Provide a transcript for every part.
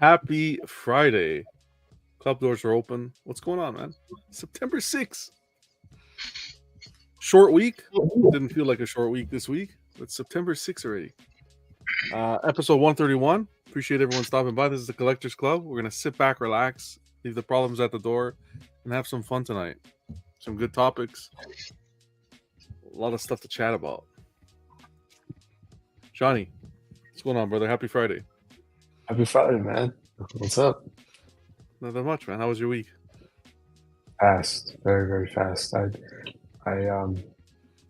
Happy Friday. Club doors are open. What's going on, man? September 6th. Short week. Didn't feel like a short week this week, but September 6th already. Episode 131. Appreciate everyone stopping by. This is the Collectors Club. We're going to sit back, relax, leave the problems at the door, and have some fun tonight. Some good topics. A lot of stuff to chat about. Johnny, what's going on, brother? Happy Friday. Happy Friday, man. What's up? Not that much, man. How was your week? Fast, very, very fast.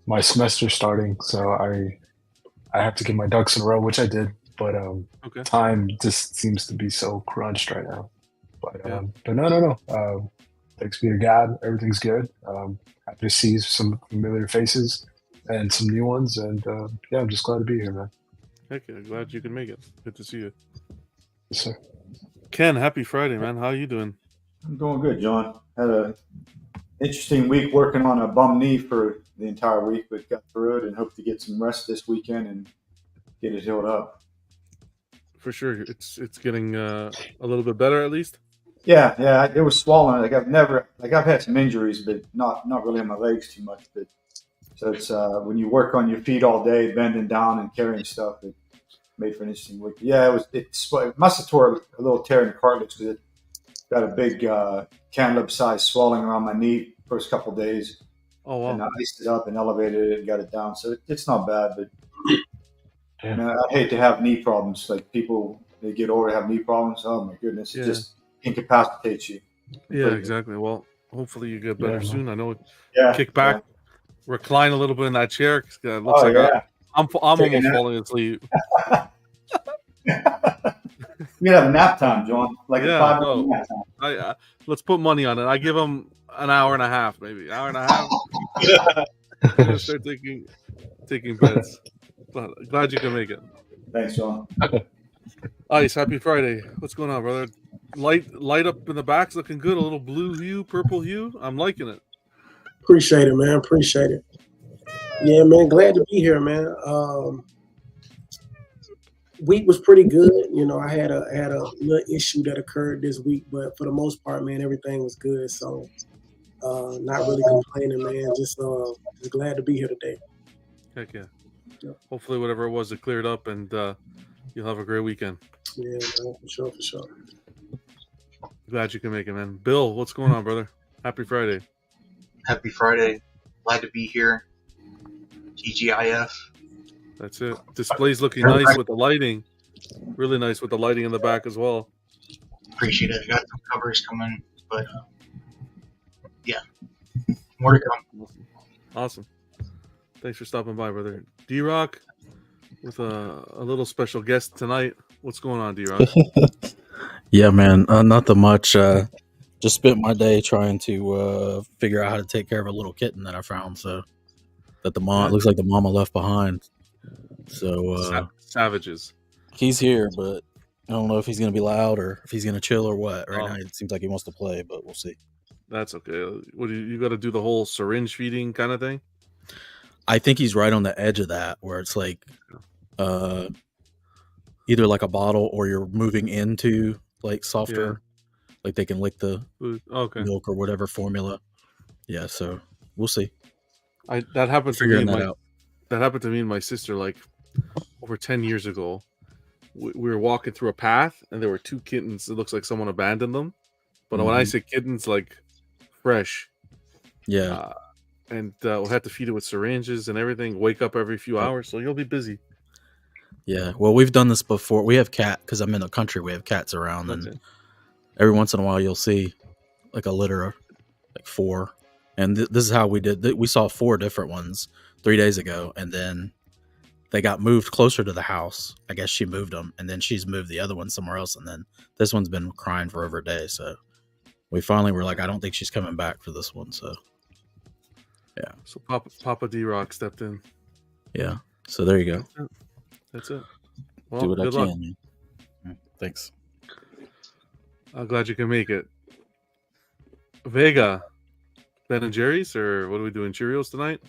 My semester's starting, so I have to get my ducks in a row, which I did. But Okay. time just seems to be so crunched right now. But no. Thanks be to God, everything's good. Happy to see some familiar faces and some new ones, and yeah, I'm just glad to be here, man. Heck yeah, glad you can make it. Good to see you. Yes, sir. Ken, happy Friday, man. How you doing? I'm doing good, John. Had a interesting week working on a bum knee for the entire week, but got through it and hope to get some rest this weekend and get it healed up. For sure, it's getting a little bit better at least. Yeah, it was swollen. I've had some injuries, but not really on my legs too much. But so it's when you work on your feet all day, bending down and carrying stuff, it made for an interesting week. Yeah, it must have tore a little tear in the cartilage because it got a big cantaloupe-sized swelling around my knee first couple of days. Oh wow! And I iced it up and elevated it and got it down. So it's not bad, but Yeah. I hate to have knee problems. Like people, they get older, have knee problems. Oh my goodness, it just incapacitates you. Yeah, exactly. Well, hopefully you get better soon. I know. Kick back, recline a little bit in that chair. It looks I'm almost falling asleep. You have nap time, John. Like a 5 minute nap time. Let's put money on it. I give him an hour and a half, maybe hour and a half. I'm gonna start taking bets. But glad you can make it. Thanks, John. Ice, happy Friday. What's going on, brother? Light up in the back's looking good. A little blue hue, purple hue. I'm liking it. Appreciate it, man. Appreciate it. Yeah, man. Glad to be here, man. Week was pretty good. You know, I had a little issue that occurred this week, but for the most part, man, everything was good. So, not really complaining, man. Just glad to be here today. Heck yeah. Hopefully, whatever it was, it cleared up, and you'll have a great weekend. Yeah, man, for sure. Glad you can make it, man. Bill, what's going on, brother? Happy Friday. Happy Friday. Glad to be here. TGIF. That's it. Display's looking nice with the lighting. Really nice with the lighting in the back as well. Appreciate it. I got some covers coming, but yeah, more to come. Awesome. Thanks for stopping by, brother. D-Rock with a little special guest tonight. What's going on, D-Rock? Yeah, man. Not that much. Just spent my day trying to figure out how to take care of a little kitten that I found. So that looks like the mama left behind. So savages. He's here, but I don't know if he's gonna be loud or if he's gonna chill or what. Right now, it seems like he wants to play, but we'll see. That's okay. What do you got to do the whole syringe feeding kind of thing? I think he's right on the edge of that, where it's like either like a bottle or you're moving into like softer, like they can lick the milk or whatever formula. Yeah, so we'll see. That happened to me. That happened to me and my sister like over 10 years ago. We were walking through a path and there were two kittens. It looks like someone abandoned them. But when I say kittens, like fresh. Yeah. And we'll have to feed it with syringes and everything. Wake up every few hours, so you'll be busy. Yeah, well, we've done this before. We have because I'm in the country. We have cats around, and every once in a while you'll see like a litter of like 4. And this is how we did. We saw 4 different ones 3 days ago, and then they got moved closer to the house. I guess she moved them, and then she's moved the other one somewhere else, and then this one's been crying for over a day. So we finally were like, I don't think she's coming back for this one. So. Yeah. So Papa D-Rock stepped in. Yeah. So there you go. That's it. Well, do what I luck. can. Man. Thanks. I'm glad you can make it. Vega, Ben and Jerry's, or what are we doing? Cheerios tonight?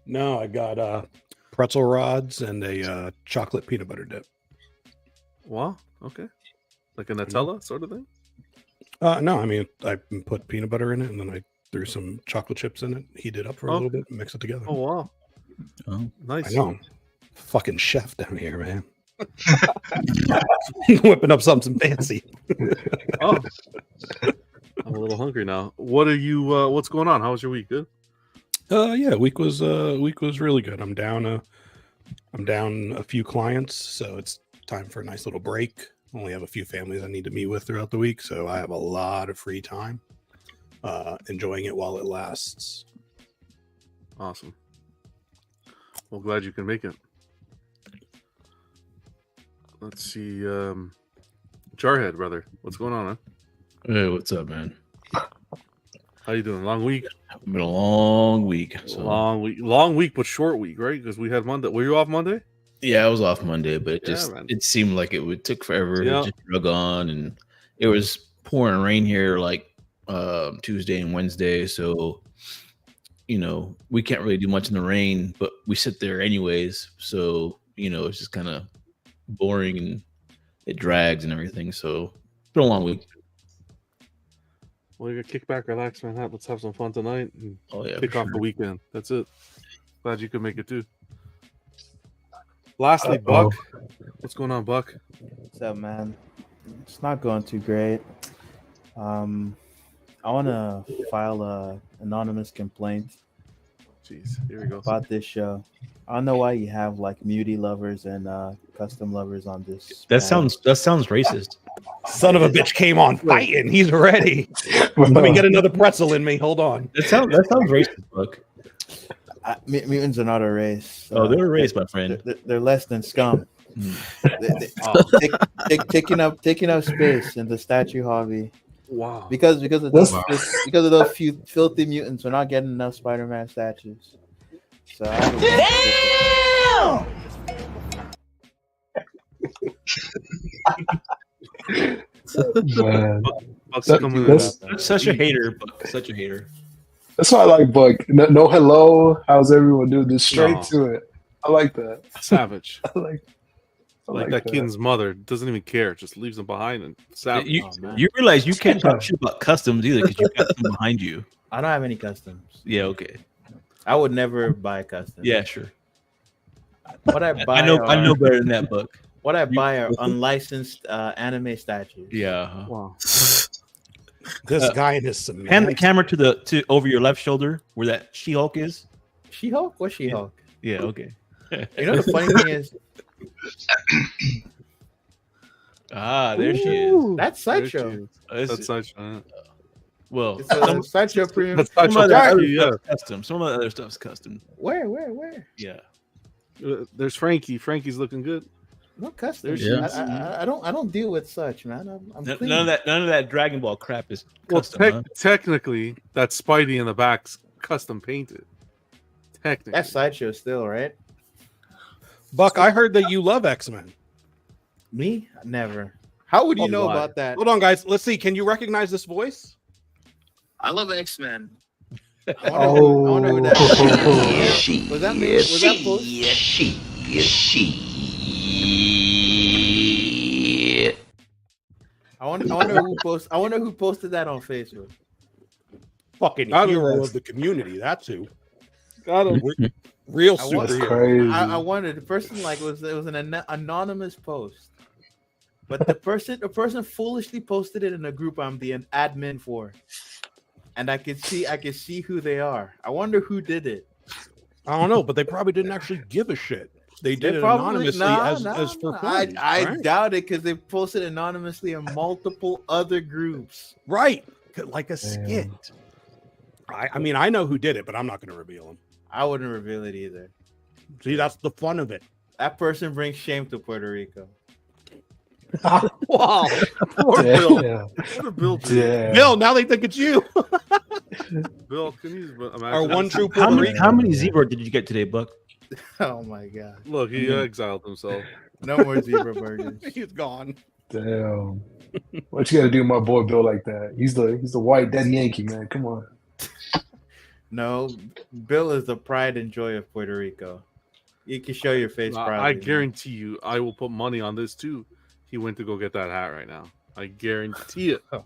No, I got pretzel rods and a chocolate peanut butter dip. Wow. Okay. Like a Nutella sort of thing? No, I mean I put peanut butter in it, and then I threw some chocolate chips in it, heat it up for a little bit, and mix it together. Oh wow, Oh, nice. I know, fucking chef down here, man. Whipping up something fancy. Oh, I'm a little hungry now. What are you? What's going on? How was your week? Good. Yeah, week was really good. I'm down a few clients, so it's time for a nice little break. Only have a few families I need to meet with throughout the week, so I have a lot of free time. Enjoying it while it lasts. Awesome. Well, glad you can make it. Let's see. Jarhead, brother, what's going on, man? Hey, what's up, man? How you doing? Long week? It's been a long week. So. Long week, but short week, right? Because we had Monday. Were you off Monday? Yeah, I was off Monday, but man. it seemed like it took forever to just drug on, and it was pouring rain here like Tuesday and Wednesday, so we can't really do much in the rain, but we sit there anyways, so it's just kind of boring and it drags and everything. So it's been a long week. Well, you gotta kick back, relax, man. Let's have some fun tonight and kick off the weekend. That's it. Glad you could make it too. Lastly, Buck. What's going on, Buck? What's up, man? It's not going too great. I want to file a anonymous complaint. Jeez, here we go. About this show. I don't know why you have like mutie lovers and custom lovers on this. That sounds racist. Son of a bitch came on fighting. He's ready. Let me get another pretzel in me. Hold on. That sounds racist, Buck. Mutants are not a race. Oh, they're a race, my friend. They're less than scum. Taking up space in the statue hobby. Wow. Because of those few filthy mutants, we're not getting enough Spider-Man statues. So Such a hater, Buck. Such a hater. That's why I like Buck. No hello. How's everyone doing? Just straight to it. I like that. Savage. I like that kid's mother doesn't even care. Just leaves them behind and savage. You realize you can't talk shit about customs either because you got them behind you. I don't have any customs. Yeah, okay. I would never buy customs. Yeah, sure. What I buy, I know better than that, Buck. What I buy are unlicensed anime statues. Yeah. Wow. This guy in his cement. Hand the camera to over your left shoulder where that She-Hulk is. She-Hulk? What's She-Hulk? Yeah, okay. You know the funny thing is, there she is. That's Sideshow. That's Sideshow. Well, it's Sideshow premium. That's some of Sideshow. custom. Some of the other stuff's custom. Where? Yeah. There's Frankie. Frankie's looking good. No custom. Yeah. I don't deal with such, man. I'm clean. None of that Dragon Ball crap is custom. Technically, that Spidey in the back's custom painted. Technically, That's Sideshow still, right? Buck, I heard that you love X-Men. Me? Never. How would you know about that? Hold on, guys. Let's see. Can you recognize this voice? I love X-Men. I wonder who that is. Was that me? Was that post? I wonder who posted that on Facebook. Fucking hero of the community. That's who. Got him. Real I wonder- superhero. I wondered. The person it was an anonymous post, but the person foolishly posted it in a group I'm the admin for, and I could see who they are. I wonder who did it. I don't know, but they probably didn't actually give a shit. They did it anonymously as for fun. I doubt it because they posted anonymously in multiple other groups. Right, like a skit. I mean, I know who did it, but I'm not going to reveal him. I wouldn't reveal it either. See, that's the fun of it. That person brings shame to Puerto Rico. Wow. Poor Bill. Bill, now they think it's you. Bill, can you imagine? Our one true Puerto Rican. How many zebra did you get today, Buck? Oh my god! Look, he exiled himself. No more zebra burgers. He's gone. Damn. What you got to do, my boy Bill, like that? He's the white dead Yankee, man. Come on. No, Bill is the pride and joy of Puerto Rico. You can show your face proudly. I guarantee you, I will put money on this too. He went to go get that hat right now. I guarantee it. Oh,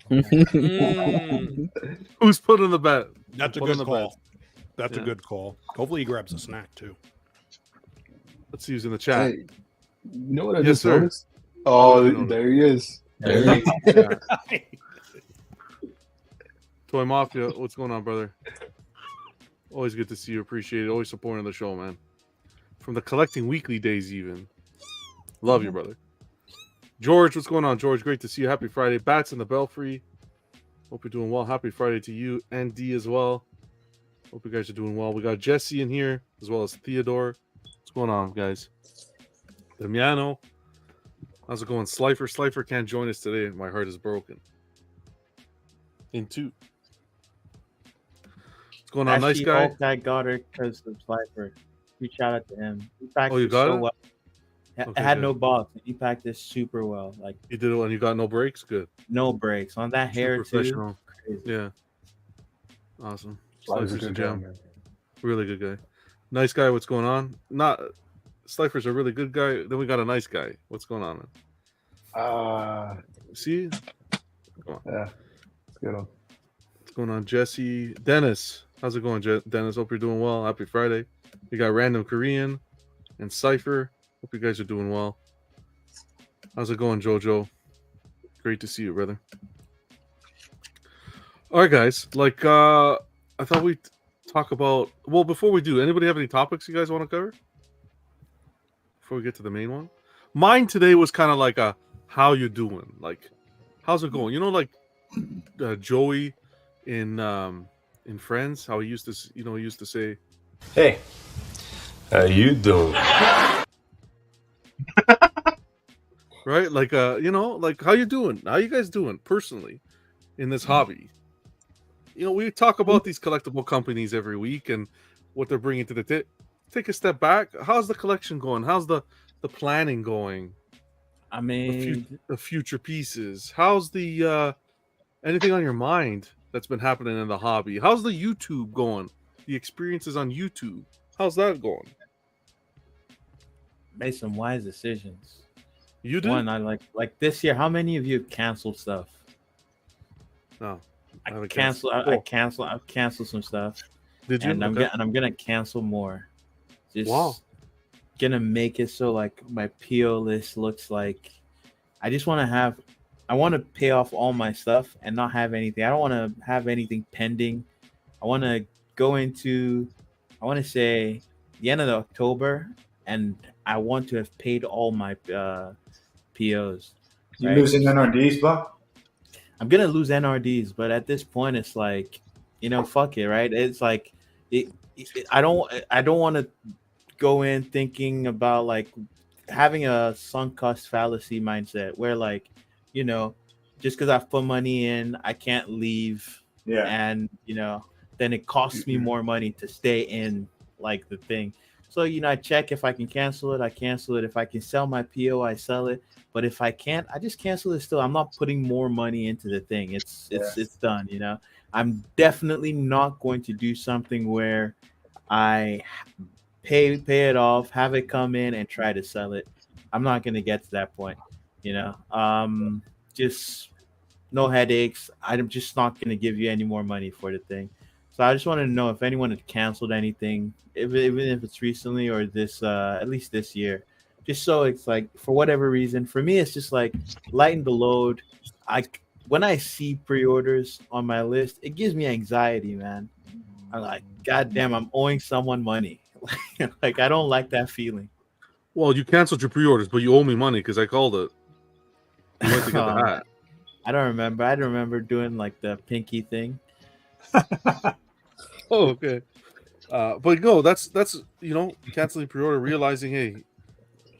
Who's putting the bet? that's a Put on good the call. bets. That's Yeah. a good call. Hopefully he grabs a snack too. Let's see who's in the chat. Hey, you know what I Yes, just sir. noticed? What Oh, did you notice? there he is. Yeah. Toy Mafia, what's going on, brother? Always good to see you. Appreciate it. Always supporting the show, man. From the collecting weekly days, even. Love you, brother. George, what's going on, George? Great to see you. Happy Friday. Bats in the Belfry. Hope you're doing well. Happy Friday to you and D as well. Hope you guys are doing well. We got Jesse in here as well as Theodore. What's going on, guys? Damiano. How's it going? Slifer. Slifer can't join us today. My heart is broken. In two. What's going on, nice guy? I got her because of Slifer. We shout out to him. He packed You it got so it? well. Okay, I had good. no box. He packed this super well. Like You did it and you got no breaks? Good. no breaks on that True hair too. professional. Crazy. Yeah. Awesome. Slifer's a Slifer's a good gem. guy, man. Really good guy. Nice guy, what's going on? Not Slifer's a really good guy. Then we got a nice guy. What's going on, man? See? Come on. Yeah. Good one. What's going on, Jesse? Dennis. How's it going, Dennis? Hope you're doing well. Happy Friday. You got Random Korean and Cypher. Hope you guys are doing well. How's it going, Jojo? Great to see you, brother. All right, guys. Like, I thought we'd talk about... Well, before we do, anybody have any topics you guys want to cover? Before we get to the main one? Mine today was kind of like a, how you doing? Like, how's it going? You know, like Joey in Friends, how he used to, he used to say, "Hey, how you doing?" Right? Like, like, how you doing? How you guys doing personally in this hobby? We talk about these collectible companies every week and what they're bringing to the take a step back. How's the collection going? How's the planning going? I mean, the future pieces. How's the anything on your mind that's been happening in the hobby? How's the YouTube going? The experiences on YouTube. How's that going? made some wise decisions. You did? One, I like this year. How many of you have canceled stuff? No, I canceled some stuff. Did you? And I'm gonna cancel more. Just gonna make it so like my PO list looks like. I just want to pay off all my stuff and not have anything. I don't want to have anything pending. I want to go into, I want to say the end of October, and I want to have paid all my POs. You losing NRDs, Buck? I'm gonna lose NRDs, but at this point, it's like, fuck it, right? It's like, I don't want to go in thinking about like having a sunk cost fallacy mindset where like, just because I put money in, I can't leave. Yeah. And then it costs me more money to stay in like the thing. So I check if I can cancel it, I cancel it. If I can sell my PO, I sell it. But if I can't, I just cancel it still. I'm not putting more money into the thing. It's done, I'm definitely not going to do something where I pay it off, have it come in and try to sell it. I'm not going to get to that point, just no headaches. I'm just not going to give you any more money for the thing. So I just wanted to know if anyone had canceled anything, even if it's recently or this, at least this year, just so it's like, for whatever reason, for me, it's just like lighten the load. When I see pre-orders on my list, it gives me anxiety, man. I'm like, God damn, I'm owing someone money. Like, I don't like that feeling. Well, you canceled your pre-orders, but you owe me money because I called it. You went to get the hat. I don't remember. I don't remember doing like the pinky thing. Oh, okay. But no, that's canceling pre-order, realizing, hey,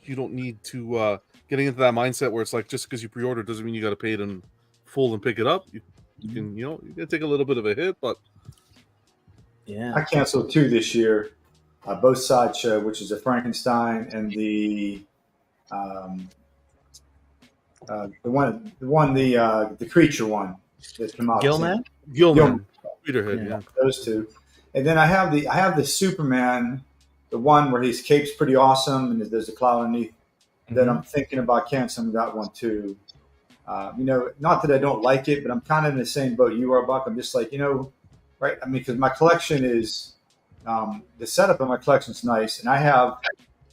you don't need to getting into that mindset where it's like just because you pre-order doesn't mean you got to pay it in full and pick it up. You can you can take a little bit of a hit, but yeah, I canceled 2 this year, both Sideshow, which is a Frankenstein, and the creature one that came out. Gilman. Peterhead, yeah. Those 2, and then I have the Superman, the one where his cape's pretty awesome, and there's a cloud underneath. Then I'm thinking about canceling that one too. Not that I don't like it, but I'm kind of in the same boat you are, Buck. I'm just like, right? I mean, because my collection is the setup of my collection is nice, and I have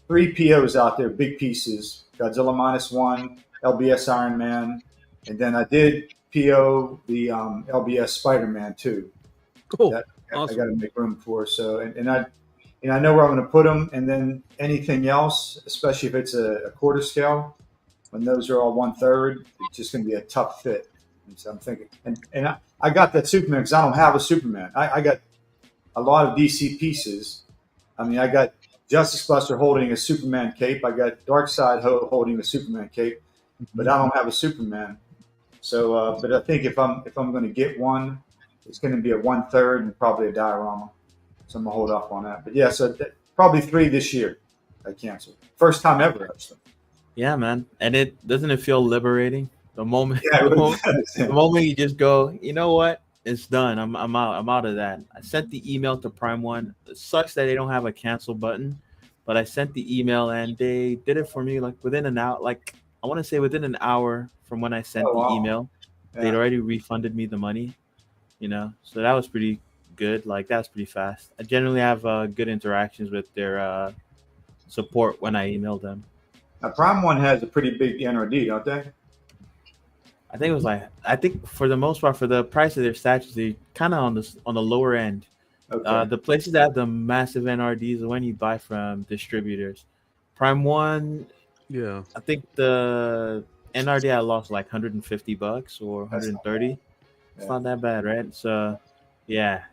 3 POs out there, big pieces: Godzilla -1, LBS Iron Man, and then I did PO the LBS Spider Man 2. Cool. That Awesome. I got to make room for. So, and I know where I'm going to put them, and then anything else, especially if it's a quarter scale, when those are all 1/3, it's just going to be a tough fit. And so I'm thinking, and I got that Superman because I don't have a Superman. I got a lot of DC pieces. I mean, I got Justice Buster holding a Superman cape. I got Darkseid holding a Superman cape, but I don't have a Superman. So, but I think if I'm going to get one, it's going to be a 1/3 and probably a diorama. So I'm gonna hold off on that. But yeah, so probably 3 this year. I canceled. First time ever, actually. Yeah, man. And doesn't it feel liberating? The moment, Yeah, the moment you just go, you know what? It's done. I'm out of that. I sent the email to Prime One. It sucks that they don't have a cancel button, but I sent the email and they did it for me like within an hour. Like I want to say within an hour from when I sent the email, they'd already refunded me the money. So that was pretty good. Like that's pretty fast. I generally have good interactions with their support when I email them. Now, Prime One has a pretty big NRD, don't they? I think for the most part, for the price of their statues, they kind of on the lower end. Okay. The places that have the massive NRDs are when you buy from distributors. Prime One, yeah, I think the NRD I lost like $150 or $130. It's not that bad, right? So, yeah,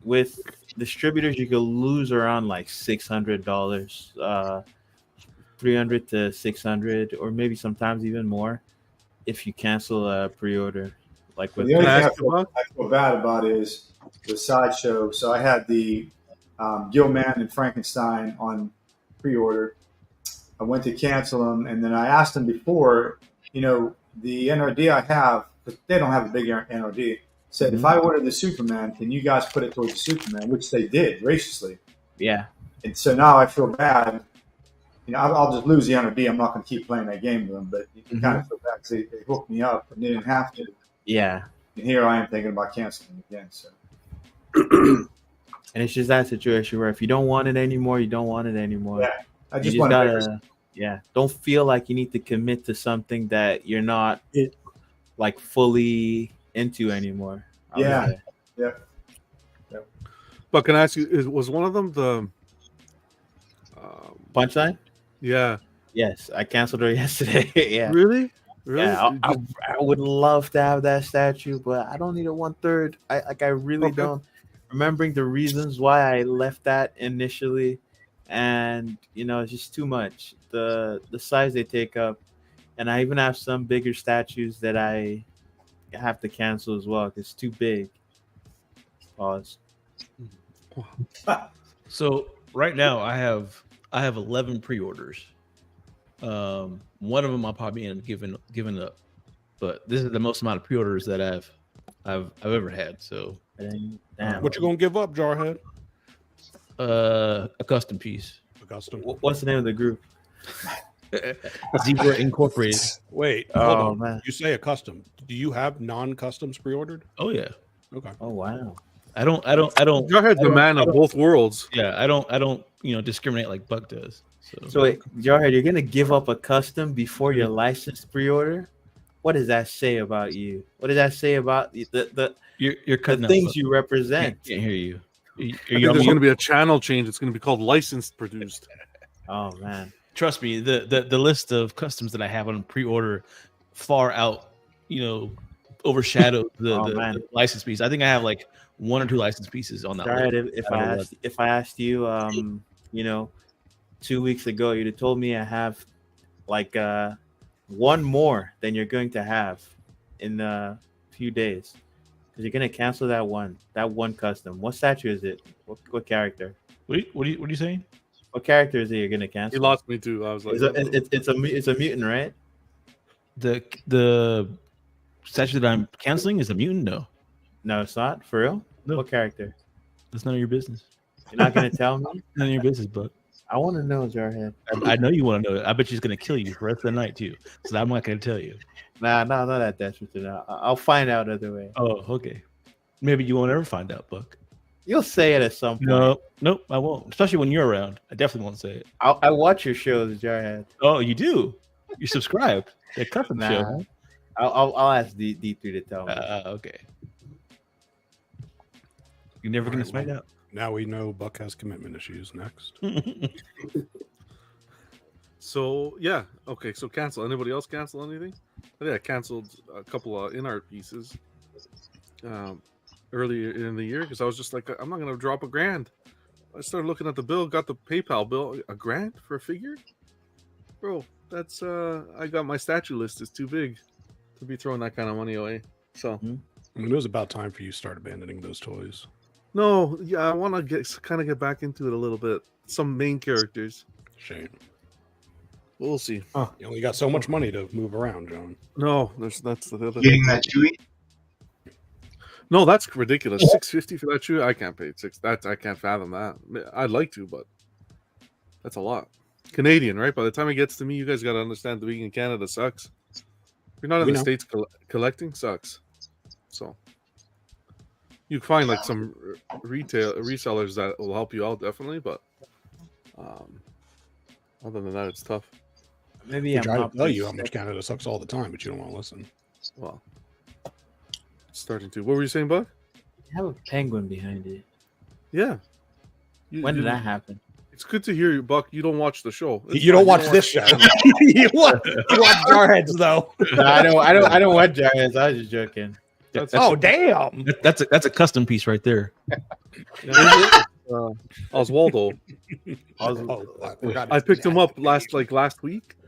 with distributors you could lose around like $600, $300 to $600, or maybe sometimes even more if you cancel a pre-order. Like with the only thing I feel bad about is the Sideshow. So I had the Gilman and Frankenstein on pre-order. I went to cancel them, and then I asked them before, the NRD I have, because they don't have a big NRD, said, if I order the Superman, can you guys put it towards the Superman? Which they did graciously. Yeah. And so now I feel bad. I'll just lose the NRD. I'm not going to keep playing that game with them, but you can kind of feel bad because they hooked me up and they didn't have to. Yeah. And here I am thinking about canceling again. So. And it's just that situation where if you don't want it anymore, you don't want it anymore. Yeah. I just want to. Yeah. Don't feel like you need to commit to something that you're not like fully into anymore. Yeah. But can I ask you, was one of them the Punchline? Yeah. Yes, I canceled her yesterday. Yeah. Really? Yeah, I would love to have that statue, but I don't need a 1/3. I really don't. Remembering the reasons why I left that initially, and it's just too much. The size they take up, and I even have some bigger statues that I have to cancel as well because it's too big. Pause. So right now I have 11 pre-orders. One of them I'll probably end up giving up, but this is the most amount of pre-orders that I've ever had. So, what you gonna give up, Jarhead? A custom piece. A custom. What's the name of the group? Zebra Incorporated. Wait, hold on. Man. You say a custom. Do you have non-customs pre-ordered? Oh yeah. Okay. Oh wow. I don't. Jarhead's the man of both worlds. Yeah, I don't discriminate like Buck does. So wait, Jarhead, you're gonna give up a custom before your licensed pre-order? What does that say about you? What does that say about you're cutting the things you represent? Can't hear you. I think there's going to be a channel change. It's going to be called licensed produced. Oh man, trust me. The list of customs that I have on pre-order far out, overshadow the license piece. I think I have like 1 or 2 license pieces on that. Right. If I asked you, 2 weeks ago, you'd have told me I have like 1 more than you're going to have in a few days because you're gonna cancel that one custom. What statue is it? What character? What are you saying? What character is it you're gonna cancel? He lost me too. I was like, it's a mutant, right? The statue that I'm canceling is a mutant. No, it's not for real. No. What character? That's none of your business. You're not gonna tell me? None of your business, but I want to know, Jarhead. I know you want to know it. I bet she's gonna kill you for the rest of the night too. So I'm not gonna tell you. Nah, not that desperate. I'll find out other way. Oh, okay. Maybe you won't ever find out, Buck. You'll say it at some point. No, nope, I won't. Especially when you're around. I definitely won't say it. I watch your shows, Jarhead. Oh, you do? You subscribe? The custom Nah. show. I'll ask D3 to tell me. Okay. You're never gonna find out. Now we know Buck has commitment issues. Next. So yeah, okay. So cancel. Anybody else cancel anything? I think I canceled a couple of in-art pieces earlier in the year because I was just like, I'm not gonna drop $1,000. I started looking at the bill, got the PayPal bill, $1,000 for a figure, bro. That's I got my statue list is too big to be throwing that kind of money away. So I mean, it was about time for you to start abandoning those toys. no, yeah, I want to get back into it a little bit. Some main characters. Shame. We'll see. You only got so much money to move around, John. No, that's the other. Getting that Chewy? No, that's ridiculous. $650 for that shoe. I can't pay six. I can't fathom that. I'd like to, but that's a lot. Canadian, right? By the time it gets to me, you guys got to understand that being in Canada sucks. If you're not in the States collecting, sucks. So you find like some resellers that will help you out definitely, but other than that, it's tough. Maybe I'm trying to tell you how much Canada sucks all the time, but you don't want to listen. Well, it's starting to. What were you saying, Buck? You have a penguin behind it. Yeah. When did that happen? It's good to hear you, Buck. You don't watch the show. You don't watch this show. you watch Jarheads though. No, I don't watch Jarheads. I was just joking. Damn. That's a custom piece right there. Oswaldo. I picked him up last week.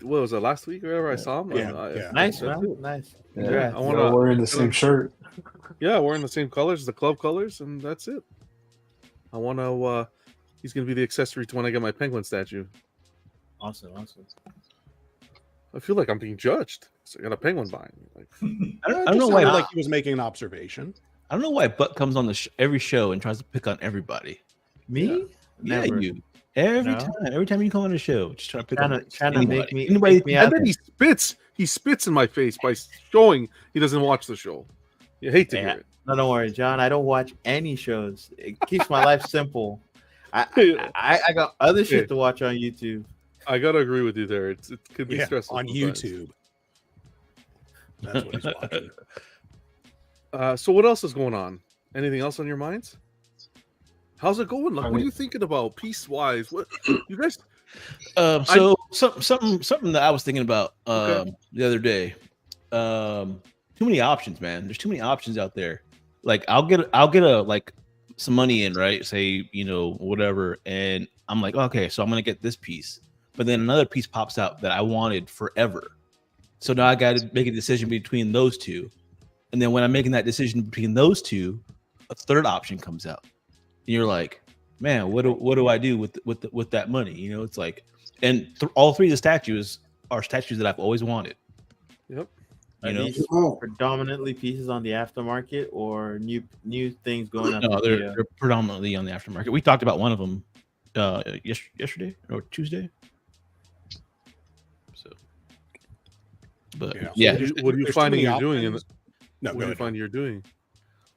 What was it? Last week, or wherever I saw him. Yeah. Nice, man. Nice. Yeah, I want to wear in the same shirt. Yeah, wearing the same colors, the club colors, and that's it. I want to. He's going to be the accessory to when I get my penguin statue. Awesome. I feel like I'm being judged. So I got a penguin behind me. Like, I don't know why. Like he was making an observation. I don't know why Buck comes on every show and tries to pick on everybody. Me? Yeah, Never. you. Every time you come on the show, just trying to pick on trying to anybody. make me. Anybody? Make me and out then he spits in my face by showing he doesn't watch the show. You hate to hear it. No, don't worry, John. I don't watch any shows. It keeps my life simple. I got other shit to watch on YouTube. I gotta agree with you there. It could be stressful on sometimes. YouTube. That's what he's watching. So what else is going on? Anything else on your minds? How's it going? Like, what are you thinking about piece wise? What you guys? Something that I was thinking about the other day. Too many options, man. There's too many options out there. Like I'll get like some money in, right? Say, whatever, and I'm like, okay, so I'm gonna get this piece, but then another piece pops out that I wanted forever. So now I got to make a decision between those two, and then when I'm making that decision between those two, a third option comes out, and you're like, man, what do I do with that money? It's like, and all three of the statues are statues that I've always wanted. Yep. Are these predominantly pieces on the aftermarket or new things going up? No, they're predominantly on the aftermarket. We talked about one of them yesterday or Tuesday. So, but yeah, what do you find you're doing? No, what do you find you're doing?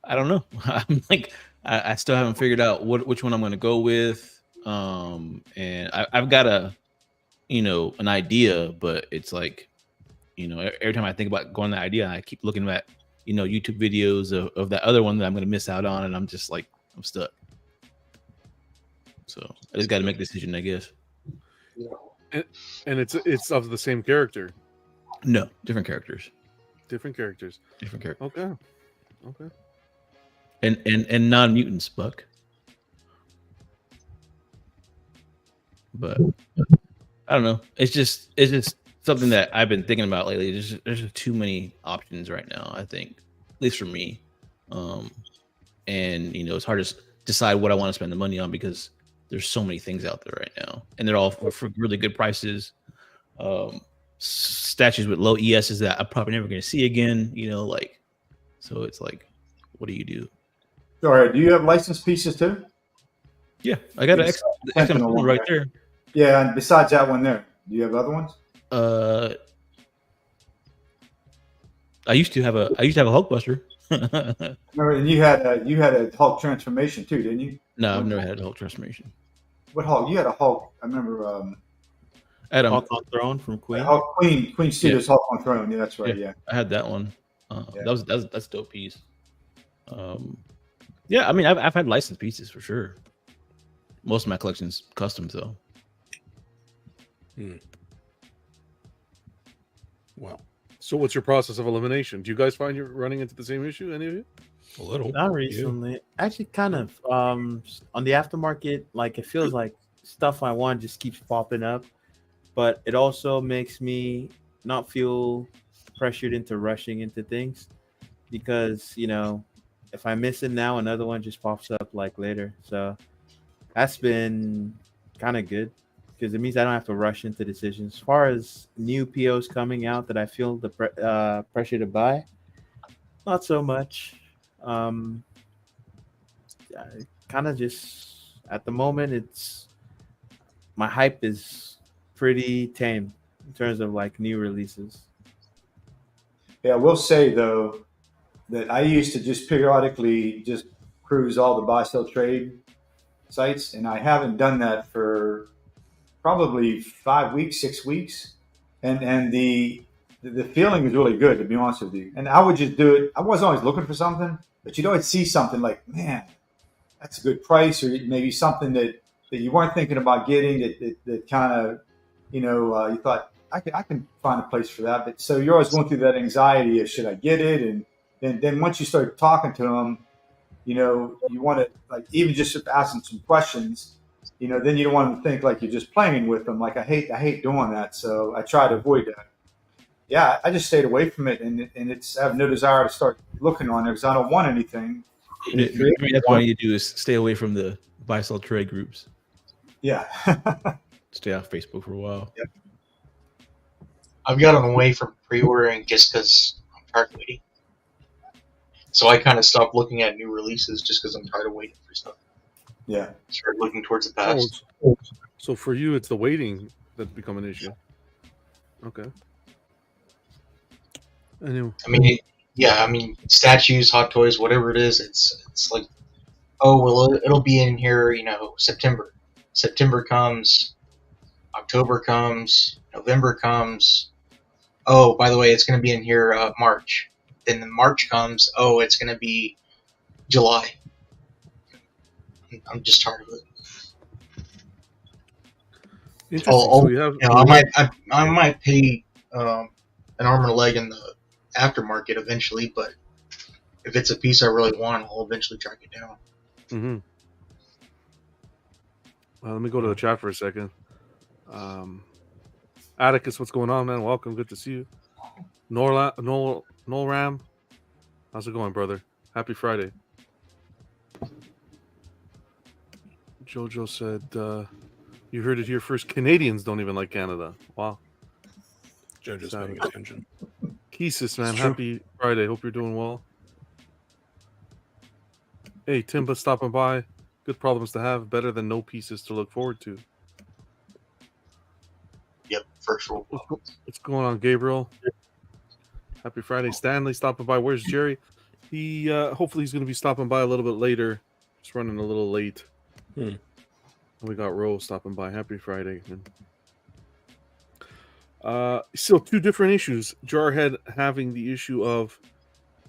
I don't know. I'm like, I still haven't figured out which one I'm going to go with. And I've got an idea, but it's like, every time I think about going that idea, I keep looking at, YouTube videos of that other one that I'm going to miss out on. And I'm just like, I'm stuck. So I just got to make a decision, I guess. And it's of the same character. No, different characters. Different characters. Okay. And non-mutants, Buck. But I don't know. It's just something that I've been thinking about lately. There's just too many options right now, I think, at least for me. And it's hard to decide what I want to spend the money on because there's so many things out there right now, and they're all for really good prices. Statues with low ESs that I'm probably never going to see again. So it's like, what do you do? All right. Do you have licensed pieces too? Yeah, I got an XM one right there. Yeah, and besides that one there, do you have other ones? I used to have a Hulkbuster. Remember, and you had a Hulk transformation too, didn't you? No, I've never had a Hulk transformation. What Hulk? You had a Hulk. I remember. Hulk on Throne from Queen. Hulk, Queen Studios Hulk on Throne. Yeah, that's right. Yeah, I had that one. That's a dope piece. Yeah, I mean, I've had licensed pieces for sure. Most of my collection's custom though. Well, so what's your process of elimination? Do you guys find you're running into the same issue? Any of you? A little. Not recently. Actually, kind of. On the aftermarket, like it feels like stuff I want just keeps popping up, but it also makes me not feel pressured into rushing into things because if I miss it now, another one just pops up like later. So that's been kind of good because it means I don't have to rush into decisions. As far as new POs coming out that I feel the pressure to buy, not so much. Kind of just at the moment, it's my hype is pretty tame in terms of like new releases. Yeah, I will say though that I used to just periodically just cruise all the buy sell trade sites, and I haven't done that for probably 5 weeks, 6 weeks, and the feeling is really good, to be honest with you. And I would just do it. I wasn't always looking for something, but you'd always see something like, man, that's a good price, or maybe something that you weren't thinking about getting that kind of, you thought I can find a place for that. But so you're always going through that anxiety of should I get it, and then once you start talking to them, you want to like even just asking some questions. Then you don't want to think like you're just playing with them. Like I hate doing that, so I try to avoid that. Yeah, I just stayed away from it, and I have no desire to start looking on it because I don't want anything. Maybe that's what you need to do is stay away from the buy sell trade groups. Yeah, stay off Facebook for a while. Yep. I've gotten away from pre-ordering just because I'm tired of waiting. So I kind of stopped looking at new releases just because I'm tired of waiting for stuff. Yeah. Start looking towards the past. So for you, it's the waiting that's become an issue. Okay. Anyway. I mean, statues, hot toys, whatever it is, it's like, oh, well, it'll be in here, September. September comes, October comes, November comes. Oh, by the way, it's going to be in here March. Then March comes. Oh, it's going to be July. I'm just tired of it. Interesting. So we have, I might pay an arm and a leg in the aftermarket eventually, but if it's a piece I really want, I'll eventually track it down. Mm-hmm. Let me go to the chat for a second. Atticus, what's going on, man? Welcome. Good to see you. Noel Ram, how's it going, brother? Happy Friday. Jojo said, you heard it here first. Canadians don't even like Canada. Wow. Jojo's paying attention. Keesis, man. Happy Friday. Hope you're doing well. Hey, Timba stopping by. Good problems to have. Better than no pieces to look forward to. Yep, first rule. What's going on, Gabriel? Happy Friday. Stanley stopping by. Where's Jerry? He hopefully he's going to be stopping by a little bit later. Just running a little late. We got Rose stopping by. Happy Friday. Still two different issues. Jarhead having the issue of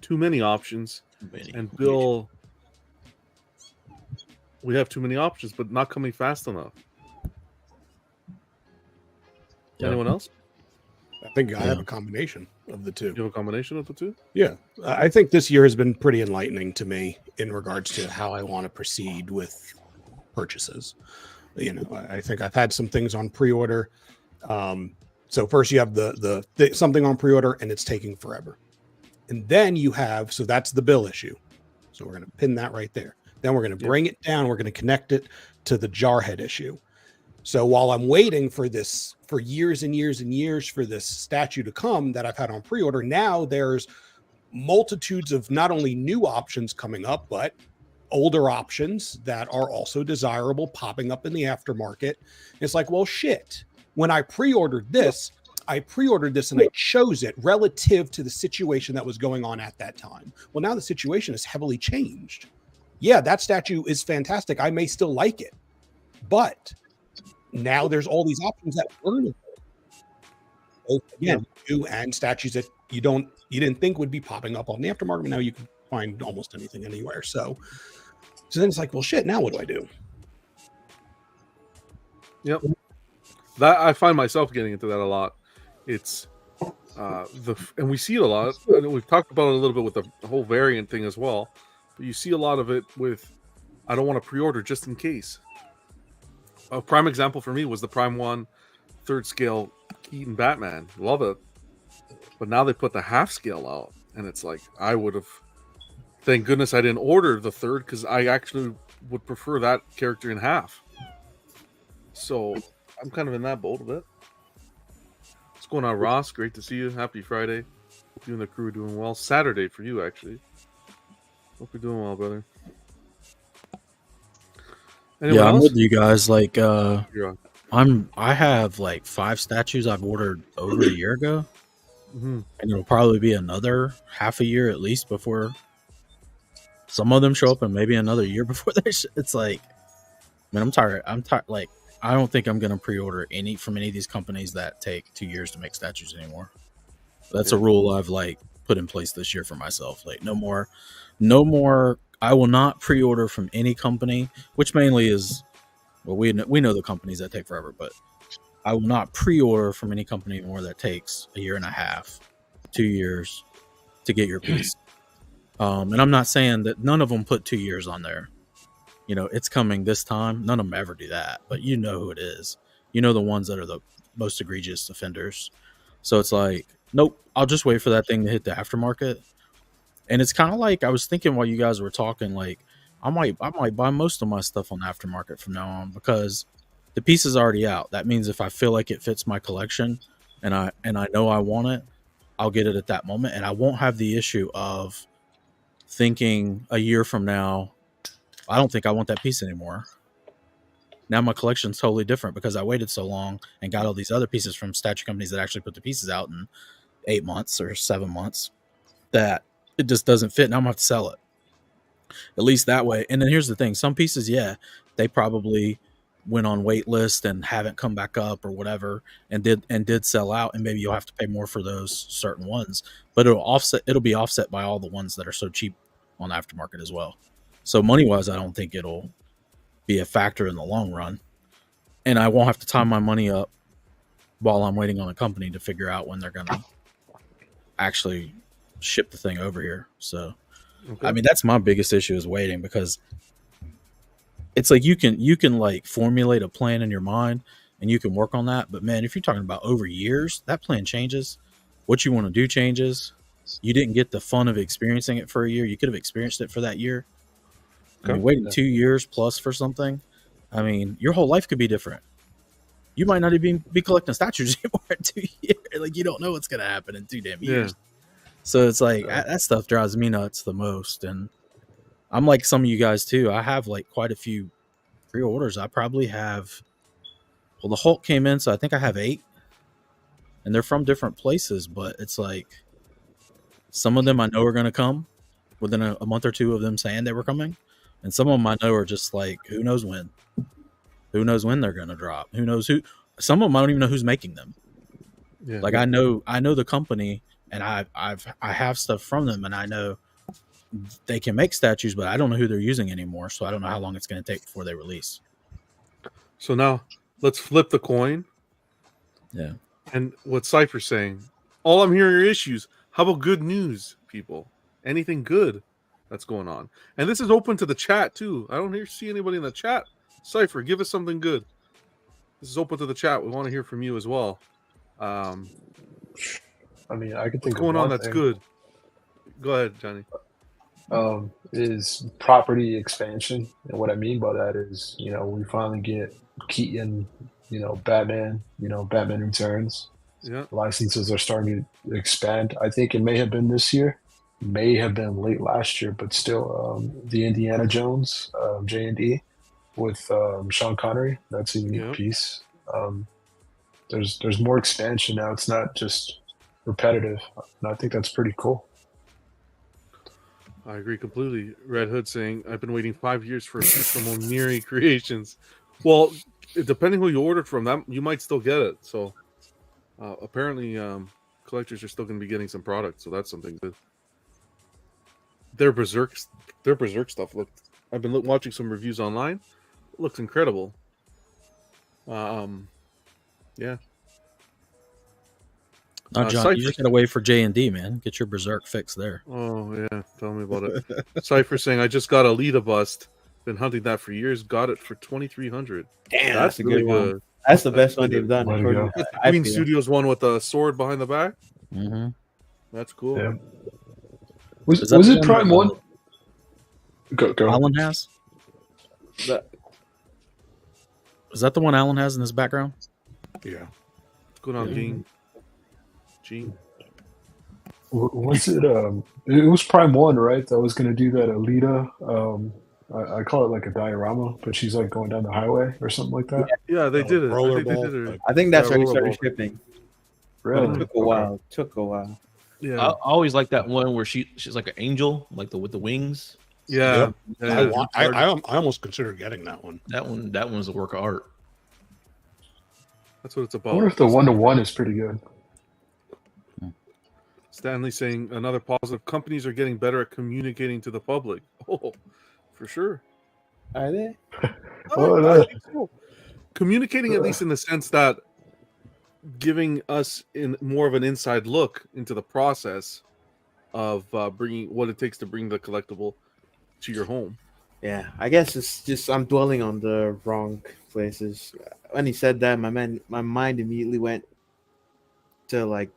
too many options, and Bill, we have too many options, but not coming fast enough. Yeah. Anyone else? I think I have a combination of the two. You have a combination of the two? Yeah. I think this year has been pretty enlightening to me in regards to how I want to proceed with purchases. I think I've had some things on pre-order. So first you have the something on pre-order and it's taking forever. And then you have, so that's the bill issue. So we're going to pin that right there. Then we're going to bring it down. We're going to connect it to the Jarhead issue. So while I'm waiting for this for years and years and years for this statue to come that I've had on pre-order, now there's multitudes of not only new options coming up, but older options that are also desirable popping up in the aftermarket. It's like, well, shit. When I pre-ordered this, I pre-ordered this and I chose it relative to the situation that was going on at that time. Well, now the situation has heavily changed. Yeah, that statue is fantastic. I may still like it, but now there's all these options that weren't again, new and statues that you didn't think would be popping up on the aftermarket. Now you can find almost anything anywhere. So then it's like, well, shit. Now what do I do? Yep. That I find myself getting into that a lot. It's and we see it a lot. And we've talked about it a little bit with the whole variant thing as well. But you see a lot of it with, I don't want to pre-order just in case. A prime example for me was the Prime 1 third scale Keaton Batman. Love it. But now they put the half scale out, and it's like, I would have, thank goodness I didn't order the third, because I actually would prefer that character in half. So I'm kind of in that boat a bit. What's going on, Ross? Great to see you. Happy Friday. Hope you and the crew are doing well. Saturday for you, actually. Hope you're doing well, brother. Anyone I'm else? with you guys. Like, You're on. I have like 5 statues I've ordered over a year ago, Mhm. and it'll probably be another half a year at least before some of them show up, and maybe another year before they. It's like, man, I'm tired. Like, I don't think I'm gonna pre-order any from any of these companies that take 2 years to make statues anymore. That's a rule I've like put in place this year for myself. Like, no more. I will not pre-order from any company, which mainly is, well, we know the companies that take forever, but I will not pre-order from any company anymore that takes a year and a half, 2 years to get your piece. And I'm not saying that none of them put 2 years on there. You know, it's coming this time. None of them ever do that, but you know who it is. You know the ones that are the most egregious offenders. So it's like, nope, I'll just wait for that thing to hit the aftermarket. And it's kind of like, I was thinking while you guys were talking, like, I might buy most of my stuff on aftermarket from now on, because the piece is already out. That means if I feel like it fits my collection and I know I want it, I'll get it at that moment, and I won't have the issue of thinking a year from now, I don't think I want that piece anymore. Now my collection's totally different because I waited so long and got all these other pieces from statue companies that actually put the pieces out in 8 months or 7 months that it just doesn't fit. Now I'm gonna have to sell it. At least that way. And then here's the thing. Some pieces, they probably went on wait list and haven't come back up or whatever, and did sell out, and maybe you'll have to pay more for those certain ones. But it'll be offset by all the ones that are so cheap on aftermarket as well. So money-wise, I don't think it'll be a factor in the long run. And I won't have to tie my money up while I'm waiting on a company to figure out when they're gonna actually ship the thing over here. So okay. I mean, that's my biggest issue, is waiting, because it's like you can like formulate a plan in your mind and you can work on that, but man, if you're talking about over years, that plan changes. What you want to do changes. You didn't get the fun of experiencing it for a year. You could have experienced it for that year. Okay. I mean, waiting 2 years plus for something, I mean, your whole life could be different. You might not even be collecting statues anymore in 2 years. Like, you don't know what's gonna happen in 2 damn years. So it's like, that stuff drives me nuts the most. And I'm like some of you guys too. I have like quite a few pre-orders. I probably have, well, the Hulk came in, so I think I have 8, and they're from different places, but it's like some of them I know are going to come within a month or two of them saying they were coming. And some of them I know are just like, who knows when they're going to drop, who knows who, some of them I don't even know who's making them. Yeah. Like I know the company, and I have stuff from them, and I know they can make statues, but I don't know who they're using anymore. So I don't know how long it's going to take before they release. So now let's flip the coin. Yeah. And what Cypher's saying, all I'm hearing are issues. How about good news, people? Anything good that's going on? And this is open to the chat too. I don't see anybody in the chat. Cypher, give us something good. This is open to the chat. We want to hear from you as well. I mean, I could think what's going of on that's good. Go ahead, Johnny. Is property expansion. And what I mean by that is, we finally get Keaton, Batman, Batman Returns. Yeah. Licenses are starting to expand. I think it may have been this year, may have been late last year, but still the Indiana Jones, J&D with Sean Connery. That's a unique piece. there's more expansion now. It's not just repetitive, and I think that's pretty cool. I agree completely. Red Hood saying, "I've been waiting 5 years for a piece from Omiri Creations." Well, depending who you ordered from, that you might still get it. So apparently, collectors are still going to be getting some products. So that's something good. Their Berserk stuff looked. I've been watching some reviews online. It looks incredible. Yeah. No, John, you just gotta wait for J&D, man. Get your Berserk fix there. Oh yeah, tell me about it. Cypher saying, "I just got a Lita bust. Been hunting that for years. Got it for 2,300. Damn, that's a really good one. That's the best one they've done. That's the Queen Studios one with the sword behind the back. Mm-hmm. That's cool. Yeah. Was it Prime 1? Go. Alan has? Is that the one Alan has in his background? Yeah. What's going on, Gene? Was it? It was Prime 1, right? That was going to do that Alita. I call it like a diorama, but she's like going down the highway or something like that. Yeah, they did it. I think that's already started shipping. Really? It took a while. Yeah. I always like that one where she's like an angel, like with the wings. Yeah. I almost consider getting that one. That one's a work of art. That's what it's I about. wonder if the 1-to-1 is pretty good. Stanley saying, another positive. Companies are getting better at communicating to the public. Oh, for sure. Are they? I think so. Communicating, at least in the sense that giving us in more of an inside look into the process of bringing what it takes to bring the collectible to your home. Yeah, I guess it's just I'm dwelling on the wrong places. When he said that, my mind immediately went to like,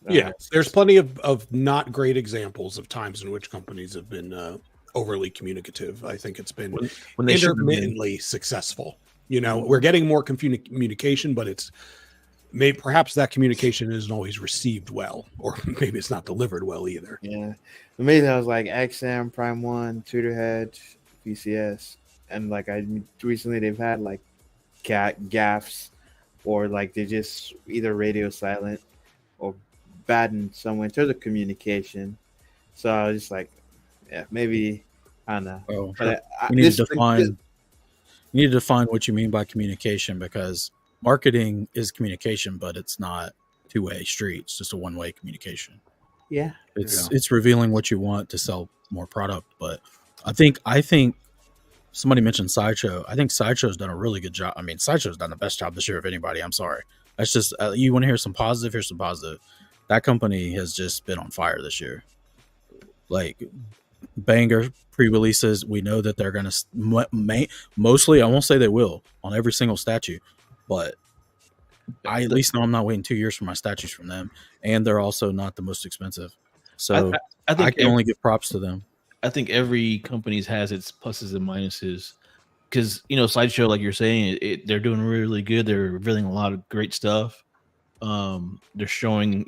Yeah, there's plenty of not great examples of times in which companies have been overly communicative. I think it's been when they intermittently successful. You know, we're getting more communication, but it's perhaps that communication isn't always received well, or maybe it's not delivered well either. Yeah, for me that was like XM, Prime 1, Tutorhead, PCS, and like recently they've had like gaffs, or like they just either radio silent or bad in some way in terms of communication. So I was just like, yeah, maybe I don't know. Oh, but you need to define what you mean by communication, because marketing is communication, but it's not two-way street. It's just a one-way communication. Yeah, it's revealing what you want to sell more product. But I think somebody mentioned Sideshow. I think Sideshow's done a really good job. I mean, Sideshow's done the best job this year of anybody. I'm sorry. That's just you want to hear some positive. Here's some positive. That company has just been on fire this year. Like banger pre-releases. We know that they're going to mostly. I won't say they will on every single statue, but I at least know I'm not waiting 2 years for my statues from them, and they're also not the most expensive. So I think I can only give props to them. I think every company has its pluses and minuses, because Sideshow, like you're saying, they're doing really good. They're revealing a lot of great stuff. They're showing,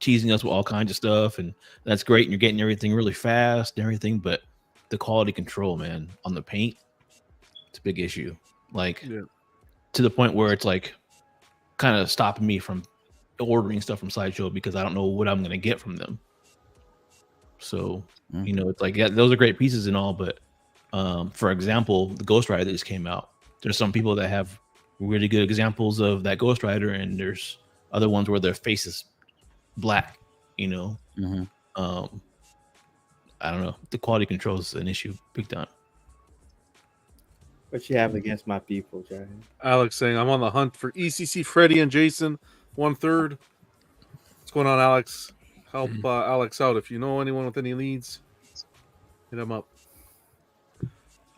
teasing us with all kinds of stuff, and that's great. And you're getting everything really fast and everything, but the quality control, man, on the paint, it's a big issue. Like to the point where it's like kind of stopping me from ordering stuff from Sideshow because I don't know what I'm going to get from them. So, it's like, yeah, those are great pieces and all, but for example, the Ghost Rider that just came out, there's some people that have really good examples of that Ghost Rider, and there's other ones where their face is black, Mm-hmm. I don't know. The quality control is an issue big time. What you have against my people, Jerry? Alex saying, I'm on the hunt for ECC Freddy and Jason 1/3. What's going on, Alex? Help Alex out. If you know anyone with any leads, hit him up.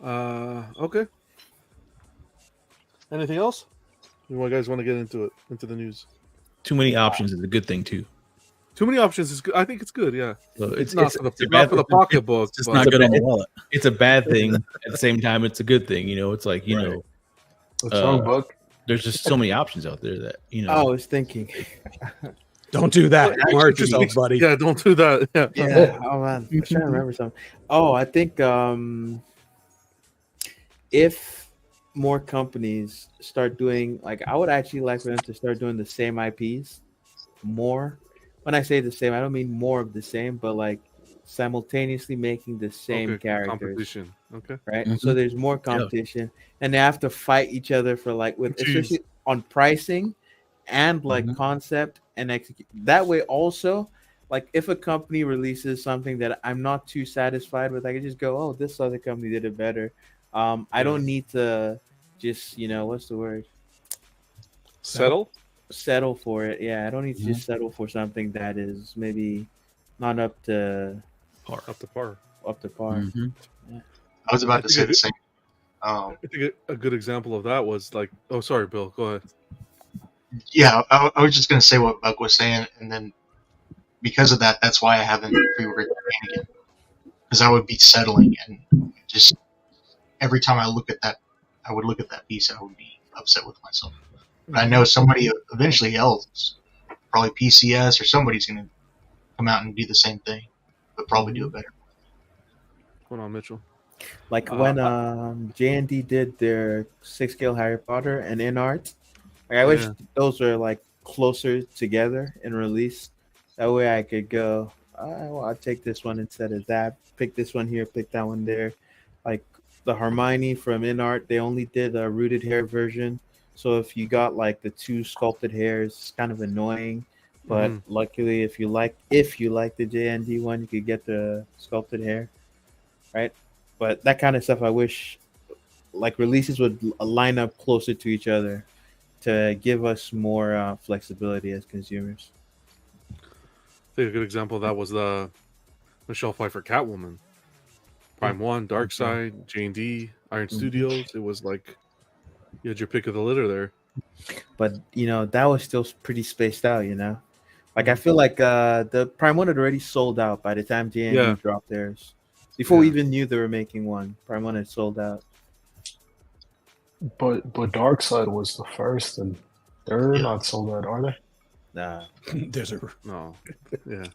Okay. Anything else? You guys want to get into the news? Too many options is a good thing too. Too many options is good. I think it's good. Yeah, so it's not for the pocketbook. It's not good on the wallet. It's a bad thing. At the same time, it's a good thing. It's like what's wrong, book? There's just so many options out there that I was thinking. Don't do that. Mark yourself, buddy. Yeah, don't do that. Yeah. Oh man, I'm trying to remember something. Oh, I think if more companies start doing, like, I would actually like for them to start doing the same IPs more. When I say the same, I don't mean more of the same, but like simultaneously making the same Okay, characters, competition. Okay. right? So Mhm. there's more competition, and they have to fight each other for like with Jeez. especially on pricing and like Mhm. concept and execute. That way, also, like if a company releases something that I'm not too satisfied with, I can just go, "Oh, this other company did it better." I Yeah. don't need to just what's the word? Settle. Settle for it. Yeah, I don't need to Mhm. just settle for something that is maybe not up to Up to par. par. Mhm. I was I about to think say a the good, same. I think a good example of that was like, oh, sorry, Bill, go ahead. Yeah, I was just gonna say what Buck was saying, and then because of that, that's why I haven't pre-ordered again, because I would be settling, and just every time I look at that, I would look at that piece, I would be upset with myself. But I know somebody eventually else, probably PCS or somebody's gonna come out and do the same thing, but probably do it better. What's going on, Mitchell? Like when I- J&D did their 6 scale Harry Potter and in art. Like I wish Yeah. those were like closer together in release. That way I could go, I'll take this one instead of that. Pick this one here, pick that one there. Like the Hermione from in art, they only did a rooted hair version. So if you got like the 2 sculpted hairs, it's kind of annoying. But Mhm. luckily, if you like the JND one, you could get the sculpted hair, right? But that kind of stuff, I wish like releases would line up closer to each other to give us more flexibility as consumers. I think a good example of that was the Michelle Pfeiffer Catwoman. Prime One, Dark Side, J&D, Iron Studios. It was like you had your pick of the litter there. But that was still pretty spaced out. Like I feel like the Prime One had already sold out by the time J&D Yeah. dropped theirs. Before we Yeah. even knew they were making one, Prime One had sold out. But Dark Side was the first, and they're Yeah. not sold out, are they? Nah. There's a No. Yeah.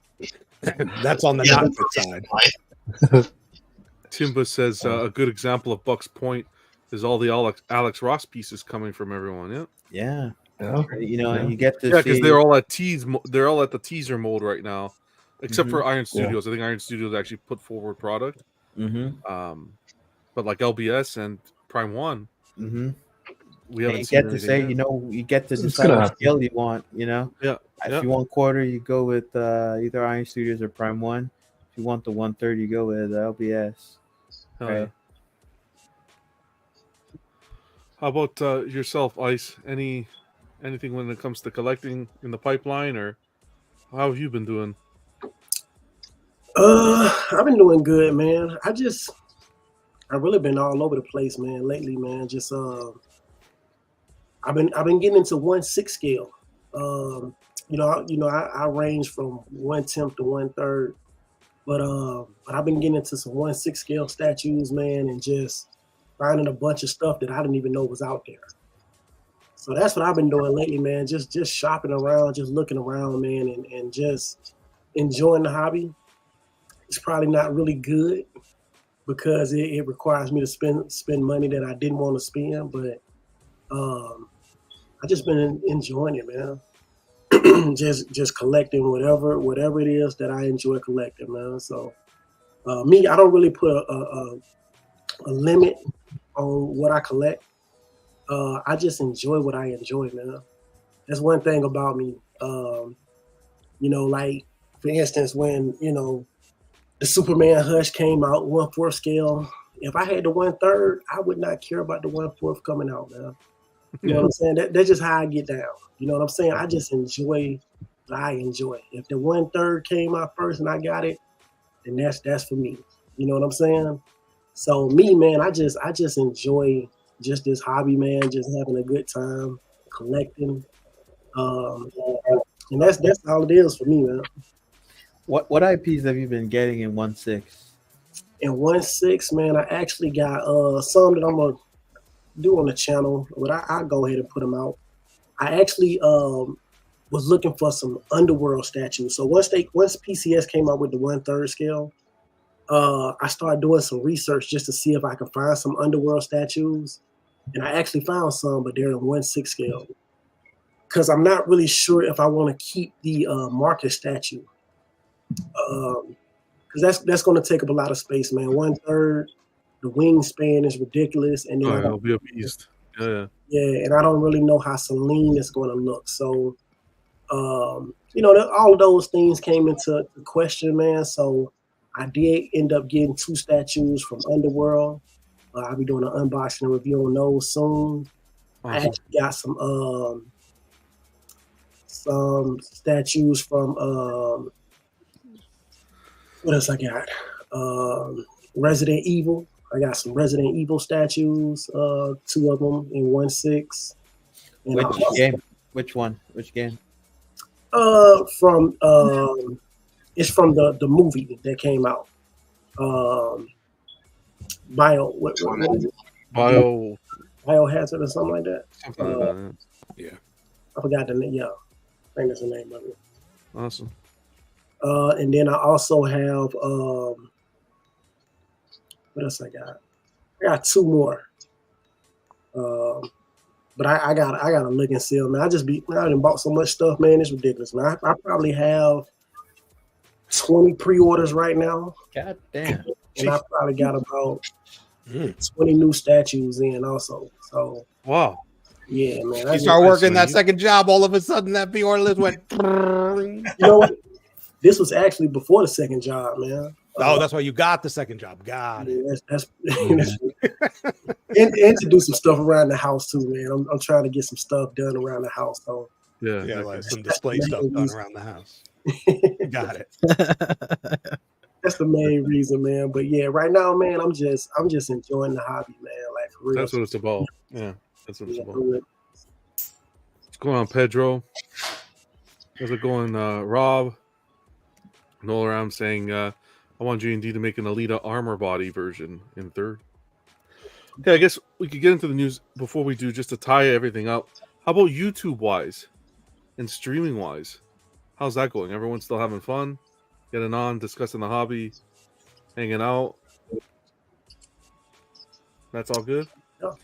that's on the Yeah, not good side. Timba says a good example of Buck's point is all the Alex Ross pieces coming from everyone. Yeah. Yeah. Yeah. And you get to Yeah, see. because they're all at they're all at the teaser mode right now, except Mhm. for Iron Studios. I think Iron Studios actually put forward product. Mm-hmm. But like LBS and Prime One, Mm-hmm. we And haven't you seen get to anything say, yet. you get to It's decide gonna what happen. scale you want. Yeah. If Yeah. you want quarter, you go with either Iron Studios or Prime One. If you want the 1/3, you go with LBS. Hell Right. yeah. How about yourself, Ice? Anything when it comes to collecting in the pipeline, or how have you been doing? I've been doing good, man. I've really been all over the place, man, lately, man. Just I've been getting into 1/6 scale. I range from 1/10 to 1/3, but I've been getting into some 1/6 scale statues, man, and just finding a bunch of stuff that I didn't even know was out there. So that's what I've been doing lately, man. Just shopping around, just looking around, man, and just enjoying the hobby. It's probably not really good because it requires me to spend money that I didn't want to spend, but I just been enjoying it, man. just collecting whatever it is that I enjoy collecting, man. So me, I don't really put a limit on what I collect. I just enjoy what I enjoy, man. That's one thing about me. Like for instance, when the Superman Hush came out 1/4 scale. If I had the 1/3, I would not care about the 1/4 coming out, man. You know what I'm saying? That's just how I get down. You know what I'm saying? I just enjoy what I enjoy. If the 1/3 came out first and I got it, then that's for me. You know what I'm saying? So me, man, I just enjoy just this hobby, man. Just having a good time collecting, and that's all it is for me, man. What IPs have you been getting in 1/6? In 1/6, man, I actually got some that I'm gonna do on the channel, but I'll go ahead and put them out. I actually was looking for some underworld statues. So once PCS came out with the 1/3 scale, I started doing some research just to see if I could find some underworld statues. and I actually found some, but they're in 1/6 scale. Because I'm not really sure if I want to keep the Marcus statue. Because that's going to take up a lot of space, man. 1/3, the wingspan is ridiculous, and then it'll be a beast. Yeah. Yeah, and I don't really know how Celine is going to look. So, all of those things came into question, man. So I did end up getting 2 statues from Underworld. I'll be doing an unboxing and review on those soon. Awesome. I actually got some statues from what else I got? Resident Evil. I got some Resident Evil statues, 2 of them in 1/6. Which game? Which one? Which game? From it's from the movie that came out. What is it? Biohazard or something like that. Something like that. Yeah. I forgot the name. Yeah, I think that's the name of it. Awesome. And then I also have what else I got? I got 2 more. But I got to look and see, man. I done bought so much stuff, man. It's ridiculous, man. I probably have 20 pre-orders right now. God damn. And I probably got about 20 new statues in also. So wow. Yeah, man. You start working that second job, all of a sudden that pre-order list went. You know what? This was actually before the second job, man. Oh, that's why you got the second job. Got it. That's and to do some stuff around the house too, man. I'm trying to get some stuff done around the house. So yeah, like some display stuff done around the house. Got it. That's the main reason, man. But yeah, right now, man, I'm just enjoying the hobby, man. Like for real. That's what it's about. Yeah, that's what it's about. What's going on, Pedro? How's it going, Rob? Noel around saying, I want G&D to make an Alita armor body version in 3rd. Okay, I guess we could get into the news before we do, just to tie everything up. How about YouTube-wise and streaming-wise? How's that going? Everyone still having fun? Getting on, discussing the hobby, hanging out? That's all good?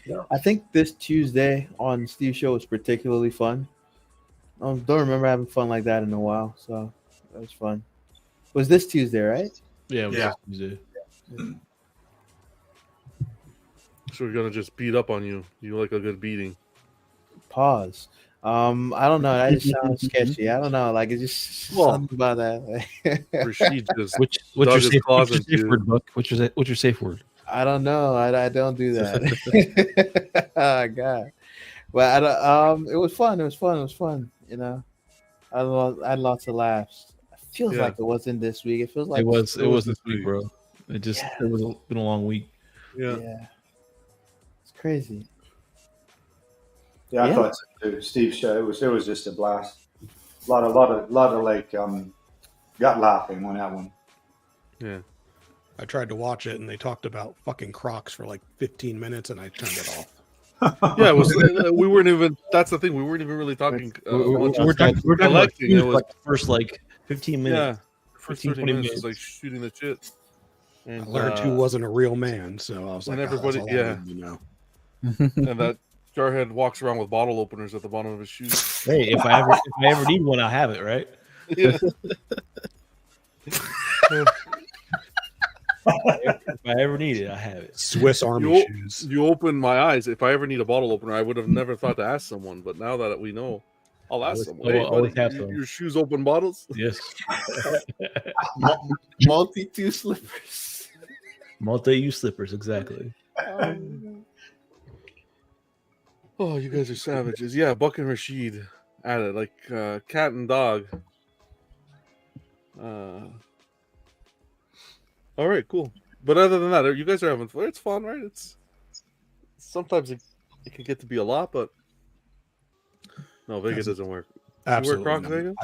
Yeah. I think this Tuesday on Steve's show was particularly fun. I don't remember having fun like that in a while, so that was fun. It was this Tuesday, right? Yeah, it was this Tuesday. So we're gonna just beat up on you. You like a good beating. Pause. I don't know. That just sounds sketchy. I don't know. Like it's just something about that. Rashid just what's your safe word, Buck? What's your safe word? I don't know. I don't do that. Oh God. But it was fun. It was fun. You know, I had lots of laughs. It feels like it wasn't this week. It feels like it was this week, bro. It was been a long week. Yeah. It's crazy. Yeah, I thought so too. Steve's show, it was just a blast. A lot of like got laughing on that one. Yeah. I tried to watch it and they talked about fucking Crocs for like 15 minutes and I turned it off. Yeah, it was. We weren't even. That's the thing. We weren't even really talking. We're talking collecting. It was like the first 15 minutes. Yeah, first 30 minutes was like shooting the shit. And I learned who wasn't a real man, so I was like, everybody, know. And that Jarhead walks around with bottle openers at the bottom of his shoes. Hey, if I ever need one, I'll have it, right? Yeah. If I ever need it, I have it. Swiss Army shoes. You opened my eyes. If I ever need a bottle opener, I would have never thought to ask someone. But now that we know, I'll ask someone. Hey, buddy, your shoes open bottles? Yes. Multi-use slippers. Multi-use slippers, exactly. Oh, you guys are savages. Yeah, Buck and Rashid at it like cat and dog. All right, cool. But other than that, you guys are having fun. It's fun, right? It's sometimes it can get to be a lot, but no, Vega doesn't work. Absolutely. You wear Crocs, Vega?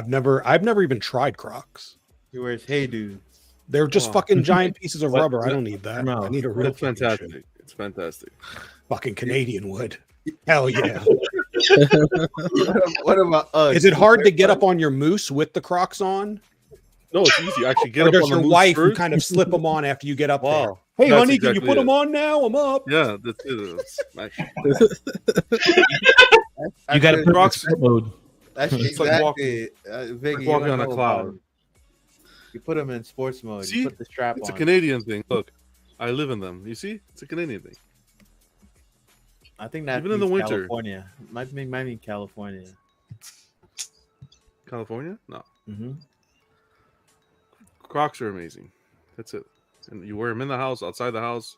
I've never even tried Crocs. He wears Hey Dude. They're just fucking giant pieces of rubber. I don't need that. No, I need a real. It's fantastic. Shoe. It's fantastic. Fucking Canadian wood. Hell yeah. What about us? Is it hard to get up on your moose with the Crocs on? No, it's easy. Actually, get or up does on the your moose wife first. kind of slip them on after you get up there? Hey, That's honey, can you exactly put it. them on now? I'm up. Yeah, that's it. Smash. You got to put Crocs- it in sport mode. That's It's like exactly. walking Viggy, you on don't a know cloud. about it. You put them in sports mode. See? You put the strap It's a on. Canadian thing. Look, I live in them. You see? It's a Canadian thing. I think that Even in the winter. California. Might mean California. California? No. Mm-hmm. Crocs are amazing. That's it. And you wear them in the house, outside the house.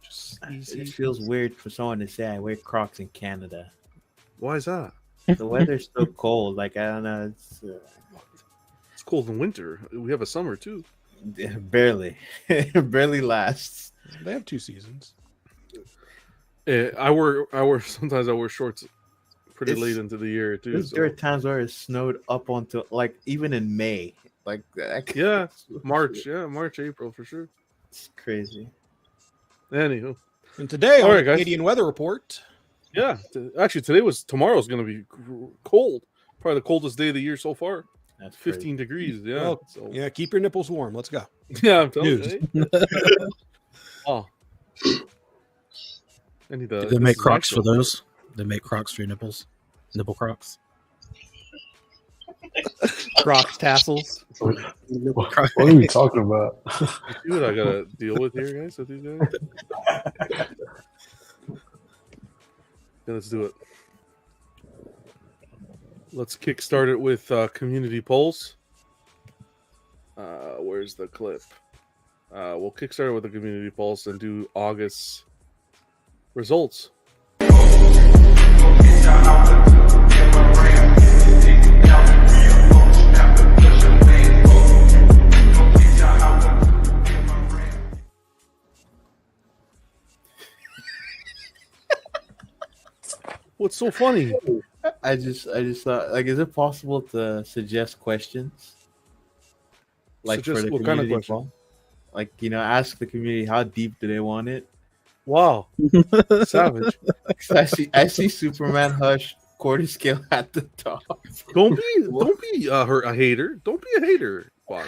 Just easy. It feels weird for someone to say I wear Crocs in Canada. Why is that? The weather's so cold. Like I don't know. It's cold in winter. We have a summer too. Barely, barely lasts. They have 2 seasons. I wear sometimes I wear shorts pretty It's- late into the year too. There are times where it snowed up onto like even in May. Like that. Yeah, March, April for sure. It's crazy. Anywho, And today All on right, the guys. Canadian Weather Report, yeah. Actually, tomorrow's going to be cold. Probably the coldest day of the year so far. That's 15 degrees. Yeah. Well, So yeah, keep your nipples warm. Let's go. yeah, I'm telling you. Dude. eh? Oh. I need Do they make Crocs for those? They make Crocs for your nipples? Nipple Crocs? Crocs tassels. What are we talking about? See what I gotta deal with here, guys? With these guys. Yeah, let's do it. Let's kickstart it with community polls. Where's the clip? We'll kickstart it with the community polls and do August results. What's so funny? I just thought like, is it possible to suggest questions? Like Suggest for the what kind of community question? poll? Like ask the community how deep do they want it? Wow, savage! 'Cause I see Superman Hush quarter scale at the top. Don't be a hater. Don't be a hater. Wow.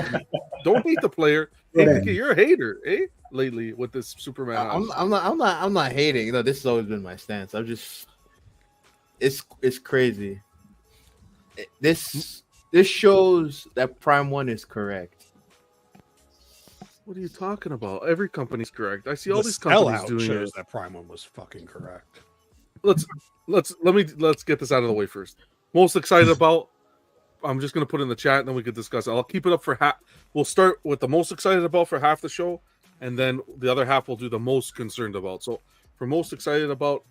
Don't hate the player. Hey, Vicky, you're a hater, eh? Lately with this Superman. I'm not hating. No, this has always been my stance. I'm just it's crazy. This shows that Prime 1 is correct. What are you talking about? Every company's correct. I see all The these companies sellout doing shows it. that Prime 1 was fucking correct. Let's get this out of the way first. Most excited about. I'm just gonna put it in the chat, and then we could discuss it. I'll keep it up for half. We'll start with the most excited about for half the show, and then the other half we'll do the most concerned about. So for most excited about,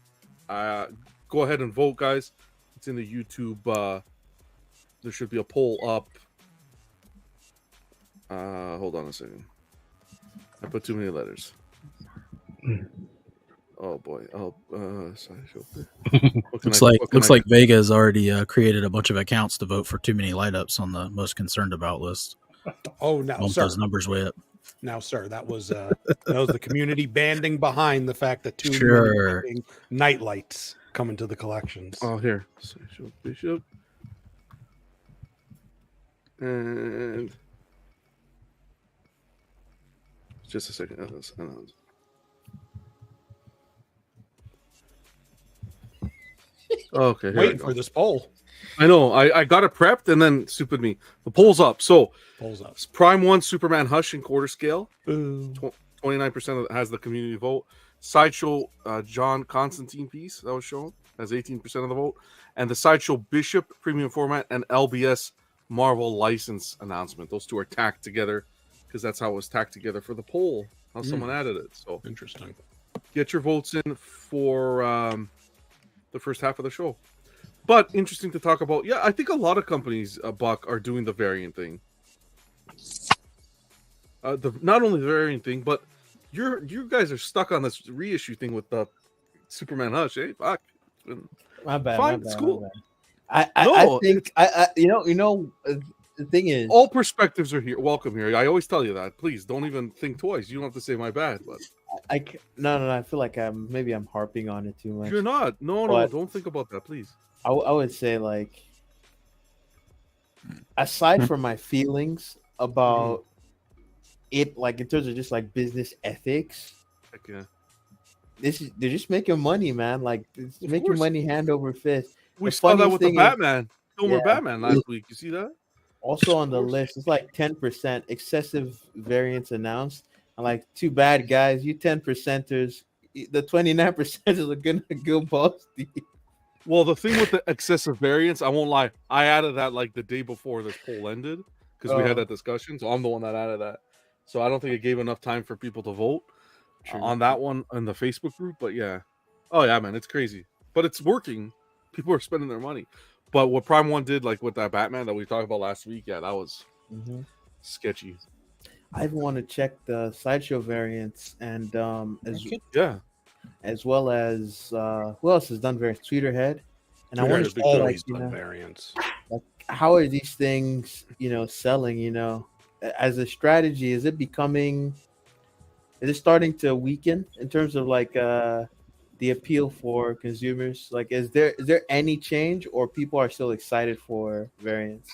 go ahead and vote, guys. It's in the YouTube. There should be a poll up. Hold on a second. I put too many letters. Oh boy. Oh, sorry. Looks like Vega has already created a bunch of accounts to vote for too many light ups on the most concerned about list. Oh, now, Bump sir. those numbers way up. Now, sir, that was the community banding behind the fact that too Sure. many night lights come into the collections. Oh, here. Bishop. And just a second. Okay, here Waiting I go. for this poll. I know. I got it prepped, and then stupid me. The poll's up. So Polls up. Prime 1 Superman Hush in quarter scale. Boo. 29% has the community vote. Sideshow John Constantine piece that was shown has 18% of the vote. And the Sideshow Bishop premium format and LBS Marvel license announcement. Those two are tacked together because that's how it was tacked together for the poll. How someone added it. So Interesting. get your votes in for the first half of the show. But interesting to talk about. Yeah, I think a lot of companies, Buck, are doing the variant thing. Not only the variant thing, but you guys are stuck on this reissue thing with the Superman Hush, eh? Fuck. My bad. Fine, my bad, it's my cool. bad. I No, think the thing is All perspectives are here. Welcome here. I always tell you that. Please don't even think twice. You don't have to say my bad, but no. I feel like maybe I'm harping on it too much. you're not. No, But- don't think about that, please. I would say like, aside from my feelings about it like in terms of just like business ethics. Heck yeah. They're just making money, man. Like it's making money hand over fist. We The saw that funniest with the thing is- Batman, Kilmer Batman last week. You see that? Also on the list, it's like 10% excessive variance announced. I'm like, too bad, guys. You 10%ers, the 29%ers are gonna go busty. Well, the thing with the excessive variance, I won't lie, I added that like the day before this poll ended because we had that discussion. So I'm the one that added that. So I don't think it gave enough time for people to vote on that one in the Facebook group. But yeah, oh yeah, man, it's crazy, but it's working. People are spending their money. But what Prime One did, like with that Batman that we talked about last week, yeah, that was sketchy. I even want to check the sideshow variants and as well as who else has done variants? Tweeterhead, and I want to check always done variants. Like, how are these things, selling? As a strategy, is it starting to weaken in terms of like the appeal for consumers? Like, is there any change, or people are still excited for variants?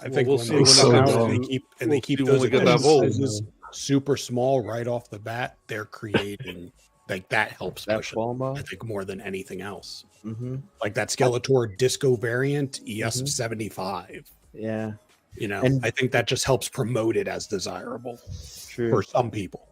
I think we'll when see they when come it out comes and they keep when those we get that edition vote. sizes super small right off the bat, they're creating like that helps That push it, FOMO? I think, more than anything else. Mm-hmm. Like that Skeletor Disco variant ES of 75. Yeah. And I think that just helps promote it as desirable for some people.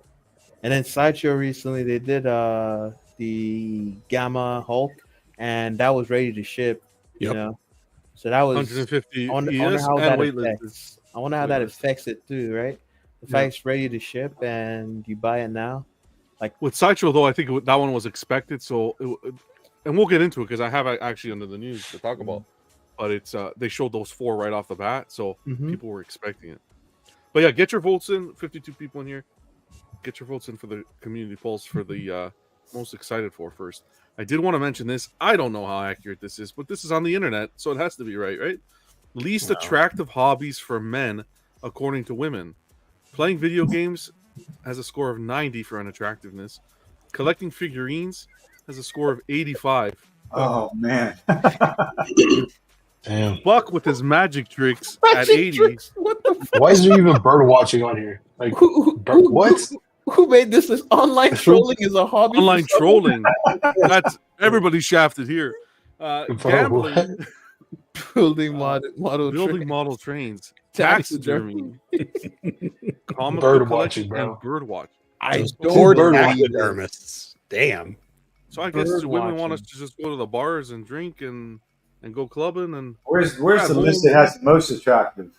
And then Sideshow recently, they did the Gamma Hulk, and that was ready to ship. So that was 150 I wonder ES how and that waitlisted. affects. I wonder how that affects it too, right? The fact it's ready to ship and you buy it now. Like with Sideshow, though, I think that one was expected. So, and we'll get into it because I have actually under the news to talk about. But it's they showed those 4 right off the bat, so people were expecting it. But yeah, get your votes in. 52 people in here. Get your votes in for the community polls for the most excited for first. I did want to mention this. I don't know how accurate this is, but this is on the internet, so it has to be right? Least attractive hobbies for men, according to women. Playing video games has a score of 90 for unattractiveness. Collecting figurines has a score of 85. Oh, man. Damn. Buck with his magic tricks at 80. What the fuck? Why is there even bird watching on here? Like, what? Who made this? This online trolling is a hobby. Online trolling. That's everybody shafted here. Gambling. Building model trains. Taxidermy. Comic Bird book watching, collection, bro. and bird watch. Poor bird taxidermists. Damn. So I guess Bird women want us watching. to just go to the bars and drink and go clubbing and Where's the at list home. that has the most attractive?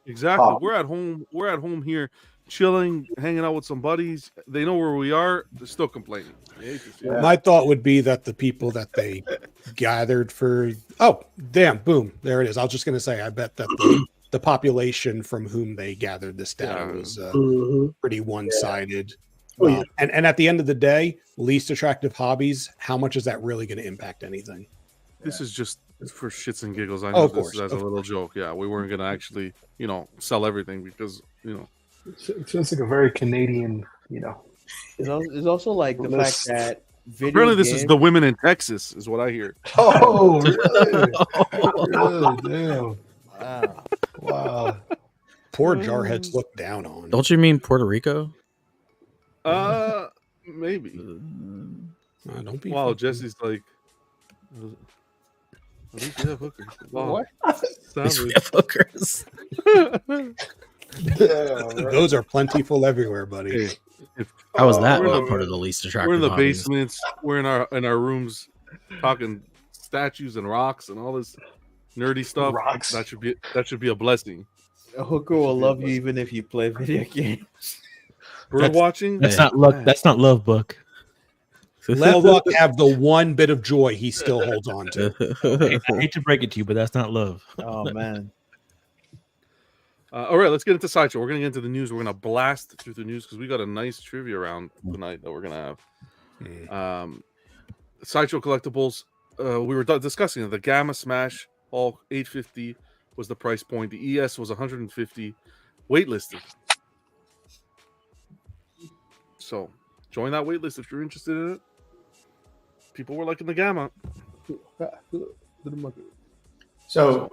Exactly. Oh. We're at home. We're at home here, chilling, hanging out with some buddies. They know where we are. They're still complaining. I hate to see it. My thought would be that the people that they gathered for boom, there it is. I was just gonna say, I bet that the population from whom they gathered this data was pretty one-sided. And at the end of the day, least attractive hobbies, how much is that really going to impact anything? This is just for shits and giggles. I know Of this course, is as a little joke. Yeah, we weren't going to actually, sell everything because, It feels like a very Canadian, It's also like the list. fact that video apparently this is games- the women in Texas, is what I hear. Oh, really? Really? Damn. Wow. Poor jarheads looked down on. Don't you mean Puerto Rico? Maybe. Don't be. Wow, Jesse's like. At least we have hookers. Wow. What? Sounds We like- have hookers. Those are plentiful everywhere, buddy. Hey, How is that we're in not the- part of the least attractive? We're in the hobbies? basements. We're in our rooms, talking statues and rocks and all this nerdy stuff. Rocks. That should be a blessing. A hooker will love you even if you play video games. Bird watching. That's not luck. That's not love, Buck. Let Buck have the one bit of joy he still holds on to. I hate to break it to you, but that's not love. Oh man. All right, let's get into Sideshow. We're going to get into the news. We're going to blast through the news because we got a nice trivia round tonight that we're going to have. Sideshow collectibles. We were discussing it. The Gamma Smash Hulk 850 was the price point. The ES was 150, waitlisted. So join that waitlist if you're interested in it. People were liking the Gamma. So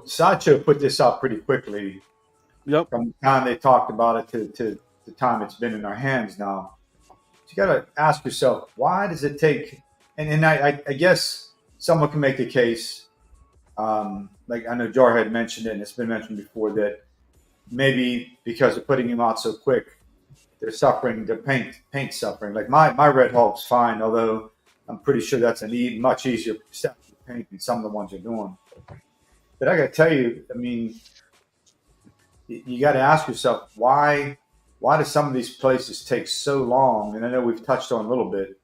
Sideshow put this out pretty quickly. Yep. From the time they talked about it to the time it's been in our hands now. So you got to ask yourself, why does it take? And I guess someone can make a case. Like I know Jar had mentioned it, and it's been mentioned before that maybe because of putting him out so quick, they're suffering the paint suffering. Like my Red Hulk's fine, although I'm pretty sure that's a much easier step to paint than some of the ones you're doing. But I got to tell you, I mean, you got to ask yourself why do some of these places take so long? And I know we've touched on a little bit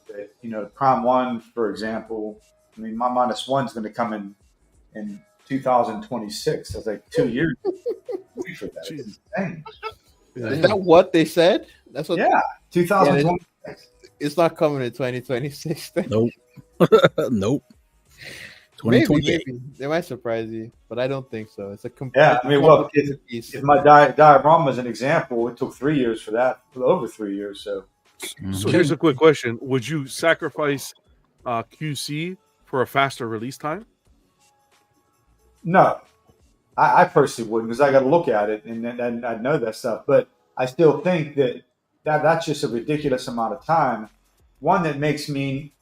that Prime One, for example. I mean, my -1's going to come in 2026. That's like 2 years. Wait for that. It's insane. Is that what they said? That's what. Yeah, 2026. It's not coming in 2026. Nope. Nope. Maybe they might surprise you, but I don't think so. It's a yeah. I mean, well, if my diorama is an example, it took 3 years for that, over 3 years. So here's a quick question: would you sacrifice QC for a faster release time? No, I personally wouldn't, because I got to look at it and I know that stuff. But I still think that's just a ridiculous amount of time. One that makes me,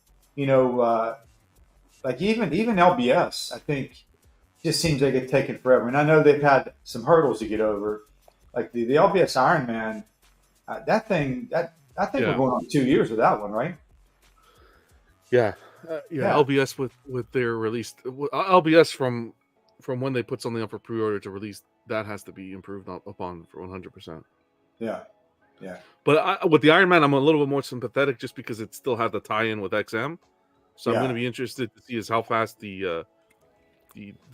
like even LBS, I think just seems like it's taken forever. And I know they've had some hurdles to get over, like the LBS Iron Man. That thing we're going on 2 years with that one, right? Yeah. LBS with their release, LBS from when they put something up for pre-order to release, that has to be improved upon for 100%. Yeah. But with the Iron Man, I'm a little bit more sympathetic just because it still had the tie-in with XM. So I'm going to be interested to see is how fast their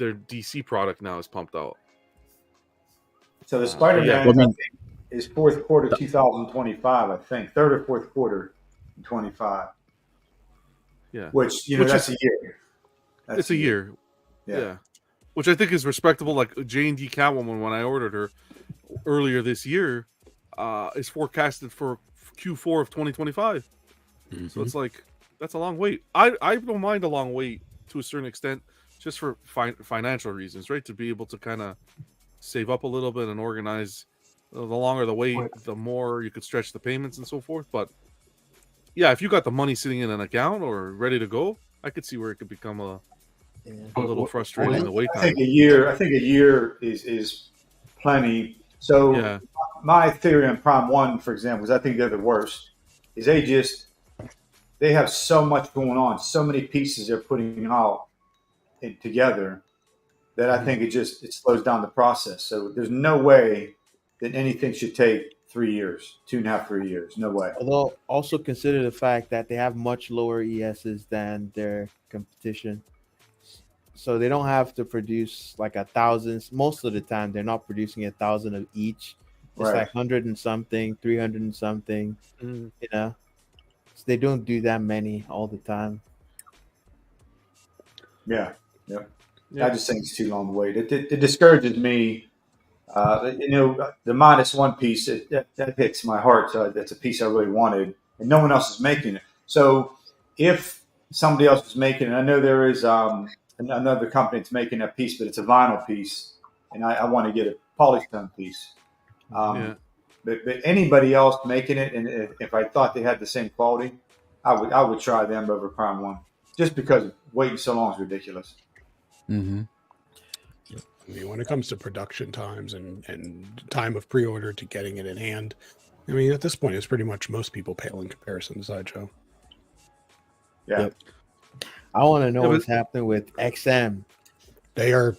DC product now is pumped out. So the Spider-Man is fourth quarter 2025, I think, third or fourth quarter 25. Yeah, which that's a year. It's a year. Yeah, which I think is respectable. Like J&D Catwoman, when I ordered her earlier this year, is forecasted for Q4 of 2025. Mm-hmm. So it's like that's a long wait. I don't mind a long wait to a certain extent, just for financial reasons, right? To be able to kind of save up a little bit and organize. The longer the wait, the more you could stretch the payments and so forth. But yeah, if you got the money sitting in an account or ready to go, I could see where it could become a little frustrating in the wait time. I think a year is plenty. So my theory on Prime One, for example, is I think they're the worst. Is they have so much going on, so many pieces they're putting out together that I think it slows down the process. So there's no way that anything should take 3 years, 2.5, 3 years. No way. Although also consider the fact that they have much lower ESs than their competition. So they don't have to produce like 1,000. Most of the time, they're not producing 1,000 of each. It's like 100 and something, 300 and something. So they don't do that many all the time. Yeah. I just think it's too long to wait. It discourages me. The -1 piece that hits my heart. That's a piece I really wanted, and no one else is making it. So if somebody else is making it, I know there is another company that's making a piece, but it's a vinyl piece, and I want to get a polystone piece. But anybody else making it, and if I thought they had the same quality, I would try them over Prime One, just because waiting so long is ridiculous. Mm-hmm. I mean, when it comes to production times and time of pre-order to getting it in hand, I mean, at this point, it's pretty much most people pale in comparison to Sideshow. Yeah. Yep. I want to know what's happening with XM. They're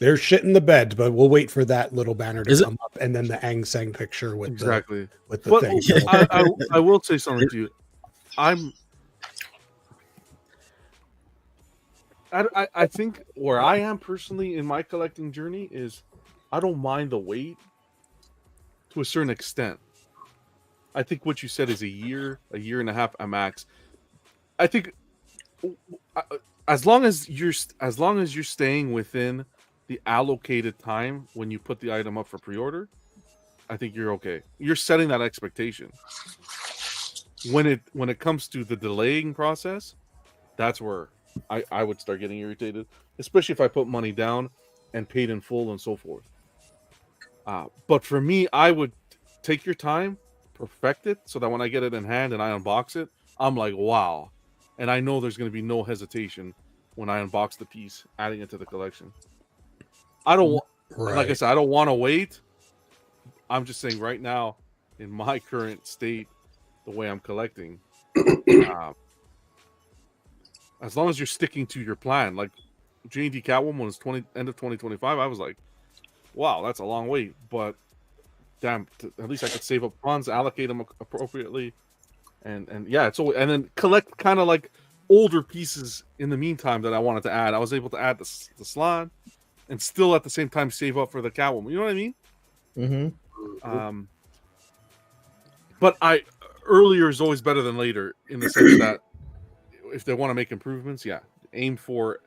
shitting the bed, but we'll wait for that little banner to come up, and then the Aang Sang picture with the thing. I will say something to you. I think where I am personally in my collecting journey is I don't mind the wait to a certain extent. I think what you said is a year and a half at max. I think as long as you're staying within the allocated time when you put the item up for pre-order, I think you're okay. You're setting that expectation. When it comes to the delaying process, that's where I would start getting irritated, especially if I put money down and paid in full and so forth. But for me, I would take your time, perfect it, so that when I get it in hand and I unbox it, I'm like, wow. And I know there's going to be no hesitation when I unbox the piece, adding it to the collection. I don't, like I said, I don't want to wait. I'm just saying right now, in my current state, the way I'm collecting, as long as you're sticking to your plan, like J&D Catwoman was end of 2025, I was like, wow, that's a long wait, but damn, at least I could save up funds, allocate them appropriately, and yeah, it's always, and then collect kind of like older pieces in the meantime that I wanted to add. I was able to add the slot, and still at the same time save up for the Catwoman. You know what I mean? Mm-hmm. But earlier is always better than later in the sense that if they want to make improvements, yeah, aim for.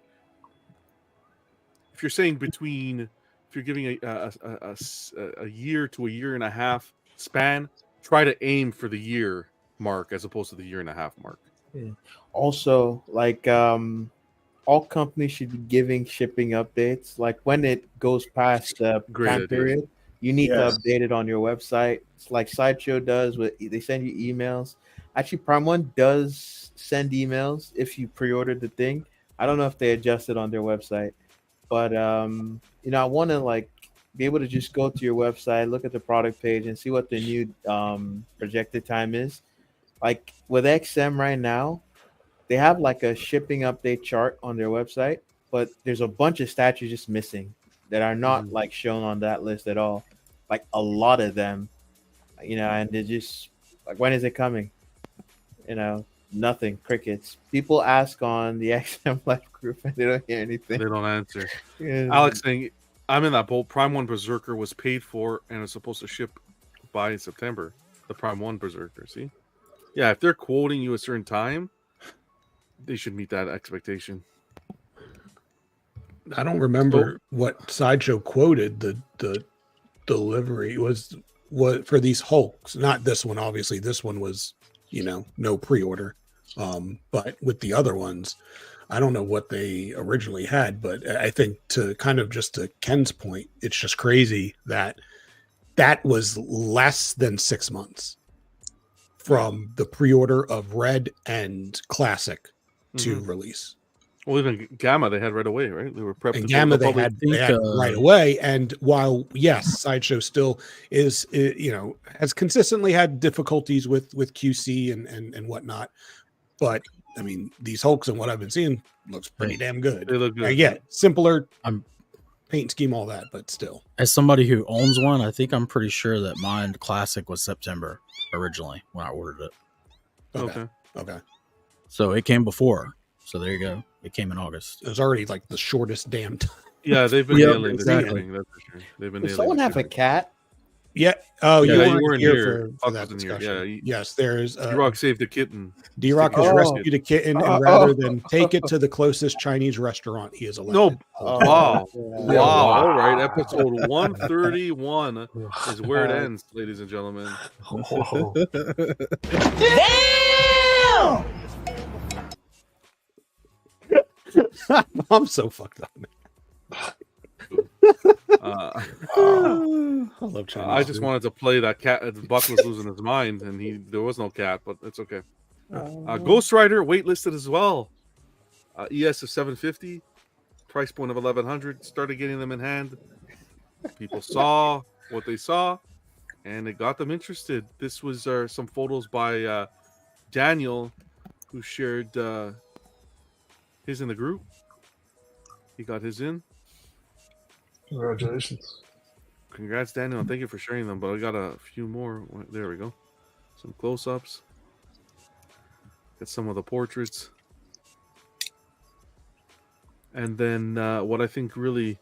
If you're saying between, if you're giving a year to a year and a half span, try to aim for the year mark as opposed to the year and a half mark. Yeah. Also, like all companies should be giving shipping updates. Like when it goes past the time period, you need to update it on your website. It's like Sideshow does. They send you emails. Actually, Prime One does send emails if you pre-ordered the thing. I don't know if they adjust it on their website, but you know, I want to like be able to just go to your website, look at the product page, and see what the new projected time is. Like with XM right now, they have like a shipping update chart on their website, but there's a bunch of statues just missing that are not like shown on that list at all. Like a lot of them, you know, and they're just like, when is it coming? You know, nothing, crickets. People ask on the XM Life group and they don't hear anything. They don't answer. Alex saying, I'm in that boat. Prime 1 Berserker was paid for and is supposed to ship by September. The Prime 1 Berserker, see? Yeah, if they're quoting you a certain time, they should meet that expectation. I don't remember what Sideshow quoted the delivery was what for these Hulks. Not this one, obviously. This one was, you know, no pre-order. But with the other ones, I don't know what they originally had, but I think to kind of just to Ken's point, it's just crazy that that was less than 6 months from the pre-order of Red and Classic to release. Well, even Gamma they had right away, right? They were prepped. And Gamma they had right away. And while yes, Sideshow still is, you know, has consistently had difficulties with QC and whatnot, but I mean, these Hulks and what I've been seeing looks pretty damn good. They look good. I get simpler paint scheme, all that, but still. As somebody who owns one, I think I'm pretty sure that mine Classic was September originally when I ordered it. Okay. So it came before. So there you go. It came in August. It was already like the shortest damn time. Yeah, they've been nailing the shipping, that's for sure. They've been Does someone have a cat? Yeah. Oh, yeah, you weren't here for that discussion. Yeah. Yes, there's D-Rock saved a kitten. D-Rock has rescued a kitten, and rather than take it to the closest Chinese restaurant, he is allowed. Wow. All right, episode 131 is where it ends, ladies and gentlemen. Damn! I'm so fucked up. I love Chinese. I just wanted to play that cat. Buck was losing his mind, and there was no cat, but it's okay. Ghost Rider waitlisted as well. ES of 750, price point of 1100. Started getting them in hand. People saw what they saw, and it got them interested. This was some photos by Daniel, who shared his in the group. He got his in. Congratulations. Congrats, Daniel. Thank you for sharing them. But I got a few more. There we go. Some close-ups. Get some of the portraits. And then what I think really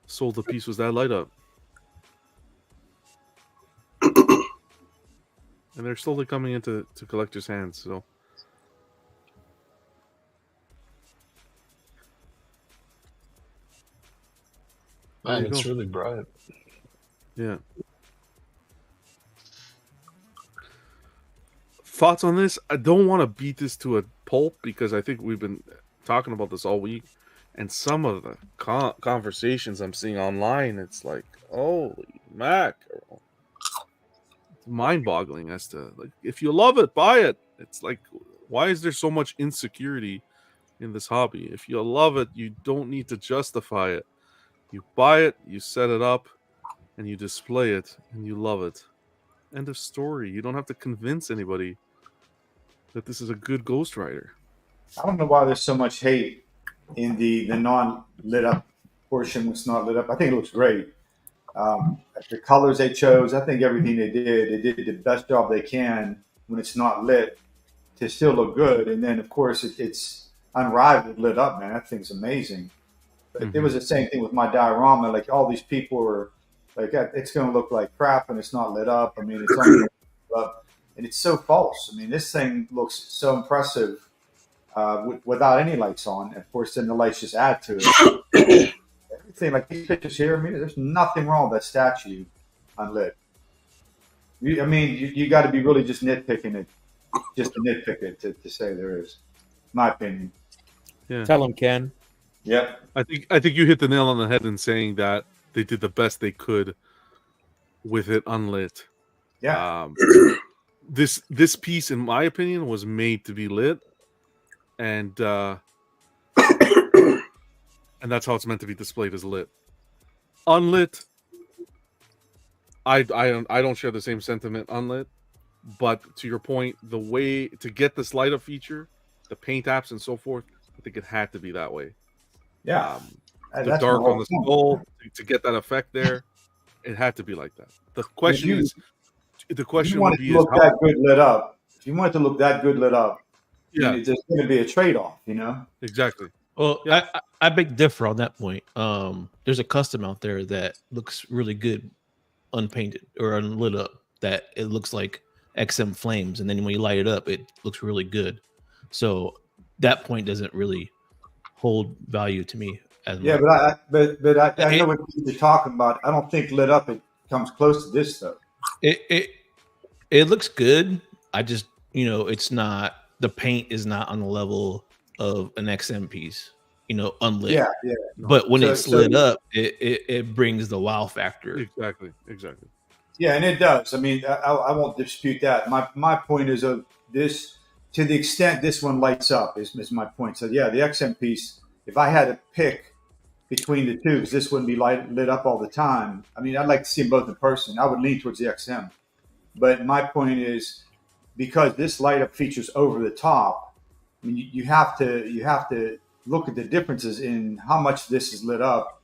sold the piece was that light up. And they're slowly coming into collectors' hands. So. Man, it's really bright. Yeah. Thoughts on this? I don't want to beat this to a pulp because I think we've been talking about this all week, and some of the conversations I'm seeing online, it's like, holy mackerel. It's mind-boggling as to like if you love it, buy it. It's like, why is there so much insecurity in this hobby? If you love it, you don't need to justify it. You buy it, you set it up, and you display it, and you love it. End of story. You don't have to convince anybody that this is a good Ghost Rider. I don't know why there's so much hate in the non-lit up portion that's not lit up. I think it looks great. The colors they chose, I think everything they did the best job they can when it's not lit to still look good. And then, of course, it's unrivaled lit up, man. That thing's amazing. But it was the same thing with my diorama. Like, all these people were like, it's going to look like crap when it's not lit up. I mean, it's only lit up. And it's so false. I mean, this thing looks so impressive without any lights on. Of course, then the lights just add to it. Everything, like these pictures here, I mean, there's nothing wrong with that statue unlit. You got to be really just nitpicking it, just to nitpick it to say there is, my opinion. Yeah. Tell him, Ken. Yep. I think you hit the nail on the head in saying that they did the best they could with it unlit. Yeah. This piece, in my opinion, was made to be lit, and that's how it's meant to be displayed, as lit. Unlit, I don't share the same sentiment. Unlit, but to your point, the way to get this light up feature, the paint apps and so forth, I think it had to be that way. Yeah. The dark on the skull to get that effect there, it had to be like that. The question is, would be, that good lit up. If you want it to look that good lit up, yeah, there's going to be a trade-off, you know. Exactly. Well, yeah. I beg differ on that point. There's a custom out there that looks really good, unpainted or unlit up. That it looks like XM flames, and then when you light it up, it looks really good. So that point doesn't really hold value to me as much. Yeah, but I know what you're talking about. I don't think lit up it comes close to this though. It looks good. I just, it's not, the paint is not on the level of an XM piece, unlit. Yeah. But when it's lit up, it brings the wow factor. Exactly. Yeah, and it does. I mean, I won't dispute that. My point is this, to the extent this one lights up is my point. So yeah, the XM piece, if I had to pick between the two, because this wouldn't be lit up all the time. I mean, I'd like to see them both in person. I would lean towards the XM. But my point is, because this light up features over the top, I mean, you have to look at the differences in how much this is lit up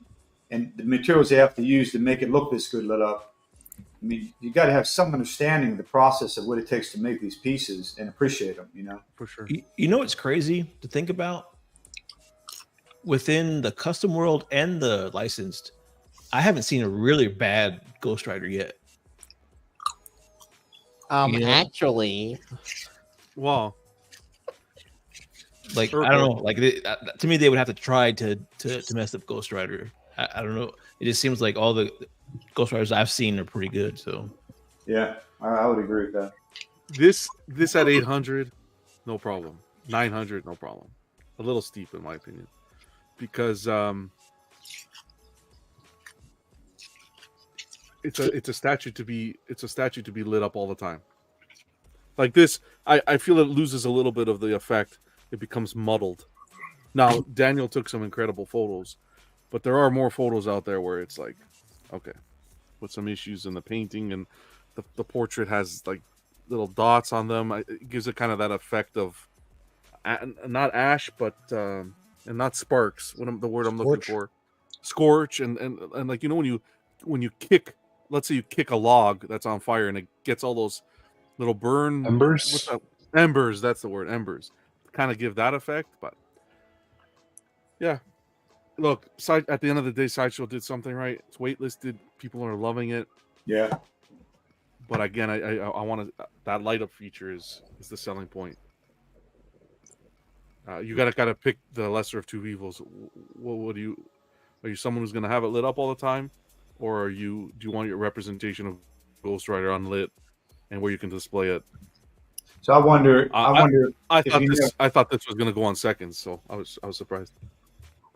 and the materials they have to use to make it look this good lit up. I mean, you got to have some understanding of the process of what it takes to make these pieces and appreciate them, For sure. What's crazy to think about? Within the custom world and the licensed, I haven't seen a really bad Ghost Rider yet. Actually, wow. Like, I don't know. Like, to me, they would have to try to mess up Ghost Rider. I don't know. It just seems like all the Ghost Riders I've seen are pretty good. So, yeah, I would agree with that. This at 800, no problem. 900, no problem. A little steep in my opinion, because it's a statue to be lit up all the time. Like this, I feel it loses a little bit of the effect. It becomes muddled. Now, Daniel took some incredible photos, but there are more photos out there where it's like, okay, with some issues in the painting, and the portrait has like little dots on them. It gives it kind of that effect of not ash, but and not sparks. The word I'm looking for, scorch, and like when you kick, let's say you kick a log that's on fire and it gets all those little burn embers. Embers, that's the word, embers. Kind of give that effect, but yeah. Look, at the end of the day, Sideshow did something right. It's waitlisted. People are loving it. Yeah. But again, I want to, that light up feature is the selling point. You gotta pick the lesser of two evils. What are you someone who's gonna have it lit up all the time, or do you want your representation of Ghost Rider unlit and where you can display it? So I wonder. I thought this was gonna go on seconds, so I was surprised.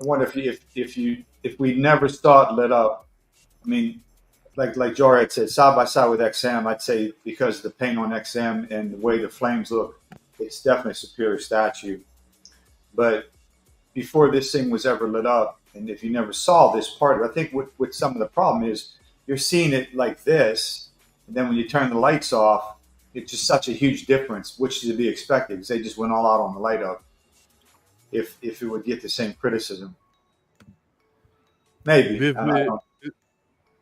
I wonder if we never saw it lit up. I mean, like Jarhead said, side by side with XM, I'd say because the paint on XM and the way the flames look, it's definitely a superior statue. But before this thing was ever lit up, and if you never saw this part, I think what some of the problem is, you're seeing it like this, and then when you turn the lights off, it's just such a huge difference, which is to be expected because they just went all out on the light up. If it would get the same criticism, maybe.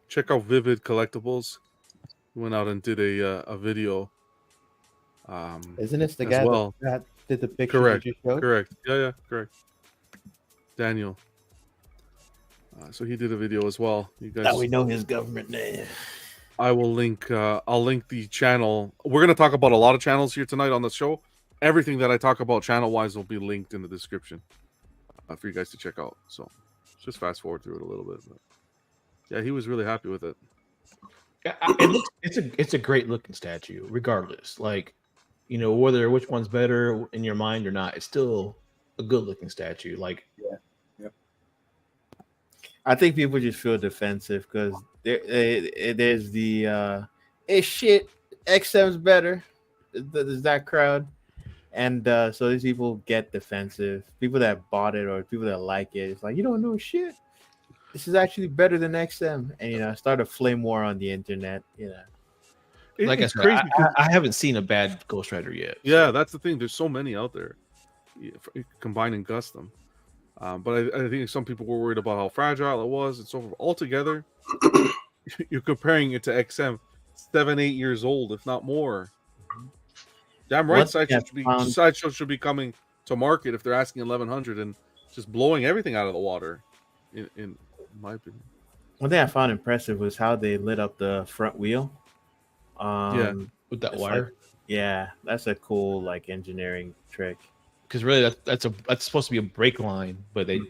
Check out Vivid Collectibles. He went out and did a video. Isn't this the guy that did the picture? Correct. Correct. Yeah, correct. Daniel. So he did a video as well. You guys. Now we know his government name. I will link. I'll link the channel. We're gonna talk about a lot of channels here tonight on the show. Everything that I talk about channel-wise will be linked in the description for you guys to check out. So just fast forward through it a little bit. But yeah, he was really happy with it. Yeah, it's a great looking statue, regardless. Like, you know, whether which one's better in your mind or not, it's still a good looking statue. Like, I think people just feel defensive because there's the hey shit, XM's better. There's that crowd, and so these people get defensive. People that bought it or people that like it, it's like, you don't know shit. This is actually better than XM, and start a flame war on the internet. Like I said, I haven't seen a bad Ghost Rider yet. Yeah, that's the thing. There's so many out there, combining custom. But I think some people were worried about how fragile it was and so forth. Altogether, you're comparing it to XM, 7-8 years old, if not more. Damn right, Sideshow should be coming to market if they're asking 1,100 and just blowing everything out of the water. In my opinion, one thing I found impressive was how they lit up the front wheel. With that wire. That's a cool engineering trick. Because really, that's supposed to be a brake line, but they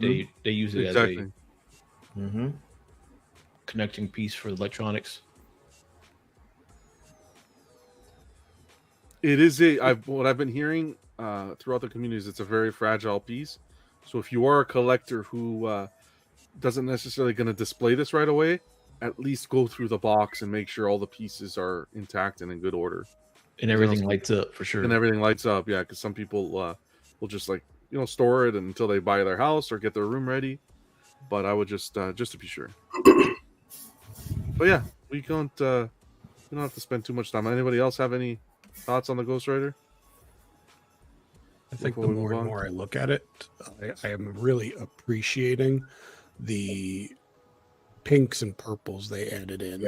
use it as a connecting piece for electronics. It is what I've been hearing throughout the community is it's a very fragile piece. So if you are a collector who doesn't necessarily going to display this right away, at least go through the box and make sure all the pieces are intact and in good order, and everything lights up for sure. And everything lights up, yeah, because some people will just store it until they buy their house or get their room ready. But I would just to be sure. But yeah, we don't have to spend too much time. Anybody else have any thoughts on the Ghost Rider? I think the more and more I look at it, I am really appreciating the pinks and purples they added in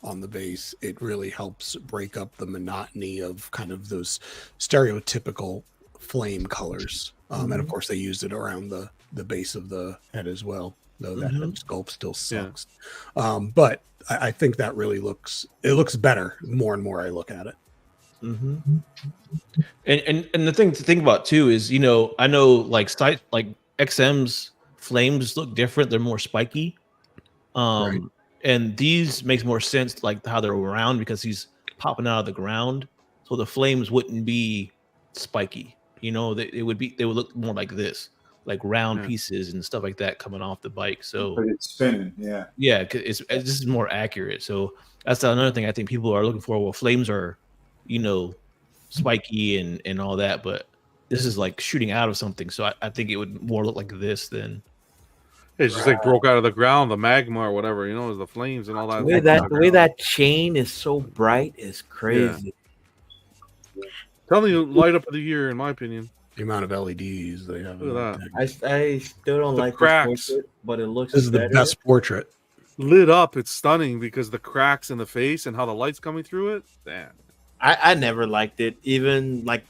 on the base. It really helps break up the monotony of kind of those stereotypical flame colors. And of course they used it around the base of the head as well, though that head sculpt still sucks. But I think that really looks better more and more I look at it. And the thing to think about too is, I know like XM's flames look different, they're more spiky. Right. And these makes more sense like how they're around because he's popping out of the ground, so the flames wouldn't be spiky. They would look more like this, like round pieces and stuff like that coming off the bike. So but it's spinning, this is more accurate. So that's another thing I think people are looking for. Well, flames are spiky and all that, but this is like shooting out of something, so I think it would more look like this than it's just like broke out of the ground, the magma or whatever, the flames and all that. The way that chain is so bright is crazy. Telling you, light up of the year, in my opinion. The amount of LEDs they have. Look at that. I still don't like cracks. This portrait, but it looks. This is the best portrait. Lit up, it's stunning because the cracks in the face and how the light's coming through it. Damn. I never liked it, even like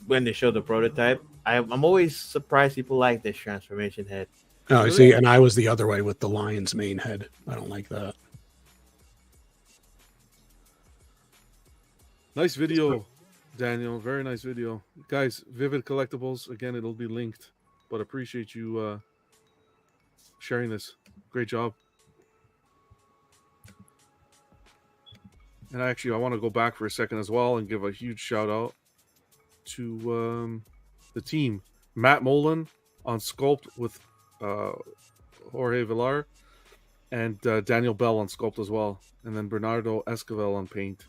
when they showed the prototype. I'm always surprised people like this transformation head. Oh, see, and I was the other way with the lion's mane head. I don't like that. Nice video, Daniel. Very nice video. Guys, Vivid Collectibles. Again, it'll be linked. But appreciate you sharing this. Great job. And actually, I want to go back for a second as well and give a huge shout out to the team. Matt Molan on Sculpt with Jorge Villar. and Daniel Bell on sculpt as well, and then Bernardo Esquivel on paint.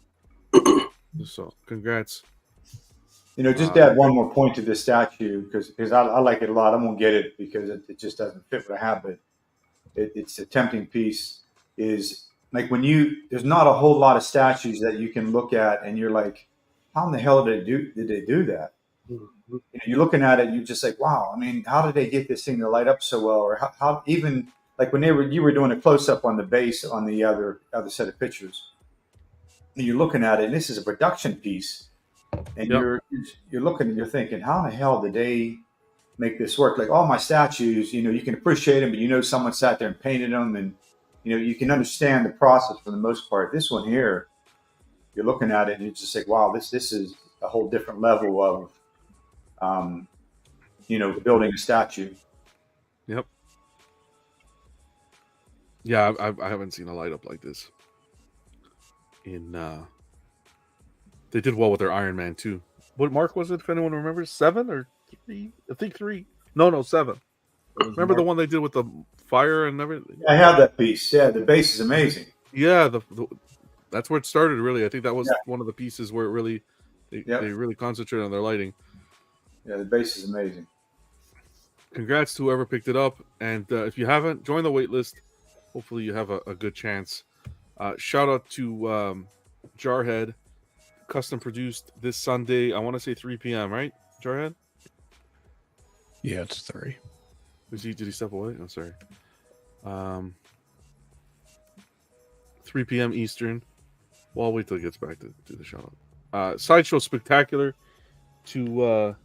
So, congrats. Just to add one more point to this statue, because I like it a lot. I won't get it because it just doesn't fit what I have, but it's a tempting piece. Is like there's not a whole lot of statues that you can look at and you're like, how in the hell did they do that? You're looking at it, and you're just like, wow. I mean, how did they get this thing to light up so well? Or how even like when you were doing a close up on the base on the other set of pictures, and you're looking at it, and this is a production piece, and you're looking and you're thinking, how in the hell did they make this work? Like all my statues, you can appreciate them, but someone sat there and painted them, and you can understand the process for the most part. This one here, you're looking at it and you're just like, wow, this is a whole different level of building a statue. Yep. Yeah, I haven't seen a light up like this. They did well with their Iron Man too. What mark was it? If anyone remembers, 7 or 3? I think 3. No, 7. Remember the one they did with the fire and everything? I have that piece. Yeah, the base is amazing. Yeah, that's where it started. Really, I think that was one of the pieces where it really they really concentrated on their lighting. Yeah, the base is amazing. Congrats to whoever picked it up, and if you haven't, join the wait list. Hopefully, you have a good chance. Shout out to Jarhead, custom produced this Sunday. I want to say 3 p.m. Right, Jarhead? Yeah, it's 3. Did he step away? I'm sorry. 3 p.m. Eastern. Well, I'll wait till he gets back to do the shout out. Sideshow Spectacular to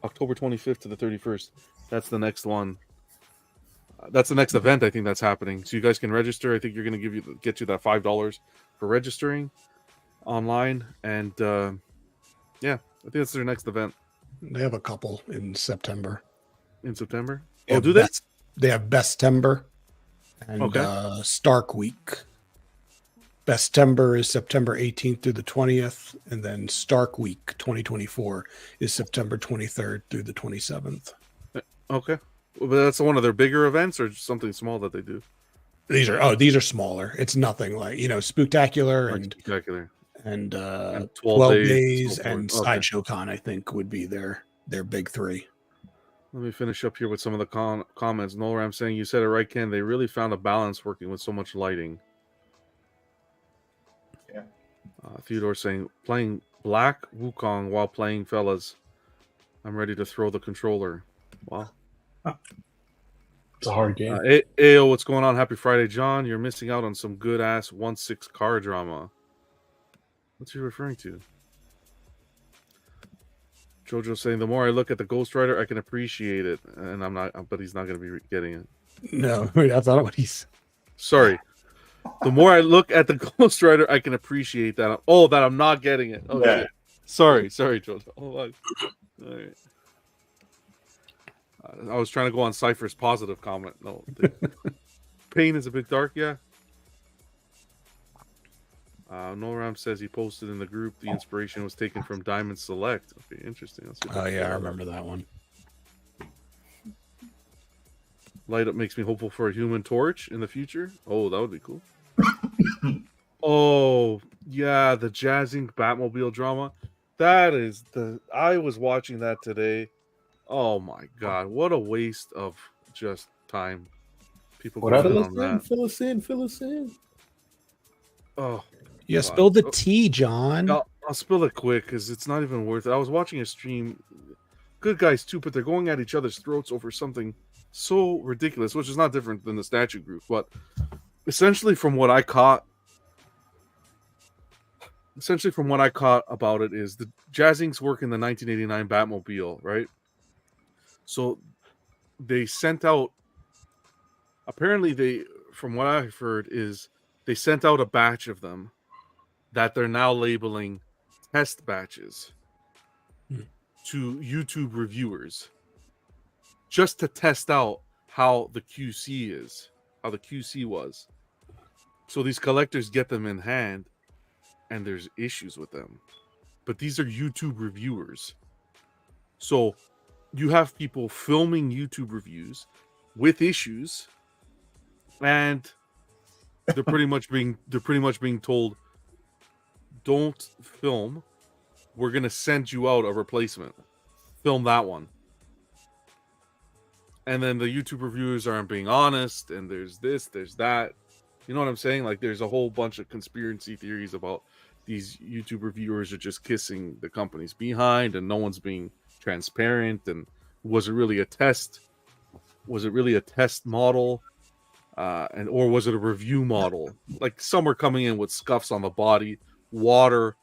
October 25th to the 31st. That's the next one. That's the next event I think that's happening. So you guys can register. I think you're going to get you that $5 for registering online. And I think that's their next event. They have a couple in September. In September? Oh, do they? They have Bestember and Stark Week. Bestember is September 18th through the 20th, and then Stark Week 2024 is September 23rd through the 27th. Okay. Well, but that's one of their bigger events, or just something small that they do? These are smaller. It's nothing like Spooktacular and 12 days and Sideshow Con, I think, would be their big 3. Let me finish up here with some of the comments. Noel Ram saying, you said it right, Ken. They really found a balance working with so much lighting. Yeah. Theodore saying, playing Black Wukong while playing Fellas. I'm ready to throw the controller. Wow. It's a hard game. Ayo, what's going on? Happy Friday, John. You're missing out on some good-ass 1/6 car drama. What's he referring to? Jojo saying, the more I look at the Ghost Rider, I can appreciate it. And I'm not, but he's not going to be getting it. No, that's not what he's... Sorry. The more I look at the Ghost Rider, I can appreciate that. That I'm not getting it. Oh, yeah. Sorry, Jojo. All right. I was trying to go on Cypher's positive comment. No. Pain is a bit dark, yeah. Noram says he posted in the group the inspiration was taken from Diamond Select. Okay, interesting. Oh, yeah, I remember that one. Light Up makes me hopeful for a Human Torch in the future. Oh, that would be cool. Oh, yeah, the Jazzing Batmobile drama. I was watching that today. Oh, my God. What a waste of just time. People fill us in. Oh. Yeah, spill the tea, John. I'll spill it quick because it's not even worth it. I was watching a stream. Good guys too, but they're going at each other's throats over something so ridiculous, which is not different than the statue group. But essentially, from what I caught about it is the Jazzings work in the 1989 Batmobile, right? So they sent out. Apparently, from what I've heard, is they sent out a batch of them that they're now labeling test batches to YouTube reviewers just to test out how the QC was. So these collectors get them in hand and there's issues with them. But these are YouTube reviewers. So you have people filming YouTube reviews with issues and they're pretty much being told, don't film. We're gonna send you out a replacement. Film that one. And then the YouTube reviewers aren't being honest, and there's this, there's that. You know what I'm saying? Like, there's a whole bunch of conspiracy theories about these YouTube reviewers are just kissing the companies behind, and no one's being transparent. And was it really a test? Was it really a test model? Or was it a review model? Like, some were coming in with scuffs on the body, water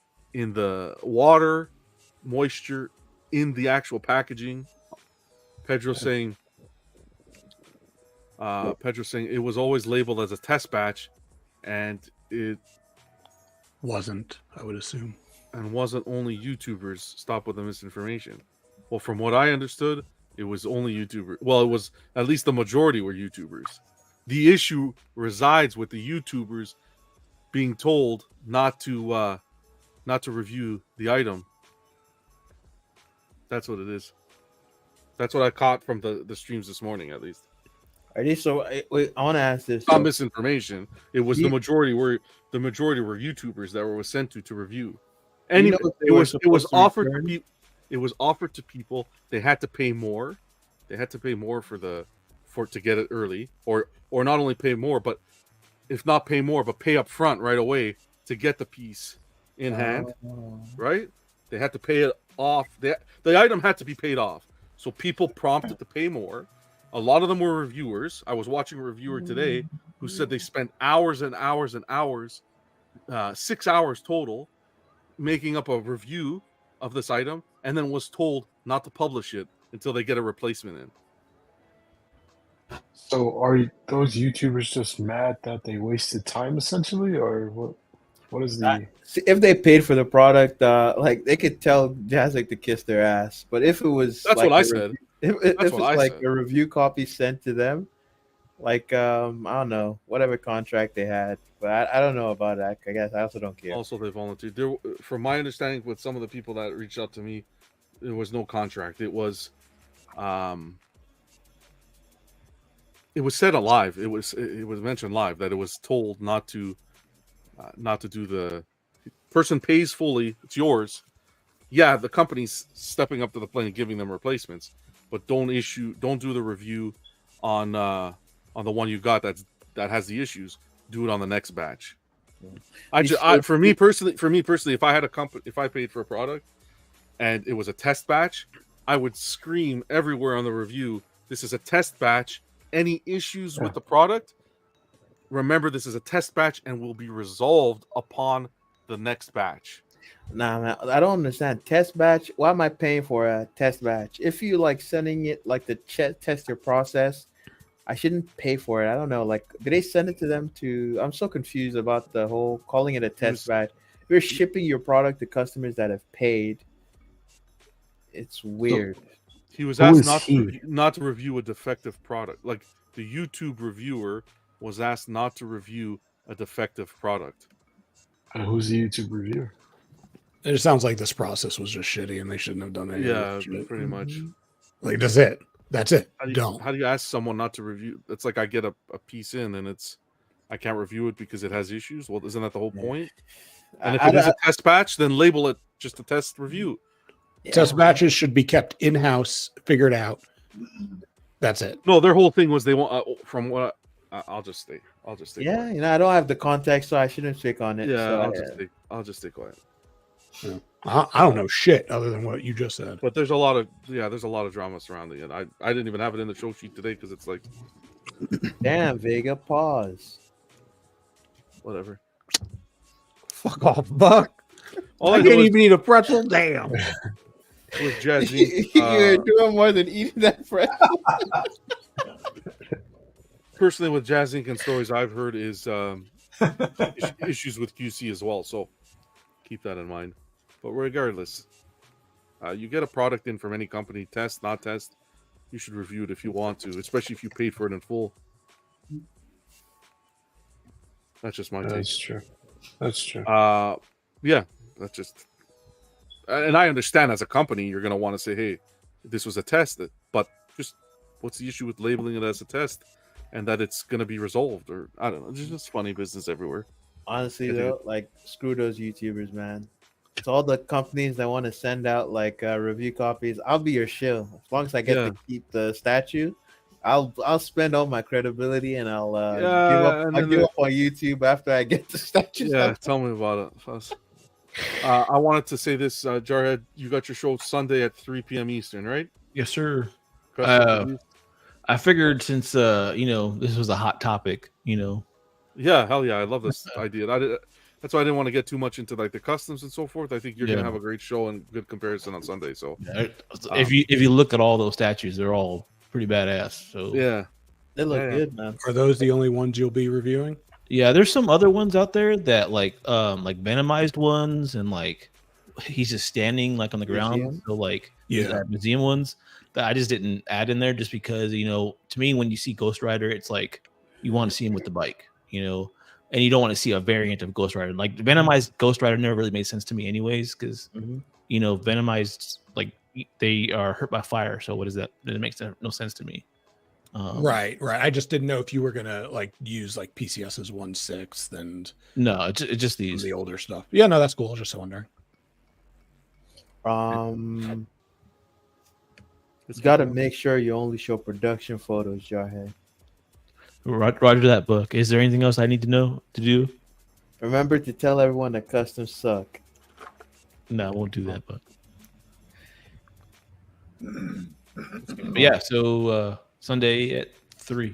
moisture in the actual packaging. Pedro saying it was always labeled as a test batch, and it wasn't, I would assume. And wasn't only YouTubers. Stop with the misinformation. Well, from what I understood, it was only YouTubers. Well, it was at least the majority were YouTubers. The issue resides with the YouTubers being told not to review the item. That's what it is. That's what I caught from the streams this morning, at least. Are they so? Wait, I want to ask this. Not misinformation. It was the majority were YouTubers that were sent to review. And it was offered to people. It was offered to people. They had to pay more. They had to pay more to get it early, or not only pay more, but if not pay more, but pay up front right away to get the piece in hand. Right? They had to pay it off. The item had to be paid off. So people prompted to pay more. A lot of them were reviewers. I was watching a reviewer today who said they spent hours and hours and hours, 6 hours total, making up a review of this item, and then was told not to publish it until they get a replacement in. So are those YouTubers just mad that they wasted time, essentially, or what? What is the? If they paid for the product, like, they could tell Jazzic to kiss their ass. But if it was, that's like what I said. If it's like a review copy sent to them, like, I don't know, whatever contract they had, but I don't know about that. I guess I also don't care. Also, they volunteered. From my understanding, with some of the people that reached out to me, there was no contract. It was said alive. It was mentioned live that it was told not to do the person pays fully. It's yours. Yeah, the company's stepping up to the plate and giving them replacements, but don't do the review on the one you got that has the issues. Do it on the next batch. For me personally, if I had a company, if I paid for a product and it was a test batch, I would scream everywhere on the review, "This is a test batch. Any issues with the product, remember this is a test batch and will be resolved upon the next batch." Nah, man, I don't understand. Test batch? Why am I paying for a test batch? If you like sending it like the test your process, I shouldn't pay for it. I don't know. Like, did they send it to them to? I'm so confused about the whole calling it a test batch. If you're shipping your product to customers that have paid, it's weird. So he was asked not to review a defective product. Like, the YouTube reviewer was asked not to review a defective product. And who's the YouTube reviewer? It just sounds like this process was just shitty and they shouldn't have done it. Yeah, pretty much. Like, that's it. That's it. How do you ask someone not to review? It's like I get a piece in and I can't review it because it has issues. Well, isn't that the whole point? And if it is a test batch, then label it just a test review. Test batches should be kept in-house, figured out. That's it. No, their whole thing was they want, from what I'll just stay. Yeah, quiet. I don't have the context, so I shouldn't speak on it. Yeah, so I'll just stay quiet. Yeah. I don't know shit other than what you just said. But there's a lot of drama surrounding it. I didn't even have it in the show sheet today because it's like, damn, Vega, pause. Whatever. Fuck off, Buck. I can't even eat a pretzel. Damn. With Jazzy, you're doing more than eating that pretzel. Personally, with Jazz Inc. and stories I've heard is issues with QC as well. So keep that in mind. But regardless, you get a product in from any company, test, not test, you should review it if you want to, especially if you paid for it in full. That's just my take. That's true. That's true. Yeah, that's just. And I understand as a company, you're going to want to say, hey, this was a test, but just what's the issue with labeling it as a test and that it's going to be resolved, or I don't know. There's just funny business everywhere. Honestly, though, like screw those YouTubers, man. It's all the companies that want to send out like review copies. I'll be your shill as long as I get to keep the statue. I'll spend all my credibility and I'll give up. I'll give up on YouTube after I get the statue. Yeah, tell me about it, Fuzz. I wanted to say this, Jarhead. You got your show Sunday at 3 p.m. Eastern, right? Yes, sir. I figured since this was a hot topic, Yeah, hell yeah, I love this idea. That's why I didn't want to get too much into like the customs and so forth. I think you're gonna have a great show and good comparison on Sunday. So if you look at all those statues, they're all pretty badass. So yeah, they look good, man. Are those the only ones you'll be reviewing? Yeah, there's some other ones out there that like venomized ones, and like he's just standing like on the ground. So like museum ones that I just didn't add in there just because to me when you see Ghost Rider, it's like you want to see him with the bike, and you don't want to see a variant of Ghost Rider. Like venomized Ghost Rider never really made sense to me, anyways, because venomized like they are hurt by fire. So what is that? It makes no sense to me. Right. I just didn't know if you were gonna like use like PCS's 1/6 and no, it's just these the older stuff. Yeah, no, that's cool. I was just wondering. It's got to make sure you only show production photos, Jarhead. Roger that, book. Is there anything else I need to do? Remember to tell everyone that customs suck. No, I won't do that, but yeah. So Sunday at 3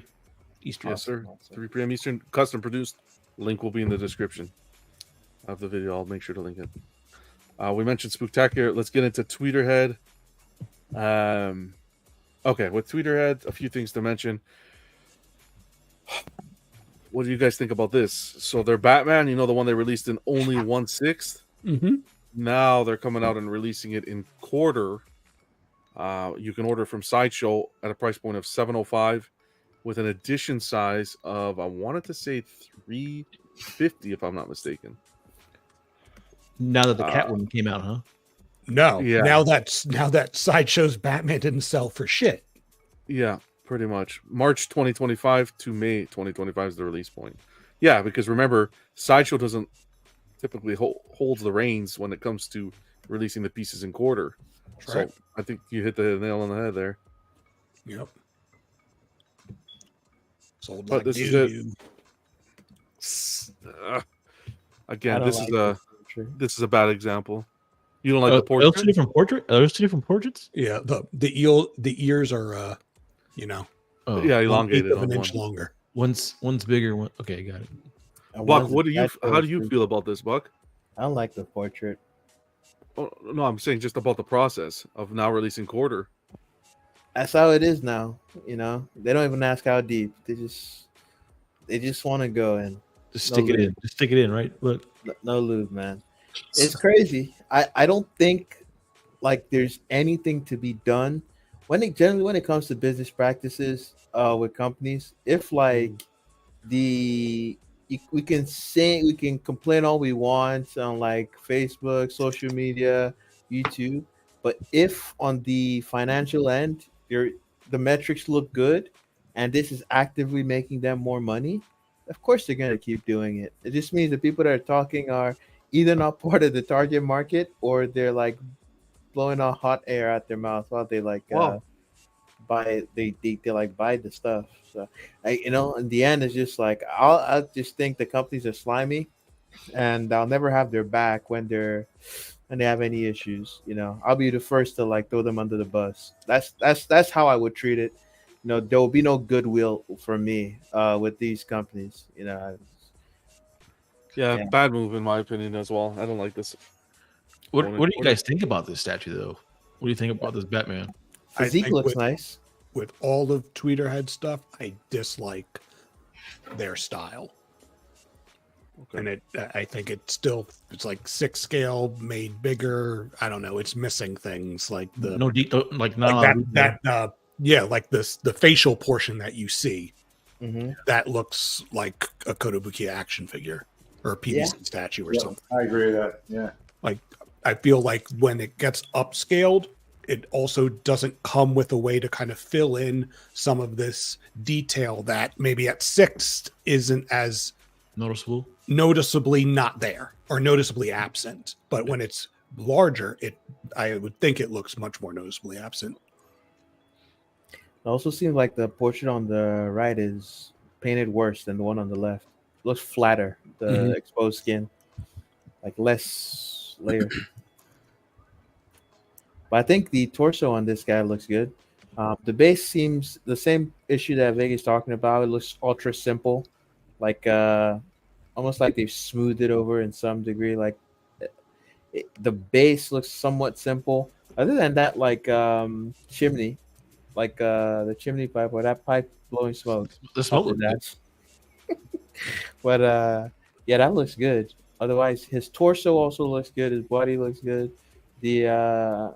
Eastern. Yes, sir. 3 p.m. Eastern. Custom produced. Link will be in the description of the video. I'll make sure to link it. We mentioned Spooktacular. Let's get into Tweeterhead. Okay, with Tweeterhead, a few things to mention. What do you guys think about this? So their Batman, the one they released in only 1/6. Mm-hmm. Now they're coming out and releasing it in quarter. You can order from Sideshow at a price point of $705 with an edition size of, I wanted to say $350 if I'm not mistaken. Now that the Catwoman came out, huh? No. Yeah. Now that Sideshow's Batman didn't sell for shit. Yeah, pretty much. March 2025 to May 2025 is the release point. Yeah, because remember, Sideshow doesn't typically holds the reins when it comes to releasing the pieces in quarter. That's right. So I think you hit the nail on the head there. Yep. Sold but like this is it. Again, this is a bad example. You don't like the portrait? Those two different portraits? Are those two different portraits? Yeah, the ears are elongated, an inch longer. One's bigger. Okay, got it. Buck, how do you feel about this, Buck? I don't like the portrait. Oh, no, I'm saying just about the process of now releasing quarter. That's how it is now. They don't even ask how deep. They just want to go in. Just stick it in. Just stick it in, right? Look, no lube, man. It's crazy. I don't think like there's anything to be done when it comes to business practices with companies. If like we can complain all we want on like Facebook, social media, YouTube, but if on the financial end the metrics look good and this is actively making them more money, of course they're gonna keep doing it. It just means the people that are talking are either not part of the target market or they're like blowing out hot air out their mouth while they like buy the stuff. So in the end it's just like I just think the companies are slimy and I'll never have their back when they have any issues. I'll be the first to like throw them under the bus. That's how I would treat it. There will be no goodwill for me with these companies. Yeah, bad move in my opinion as well. I don't like this. What do you guys think about this statue though? What do you think about this Batman? Physique looks nice. With all of Tweeterhead stuff, I dislike their style. Okay. And I think it's like 6 scale made bigger. I don't know. It's missing things like the the facial portion that you see. Mm-hmm. That looks like a Kotobukiya action figure or a PVC statue or something. I agree with that. Yeah. Like I feel like when it gets upscaled, it also doesn't come with a way to kind of fill in some of this detail that maybe at 6 isn't as noticeably not there or noticeably absent. But when it's larger, I would think it looks much more noticeably absent. It also seems like the portrait on the right is painted worse than the one on the left. It looks flatter, the exposed skin, like less layer. But I think the torso on this guy looks good. The base seems the same issue that Vega's talking about. It looks ultra simple, like almost like they've smoothed it over in some degree. Like the base looks somewhat simple. Other than that, like chimney, like the chimney pipe or that pipe blowing smoke. The smoke looks good. But yeah, that looks good. Otherwise, his torso also looks good. His body looks good. The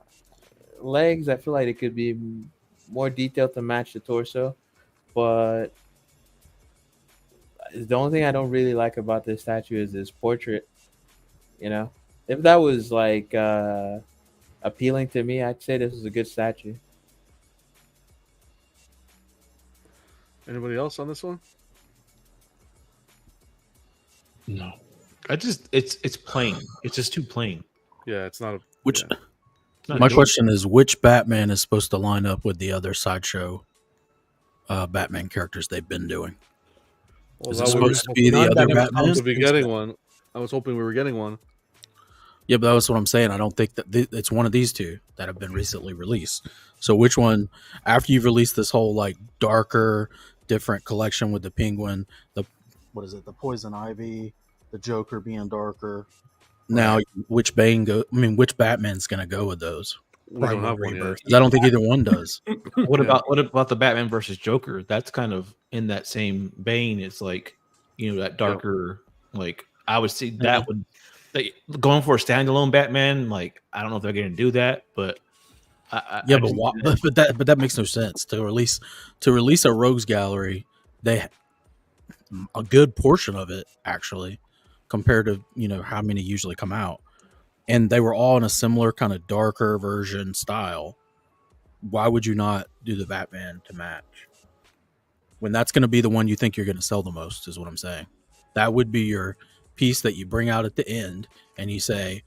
legs, I feel like it could be more detailed to match the torso, but the only thing I don't really like about this statue is his portrait. You know, if that was like appealing to me, I'd say this is a good statue. Anybody else on this one? No, it's plain. It's just too plain. Yeah, it's not a which. Yeah. My question is, which Batman is supposed to line up with the other sideshow Batman characters they've been doing? Well, is it supposed to be the other Batman? To be getting one. I was hoping we were getting one. Yeah, but that's what I'm saying. I don't think that it's one of these two that have been recently released. So which one, after you've released this whole like darker, different collection with the Penguin, the Poison Ivy, the Joker being darker. Now, which Batman's going to go with those? We don't have one yet. I don't think either one does. What about the Batman versus Joker? That's kind of in that same vein. It's like, that darker. Like I would see that would going for a standalone Batman. Like I don't know if they're going to do that, but but that makes no sense to release a Rogues Gallery. A good portion of it actually. Compared to how many usually come out, and they were all in a similar kind of darker version style. Why would you not do the Batman to match when that's going to be the one you think you're going to sell the most? Is what I'm saying. That would be your piece that you bring out at the end, and you say,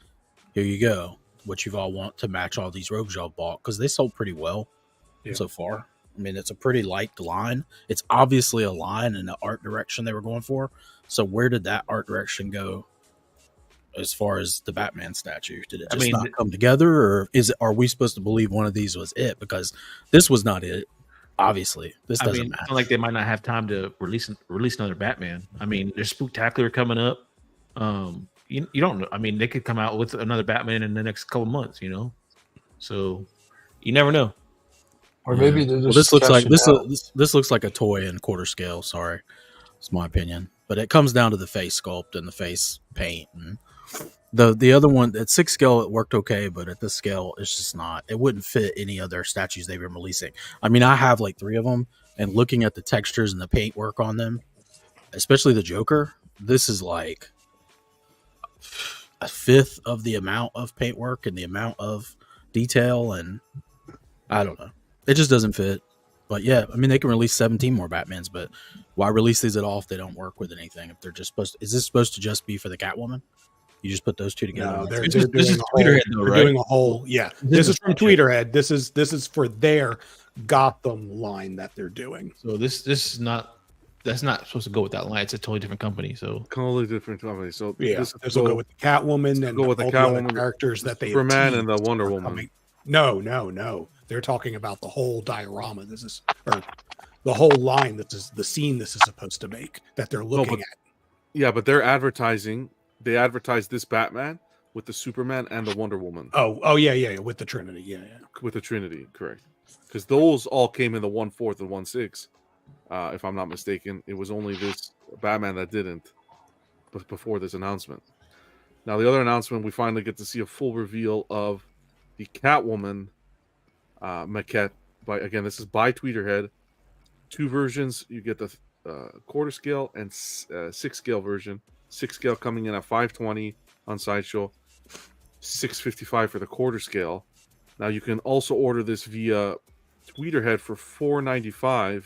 "Here you go, what you've all want to match all these rogues y'all bought," because they sold pretty well so far. I mean, it's a pretty light line. It's obviously a line in the art direction they were going for. So where did that art direction go as far as the Batman statue? Did it just not come together, or are we supposed to believe one of these was it? Because this was not it. Obviously, this doesn't matter. It's not like they might not have time to release another Batman. I mean, there's Spooktacular coming up. You don't know. I mean, they could come out with another Batman in the next couple months. So you never know. Or maybe this looks like a toy in quarter scale. Sorry, it's my opinion, but it comes down to the face sculpt and the face paint. And the other one at 6 scale it worked okay, but at this scale it's just not. It wouldn't fit any other statues they've been releasing. I mean, I have like 3 of them, and looking at the textures and the paint work on them, especially the Joker, this is like a fifth of the amount of paint work and the amount of detail, and I don't know. It just doesn't fit. But yeah, I mean, they can release 17 more Batmans, but why release these at all if they don't work with anything? If they're just is this supposed to just be for the Catwoman? You just put those two together? No, they're doing a whole. Yeah, this is from Tweeterhead. This is for their Gotham line that they're doing. So this is not. That's not supposed to go with that line. It's a totally different company. So totally different company. So yeah, this will go with the Catwoman and go with the Catwoman characters that they Superman and the Wonder Woman. No. They're talking about the whole diorama. The whole line. That is the scene this is supposed to make that they're looking at. Yeah, but they're advertising. They advertise this Batman with the Superman and the Wonder Woman. Oh, yeah, with the Trinity. Yeah. With the Trinity, correct. Because those all came in the 1/4 and 1/6. If I'm not mistaken, it was only this Batman that didn't before this announcement. Now, the other announcement, we finally get to see a full reveal of the Catwoman maquette. This is by Tweeterhead. 2 versions. You get the quarter scale and 6 scale version. 6 scale coming in at $520 on Sideshow, $655 for the quarter scale. Now you can also order this via Tweeterhead for $4.95,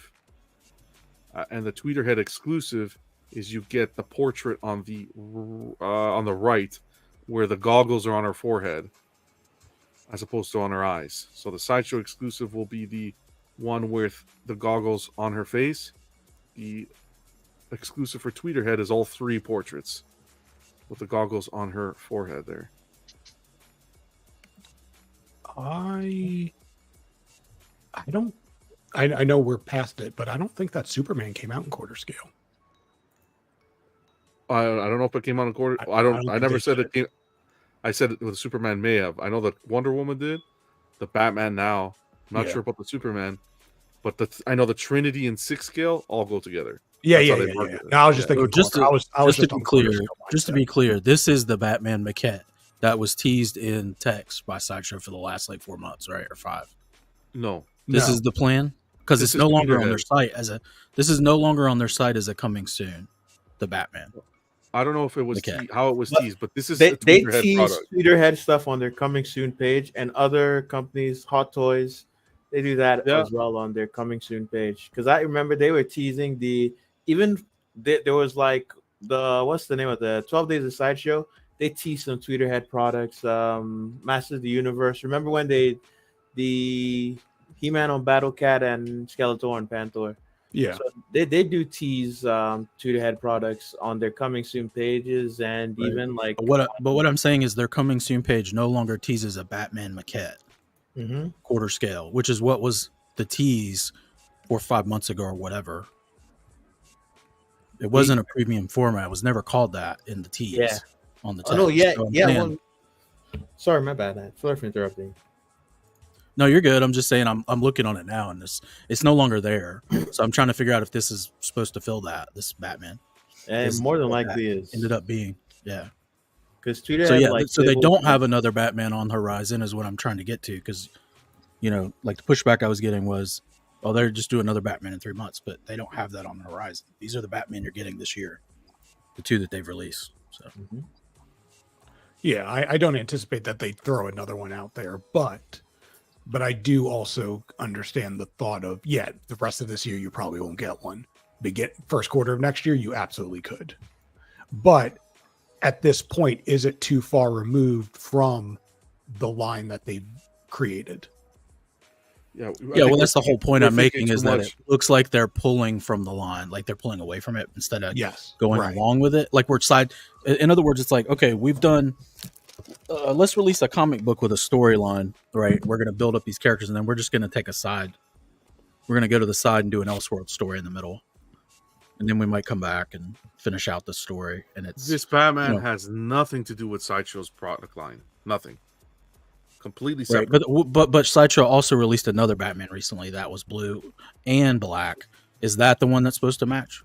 and the Tweeterhead exclusive is you get the portrait on the right, where the goggles are on her forehead, as opposed to on her eyes. So the Sideshow exclusive will be the one with the goggles on her face. The exclusive for Tweeterhead is all 3 portraits with the goggles on her forehead there. I know we're past it, but I don't think that Superman came out in quarter scale. I don't know if it came out in quarter. I never said it came. I said it with Superman may have. I know that Wonder Woman did. The Batman now. I'm not sure about the Superman, but I know the Trinity and 6 scale all go together. Yeah. No, I was just thinking. Just to be clear, this is the Batman maquette that was teased in text by Sideshow for the last 4 months, right, or 5. No, this is the plan because it's no longer on their site as a. This is no longer on their site as a coming soon. The Batman. I don't know if it was how it was teased, but this is they tease product. Tweeterhead stuff on their coming soon page, and other companies, Hot Toys, they do that as well on their coming soon page. Because I remember they were teasing there was what's the name of the 12 Days of Sideshow? They teased some Tweeterhead products, Masters of the Universe. Remember when the He-Man on Battle Cat and Skeletor and Panther? Yeah, so they do tease Tweeterhead products on their coming soon pages, and even what I'm saying is their coming soon page no longer teases a Batman maquette quarter scale, which is what was the tease 4 or 5 months ago or whatever. It wasn't a premium format. It was never called that in the tease on the text. Oh, no, sorry, my bad. Sorry for interrupting. No, you're good. I'm just saying I'm looking on it now, and it's no longer there. So I'm trying to figure out if this is supposed to fill this Batman. And more than likely is ended up being, because Twitter. So they don't have another Batman on the horizon, is what I'm trying to get to. Because the pushback I was getting was, they're just doing another Batman in 3 months, but they don't have that on the horizon. These are the Batman you're getting this year, the 2 that they've released. So. Yeah, I don't anticipate that they throw another one out there, but I do also understand the thought of, the rest of this year you probably won't get one. First quarter of next year, you absolutely could. But at this point, is it too far removed from the line that they've created? Well, that's the whole point I'm making is that it looks like they're pulling from the line, like they're pulling away from it instead of going along with it. Like in other words, it's like, okay, we've done, let's release a comic book with a storyline, right? We're going to build up these characters and then we're just going to take a side. We're going to go to the side and do an Elseworld story in the middle. And then we might come back and finish out the story. And this Batman has nothing to do with Sideshow's product line. Nothing. Completely separate. Right, but Sideshow also released another Batman recently that was blue and black. Is that the one that's supposed to match?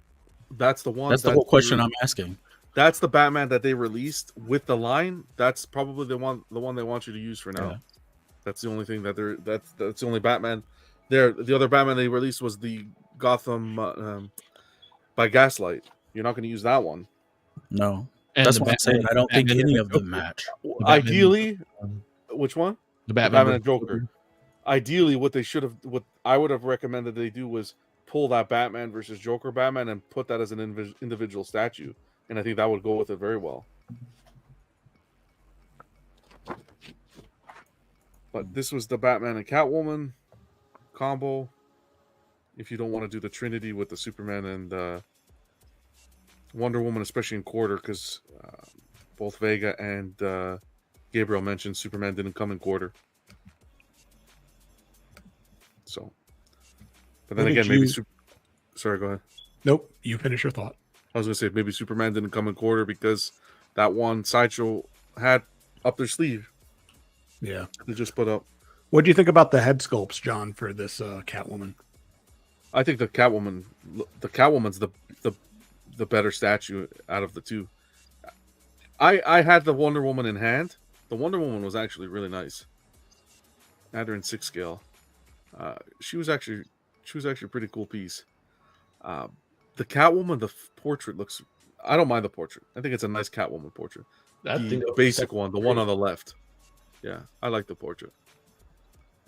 That's the one. That's the whole question I'm asking. That's the Batman that they released with the line. That's probably the one they want you to use for now. Yeah. That's the only thing that's the only Batman. The other Batman they released was the Gotham by Gaslight. You're not going to use that one. No, and that's what I'm saying. I don't think any of them match. Ideally. Which one? The Batman and Joker. Ideally, what I would have recommended they do was pull that Batman versus Joker Batman and put that as an individual statue, and I think that would go with it very well. But this was the Batman and Catwoman combo. If you don't want to do the Trinity with the Superman and Wonder Woman, especially in quarter, because both Vega and Gabriel mentioned Superman didn't come in quarter. So, but then again, maybe sorry, go ahead. Nope, you finish your thought. I was going to say maybe Superman didn't come in quarter because that one Sideshow had up their sleeve. Yeah, they just put up. What do you think about the head sculpts, John, for this Catwoman? I think the Catwoman's the better statue out of the 2. I had the Wonder Woman in hand. The Wonder Woman was actually really nice. I had her in 6 scale. She was actually a pretty cool piece. The Catwoman, the portrait looks. I don't mind the portrait. I think it's a nice Catwoman portrait. The basic one, the one on the left. Yeah, I like the portrait.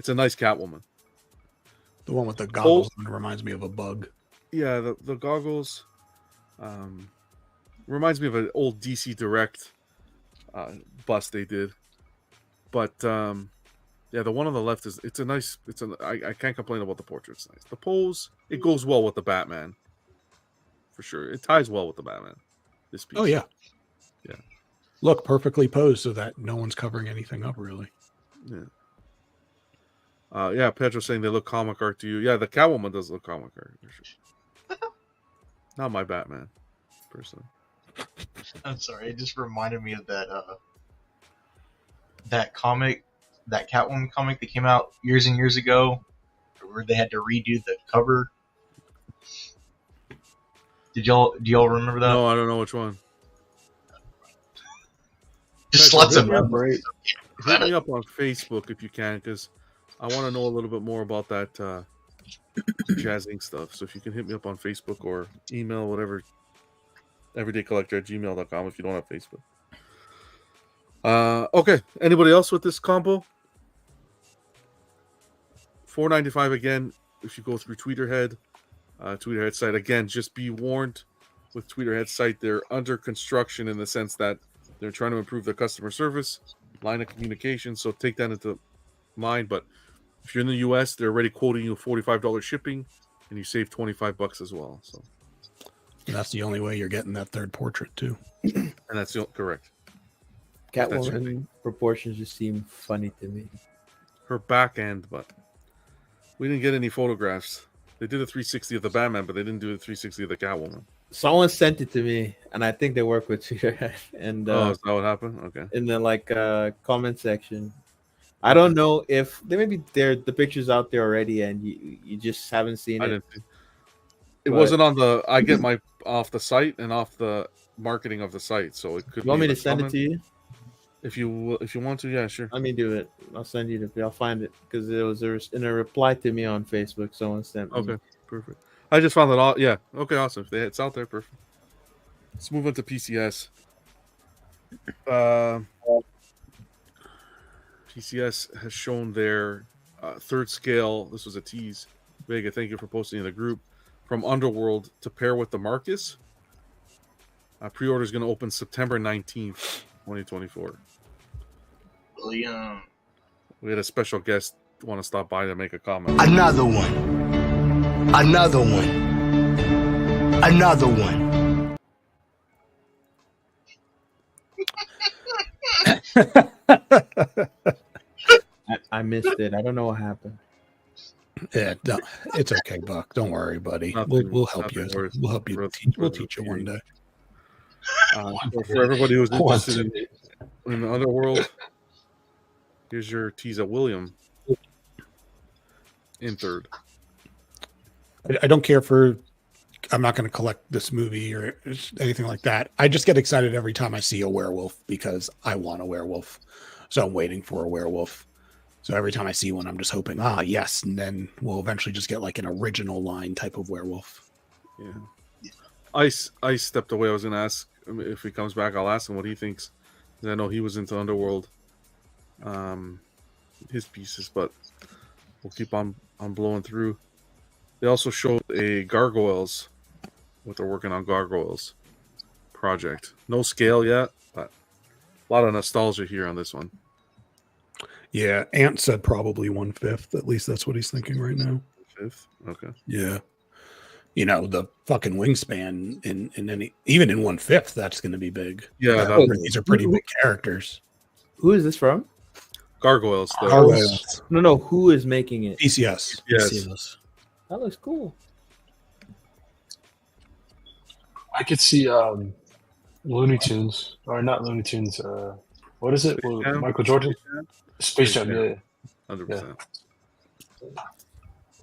It's a nice Catwoman. The one with the goggles reminds me of a bug. Yeah, the goggles reminds me of an old DC Direct bust they did. But yeah, the one on the left I can't complain about the portrait. It's nice. The pose, it goes well with the Batman. For sure. It ties well with the Batman. This piece. Oh yeah. Yeah. Look, perfectly posed so that no one's covering anything up really. Yeah. Yeah, Pedro's saying they look comic art to you. Yeah, the Catwoman does look comic art. For sure. Not my Batman, personally. I'm sorry, it just reminded me of that comic, that Catwoman comic that came out years and years ago, where they had to redo the cover. Do y'all remember that? No, I don't know which one. Just Pedro, lots of hit me up on Facebook if you can, because I want to know a little bit more about that jazzing stuff. So if you can hit me up on Facebook or email, whatever, everydaycollector@gmail.com if you don't have Facebook. Okay. Anybody else with this combo? $4.95 again. If you go through Tweeterhead site again, just be warned with Tweeterhead site, they're under construction in the sense that they're trying to improve their customer service, line of communication. So take that into mind. But if you're in the US, they're already quoting you $45 shipping, and you save $25 as well. So and that's the only way you're getting that third portrait too. And that's correct. Catwoman proportions just seem funny to me. Her back end, but we didn't get any photographs. They did a 360 of the Batman, but they didn't do a 360 of the Catwoman. Someone sent it to me, and I think they work with Twitter. And is that what happened? Okay. In the comment section, I don't know if the pictures out there already, and you just haven't seen it. I didn't see. It wasn't on the. I get my off the site and off the marketing of the site, so it could. You want me to send it to you? If you want to, yeah, sure. Let me do it. I'll send you the. I'll find it because it was in a reply to me on Facebook. Someone sent me. Okay, perfect. I just found that all. Yeah. Okay, awesome. It's out there. Perfect. Let's move on to PCS. PCS has shown their third scale. This was a tease. Vega, thank you for posting in the group. From Underworld to pair with the Marcus. Pre-order is going to open September 19th, 2024. William. We had a special guest want to stop by to make a comment. Another one. Another one. Another one. I missed it. I don't know what happened. Yeah, no, it's okay, Buck. Don't worry, buddy. We'll help you. We'll help you. We'll teach you one day. For everybody who's interested in the Underworld, here's your tease at William in third. I don't care for. I'm not going to collect this movie or anything like that. I just get excited every time I see a werewolf because I want a werewolf. So I'm waiting for a werewolf. So every time I see one, I'm just hoping, yes. And then we'll eventually just get like an original line type of werewolf. Yeah. Ice stepped away. I was going to ask if he comes back. I'll ask him what he thinks. I know he was into Underworld, his pieces, but we'll keep on blowing through. They also showed a Gargoyles, what they're working on Gargoyles project. No scale yet, but a lot of nostalgia here on this one. Yeah, Ant said probably 1/5. At least that's what he's thinking right now. 1/5? Okay. Yeah. You know, the fucking wingspan in any, even in 1/5, that's going to be big. Yeah, these are pretty big characters. Who is this from? Gargoyles. Gargoyles. No. Who is making it? PCS. Yes. That looks cool. I could see Looney Tunes, or not Looney Tunes. What is it? Michael Jordan? Space Jam, yeah. 100%. Yeah.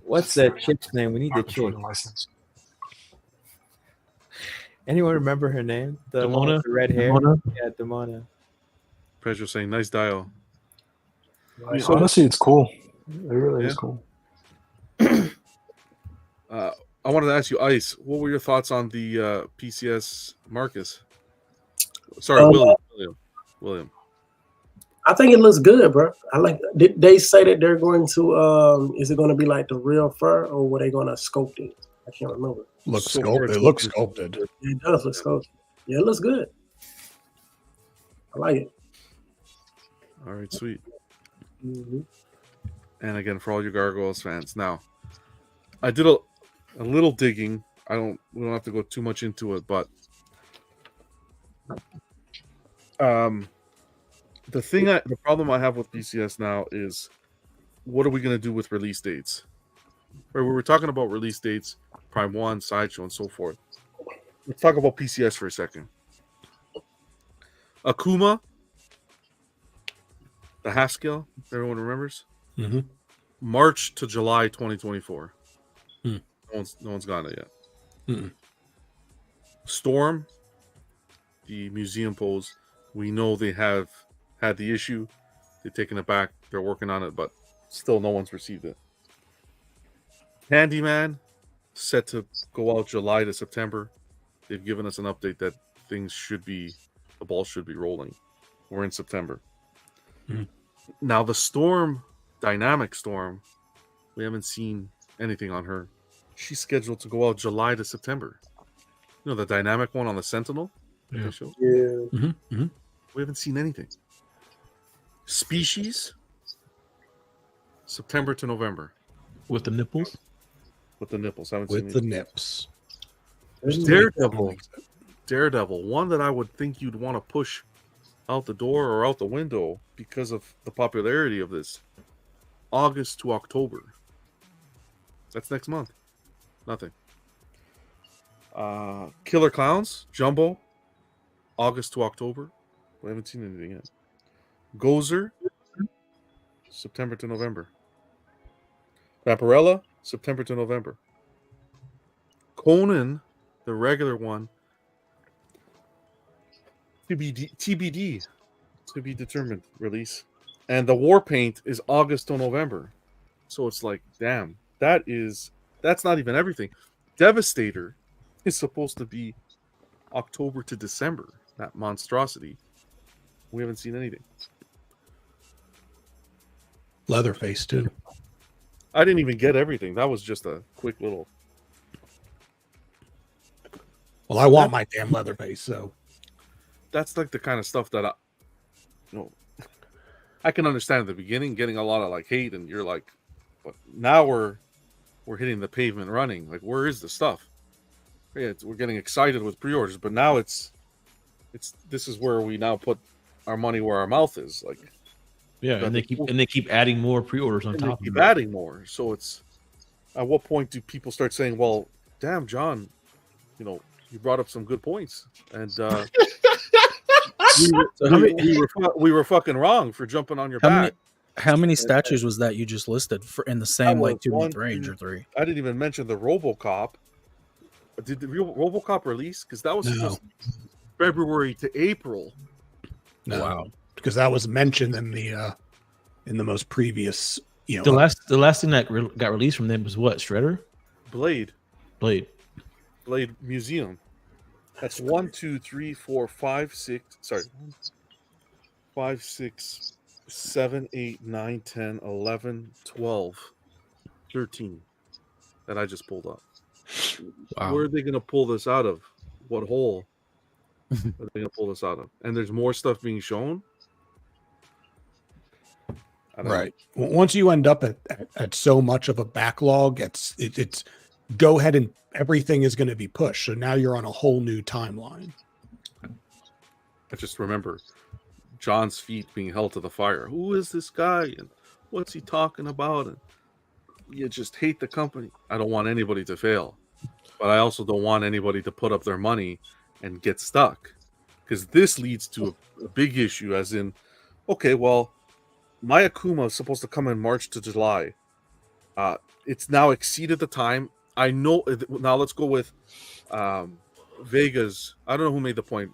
What's that chick's name? We need the chick. Anyone remember her name? The one with the red hair? Yeah, Demona. Pedro saying, nice dial. Honestly, it's cool. It really is cool. I wanted to ask you, Ice, what were your thoughts on the PCS Marcus? Sorry, William. I think it looks good, bro. I like. Did they say that they're going to? Is it going to be like the real fur, or were they going to sculpt it? I can't remember. Looks So far, sculpted. it's It looks looking- sculpted. It does look sculpted. Yeah, it looks good. I like it. All right, sweet. Mhm. And again, for all you Gargoyles fans, now I did a little digging. We don't have to go too much into it, but the problem I have with PCS now is, what are we going to do with release dates? Where we were talking about release dates, Prime 1, Sideshow, and so forth. Let's talk about PCS for a second. Akuma, the half scale, everyone remembers? Mm-hmm. March to July 2024. Hmm. No one's gotten it yet. Mm-mm. Storm, the museum pose, we know they have had the issue. They've taken it back. They're working on it, but still no one's received it. Handyman, set to go out July to September. They've given us an update that the ball should be rolling. We're in September. Mm-hmm. Now the Storm, Dynamic Storm, we haven't seen anything on her. She's scheduled to go out July to September. You know, the dynamic one on the Sentinel? Yeah. They showed? Yeah. Mm-hmm. Mm-hmm. We haven't seen anything. Species, September to November. With the nipples? With the nipples. Haven't With seen the anything. nips. Daredevil, one that I would think you'd want to push out the door or out the window because of the popularity of this. August to October. That's next month. Nothing. Killer Clowns, Jumbo, August to October. We haven't seen anything yet. Gozer, September to November. Vaporella, September to November. Conan, the regular one, TBD, to be determined release. And the War Paint is August to November. So it's like, damn, that's not even everything. Devastator is supposed to be October to December, that monstrosity. We haven't seen anything. Leatherface too. I didn't even get everything. That was just a quick little. Well, I want my damn Leatherface, so That's like the kind of stuff that I can understand at the beginning, getting a lot of like hate, and you're like, but now we're hitting the pavement running. Like, where is the stuff? Yeah, we're getting excited with pre-orders, but now this is where we now put our money where our mouth is. Like, yeah, and they keep adding more pre-orders on top. Keep adding more. So it's, at what point do people start saying, "Well, damn, John, you brought up some good points," and we were fucking wrong for jumping on your back. How many statues was that you just listed for in the same like 2 month range or 3? I didn't even mention the RoboCop. Did the real RoboCop release? Because that was supposed to be February to April. no, Wow. because that was mentioned in the most previous. The last thing that got released from them was what? Shredder? Blade Museum. That's 1, 2, 3, 4, 5, 6. Sorry, 5, 6, 7, 8, 9, 10, 11, 12, 13 that I just pulled up. Wow. Where are they going to pull this out of? What hole are they going to pull this out of? And there's more stuff being shown. Right. Well, once you end up at so much of a backlog, it's go ahead and everything is going to be pushed. So now you're on a whole new timeline. I just remember John's feet being held to the fire. Who is this guy? And what's he talking about? And you just hate the company. I don't want anybody to fail, but I also don't want anybody to put up their money and get stuck, because this leads to a big issue, as in, okay, well, my Akuma is supposed to come in March to July. It's now exceeded the time. I know. Now let's go with Vega's. I don't know who made the point.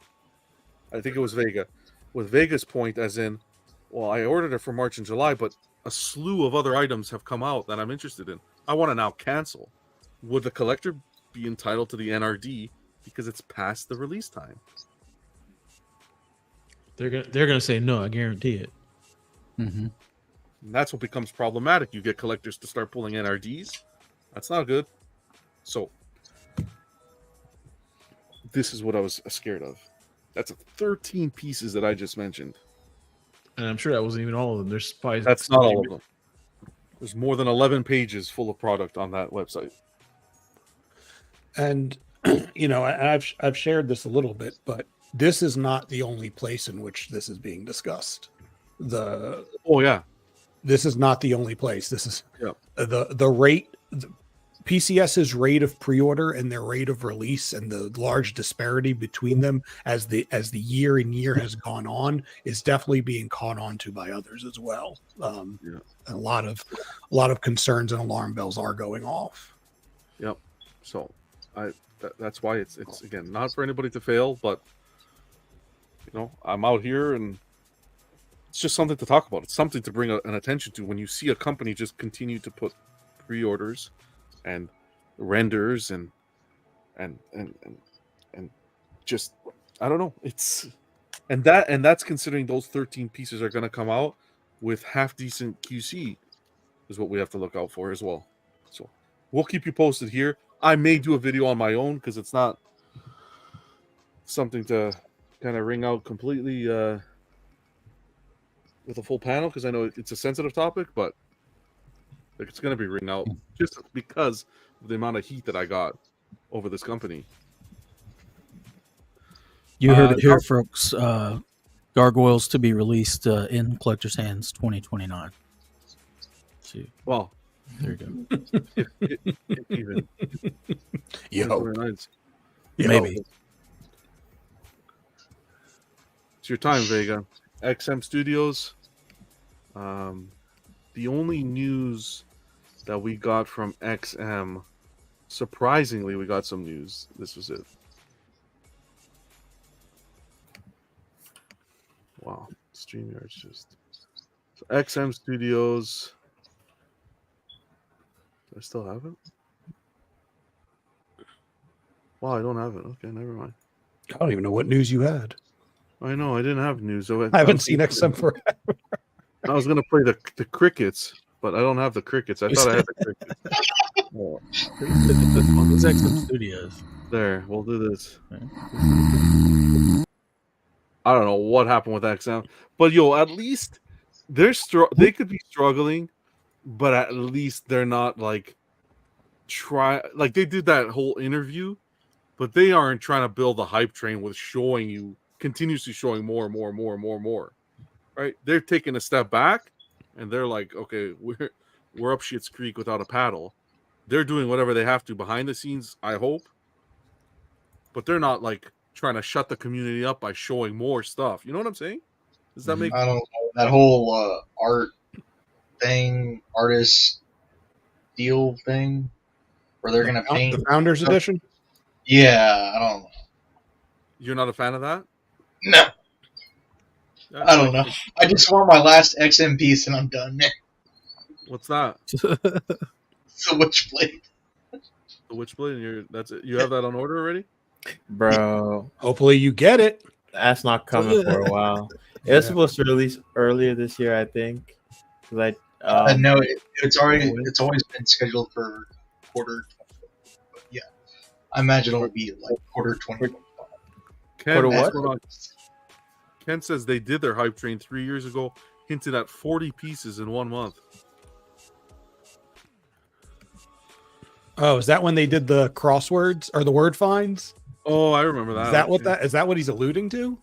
I think it was Vega. With Vega's point, as in, well, I ordered it for March and July, but a slew of other items have come out that I'm interested in. I want to now cancel. Would the collector be entitled to the NRD because it's past the release time? They're gonna say no. I guarantee it. Mm-hmm. And that's what becomes problematic. You get collectors to start pulling NRDs. That's not good. So this is what I was scared of. That's 13 pieces that I just mentioned. And I'm sure that wasn't even all of them. There's probably That's not all of them. There's more than 11 pages full of product on that website. And I've shared this a little bit, but this is not the only place in which this is being discussed. This is not the only place. This is the rate. PCS's rate of pre-order and their rate of release and the large disparity between them as the year and year has gone on is definitely being caught on to by others as well. A lot of concerns and alarm bells are going off. Yep. So that's why it's again not for anybody to fail, but I'm out here and it's just something to talk about. It's something to bring an attention to when you see a company just continue to put pre-orders and renders and just I don't know. It's and that's considering those 13 pieces are going to come out with half decent QC is what we have to look out for as well. So we'll keep you posted here. I may do a video on my own because it's not something to kind of ring out completely with a full panel because I know it's a sensitive topic, but it's going to be ring out just because of the amount of heat that I got over this company. You heard it here, folks. Gargoyles to be released in collector's hands 2029. See. Well, there you go. Even maybe. It's your time, Vega. XM Studios. The only news that we got from XM, surprisingly, we got some news. This was it. Wow, StreamYard's just so XM Studios. Do I still have it? Wow, I don't have it. Okay, never mind. I don't even know what news you had. I know I didn't have news. I haven't seen XM forever. I was gonna play the crickets, but I don't have the crickets. I thought I had the crickets. Oh. Those XM Studios. There, we'll do this. I don't know what happened with XM, but at least they could be struggling, but at least they're not like they did that whole interview, but they aren't trying to build a hype train with continuously showing more and more and more and more and more. Right? They're taking a step back and they're like, okay, we're up Schitt's Creek without a paddle. They're doing whatever they have to behind the scenes, I hope. But they're not like trying to shut the community up by showing more stuff. You know what I'm saying? Does that make I don't know. That whole art thing, artist deal thing where they're gonna paint the Founders Edition? Yeah, I don't know. You're not a fan of that? No. I don't know. I just want my last XM piece and I'm done. What's that? It's a Witchblade. The Witchblade, and that's it. You have that on order already? Bro. Hopefully you get it. That's not coming for a while. It was supposed to release earlier this year, I think. No, it's always been scheduled for quarter 20. But yeah, I imagine it'll be like quarter 20. Quarter what? Ken says they did their hype train 3 years ago, hinted at 40 pieces in 1 month. Oh, is that when they did the crosswords or the word finds? Oh, I remember that. Is that what he's alluding to?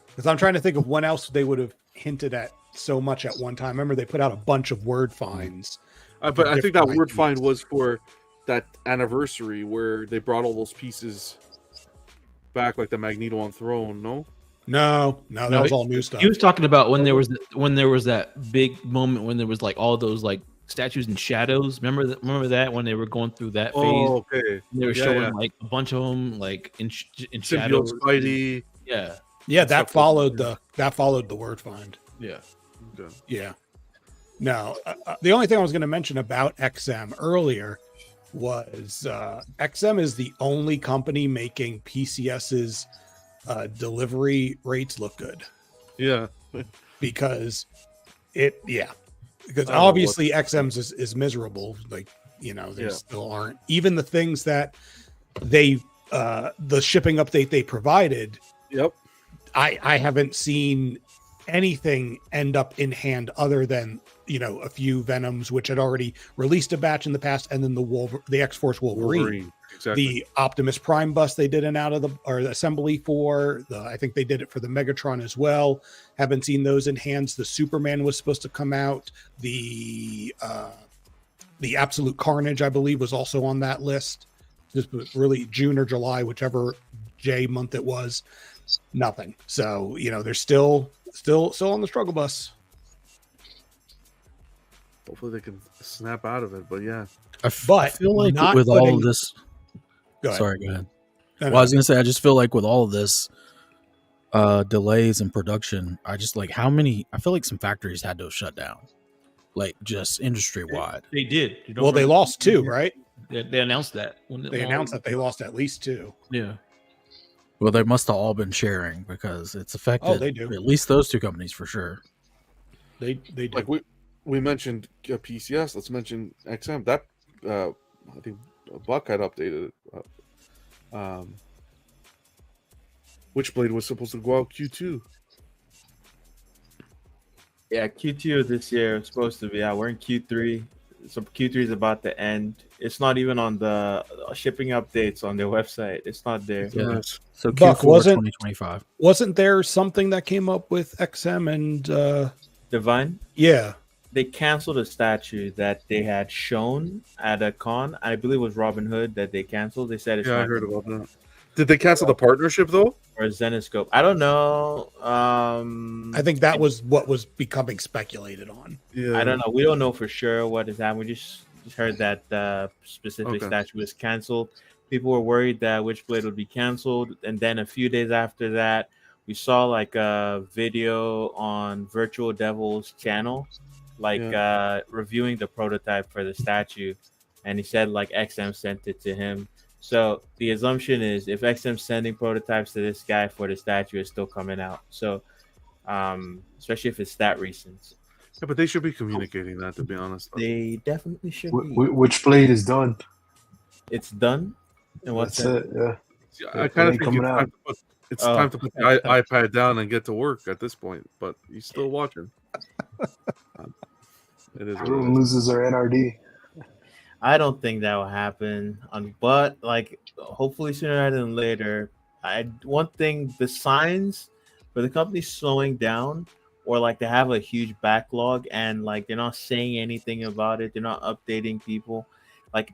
Because I'm trying to think of when else they would have hinted at so much at one time. Remember, they put out a bunch of word finds. But I think that word find was for that anniversary where they brought all those pieces back, like the Magneto on Throne. No, that was all new stuff. He was talking about when there was that big moment when there was like all those like statues and shadows. Remember that when they were going through that phase? Oh, okay. They were showing like a bunch of them like in shadows. Spidey. Yeah. That followed the word find. Yeah. Okay. Yeah. Now, the only thing I was going to mention about XM earlier was XM is the only company making PCS's delivery rates look good. Yeah. Because because I don't know obviously XM's is miserable. Like, they still aren't, even the things that they the shipping update they provided. Yep. I haven't seen anything end up in hand other than a few Venoms, which had already released a batch in the past, and then the X-Force Wolverine. Exactly. The Optimus Prime bus they did the assembly for. I think they did it for the Megatron as well. Haven't seen those in hands. The Superman was supposed to come out. The Absolute Carnage, I believe, was also on that list. This was really June or July, whichever J month it was. Nothing. So they're still on the struggle bus. Hopefully they can snap out of it. But yeah, I feel like with all of this. Sorry, go ahead. Well, I was gonna say, I just feel like with all of this delays in production, I just like how many. I feel like some factories had to shut down, like just industry wide. They did. Well, they lost 2, right? They announced that. They announced that they lost at least 2. Yeah. Well, they must have all been sharing because it's affected. Oh, they do. At least those 2 companies for sure. They do. Like we mentioned PCS. Let's mention XM. That I think Buck had updated it. Witchblade was supposed to go out Q2. Yeah, Q2 this year is supposed to be out. We're in Q3. So Q3 is about to end. It's not even on the shipping updates on their website. It's not there. Yeah. So Buck, Q4 2025. Wasn't there something that came up with XM and Divine? Yeah. They canceled a statue that they had shown at a con. I believe it was Robin Hood that they canceled. They said it's I not heard about that. Did they cancel the partnership though? Or Zenoscope? I don't know. I think that was what was becoming speculated on. Yeah. I don't know. We don't know for sure what is happening. We just heard that the specific statue was canceled. People were worried that Witchblade would be canceled, and then a few days after that, we saw like a video on Virtual Devil's channel, reviewing the prototype for the statue, and he said like XM sent it to him. So the assumption is if XM's sending prototypes to this guy for the statue, it's still coming out. So, especially if it's that recent. Yeah, but they should be communicating that, to be honest. They definitely should be. Witchblade is done. It's done? And what's That's that? it, yeah. I kind of think coming out. it's time to put the iPad down and get to work at this point, but he's still watching. It is Everyone loses their NRD. I don't think that will happen. But like, hopefully sooner rather than later. One thing, the signs for the company slowing down, or like they have a huge backlog and like they're not saying anything about it. They're not updating people. Like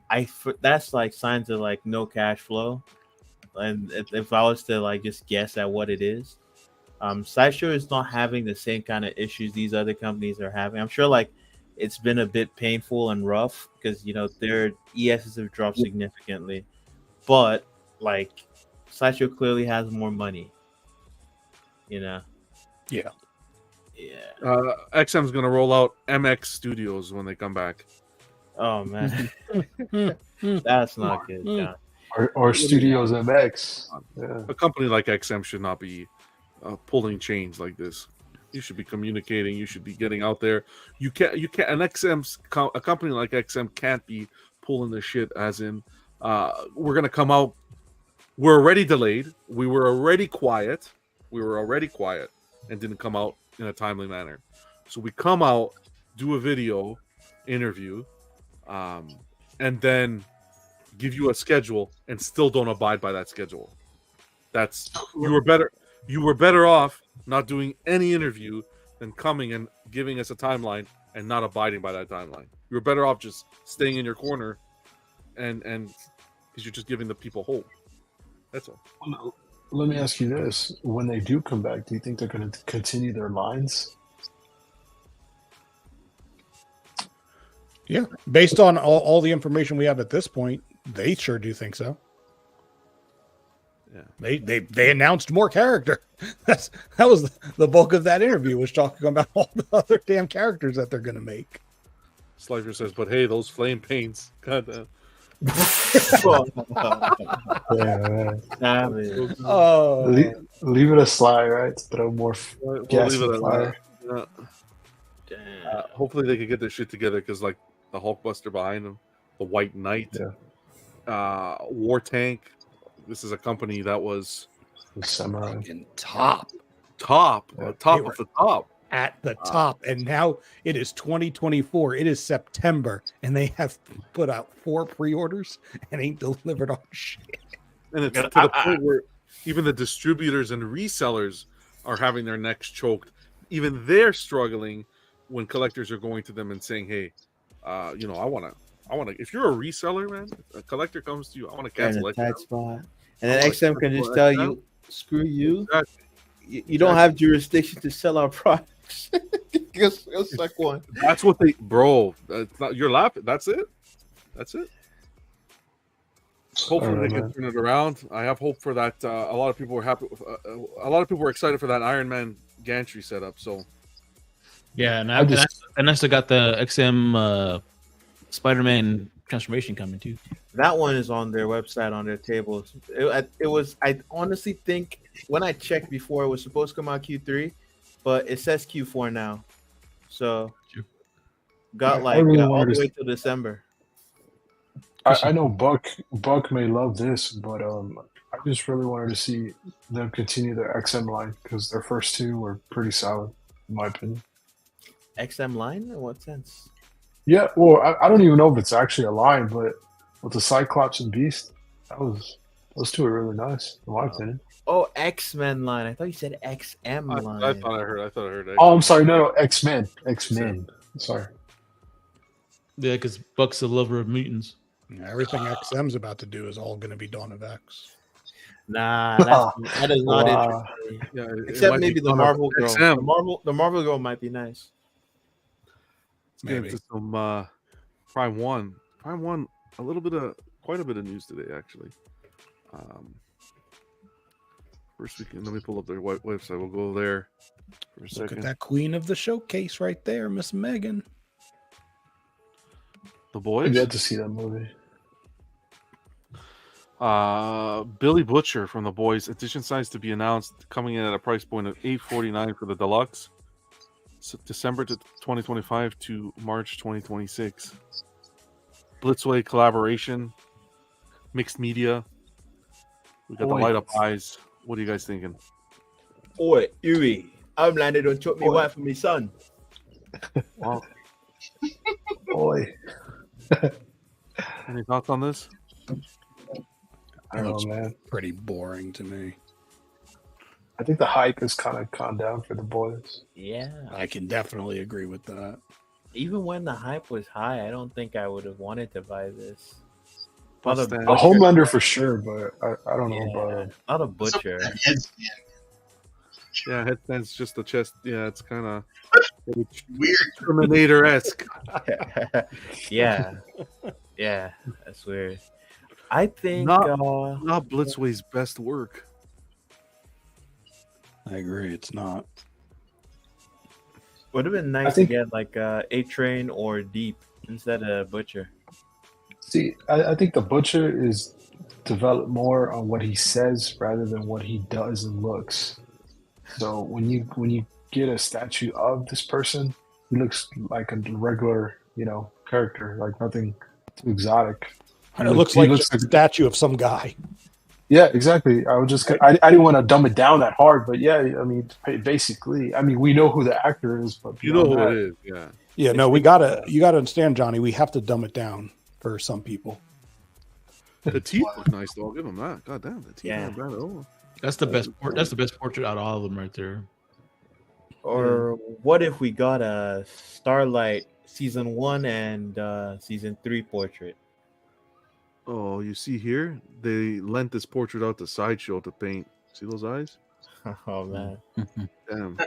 that's like signs of like no cash flow. And if I was to like just guess at what it is, Sideshow is not having the same kind of issues these other companies are having. I'm sure like it's been a bit painful and rough because their ESs have dropped significantly, but like Sideshow clearly has more money. Yeah. XM's gonna roll out MX Studios when they come back. Oh man, that's not good. John. Or Studios MX. Yeah. A company like XM should not be pulling chains like this. You should be communicating. You should be getting out there. You can't. A company like XM can't be pulling this shit. As in, we're gonna come out. We're already delayed. We were already quiet. And didn't come out in a timely manner. So we come out, do a video interview, and then give you a schedule, and still don't abide by that schedule. You were better off not doing any interview than coming and giving us a timeline and not abiding by that timeline. You were better off just staying in your corner, and because you're just giving the people hope. That's all. Let me ask you this: when they do come back, do you think they're going to continue their lines? Yeah, based on all the information we have at this point, they sure do think so. Yeah, they announced more character. That was the bulk of that interview, was talking about all the other damn characters that they're going to make. Slifer says, "But hey, those flame paints, God, Yeah, man. Oh, Leave it a slide, right? To throw more We'll gas leave in it the at fire. that. Hopefully they could get their shit together because like the Hulkbuster behind them, the White Knight, War Tank. This is a company that was Samurai. top top They of were the top. at the top, and now it is 2024. It is September, and they have put out 4 pre-orders and ain't delivered on shit. And it's to the point where even the distributors and resellers are having their necks choked. Even they're struggling when collectors are going to them and saying, "Hey, I want to. If you're a reseller, man, a collector comes to you, I want to cancel it." tight spot. And then XM can just tell you, "Screw you. Exactly. You don't have jurisdiction to sell our products." Just like one. That's what they, bro. It's not, you're laughing. That's it. Hopefully they can turn it around. I have hope for that. A lot of people were happy. A lot of people were excited for that Iron Man gantry setup. So yeah, and I still got the XM Spider-Man transformation coming too. That one is on their website, on their tables. It was. I honestly think when I checked before, it was supposed to come out Q3, but it says Q4 now. So got all the way till December. I know Buck may love this, but I just really wanted to see them continue their XM line because their first 2 were pretty solid, in my opinion. XM line? In what sense? Yeah, well, I don't even know if it's actually a line, but with the Cyclops and Beast, those 2 are really nice, in my opinion. Oh, X-Men line. I thought you said XM line. I thought I heard. X-Men. Oh, I'm sorry. No, X-Men. Sorry. Yeah, because Buck's a lover of mutants. Yeah, everything XM's about to do is all going to be Dawn of X. Nah, that is not interesting. Yeah, except maybe the Marvel girl. XM. The Marvel girl might be nice. Let's get into some Prime 1. Prime 1, quite a bit of news today, actually. First weekend, let me pull up their website. We'll go there for a second. Look at that queen of the showcase right there, Miss Megan. The Boys? I get to see that movie. Billy Butcher from The Boys, edition size to be announced, coming in at a price point of $849 for the deluxe. December 2025 to March 2026. Blitzway collaboration, mixed media. We got the light up eyes. What are you guys thinking? Oi, Yui, I'm landed on Chop Me White for me son. Wow. Boy. Any thoughts on this? I don't know, man. Pretty boring to me. I think the hype has kind of gone down for The Boys. Yeah. I can definitely agree with that. Even when the hype was high, I don't think I would have wanted to buy this. A Homelander for sure, but I don't know about not a Butcher. Yeah, headstand's just the chest. Yeah, it's kind of weird, Terminator-esque. Yeah, that's weird. I think not Blitzway's best work. I agree, it's not. Would have been nice to get like A-Train or Deep instead of Butcher. See, I think the Butcher is developed more on what he says rather than what he does and looks. So when you get a statue of this person, he looks like a regular, character, like nothing too exotic. It looks like a statue of some guy. Yeah, exactly. I didn't want to dumb it down that hard, but yeah, I mean, basically, we know who the actor is, but you know who it is, yeah. Yeah, no, you gotta understand, Johnny. We have to dumb it down for some people. The teeth look nice, though. I'll give them that. God damn, the teeth aren't bad at all. That's the best. That's the best portrait out of all of them, right there. Or what if we got a Starlight season 1 and season 3 portrait? Oh, you see here, they lent this portrait out to Sideshow to paint. See those eyes? Oh man, damn.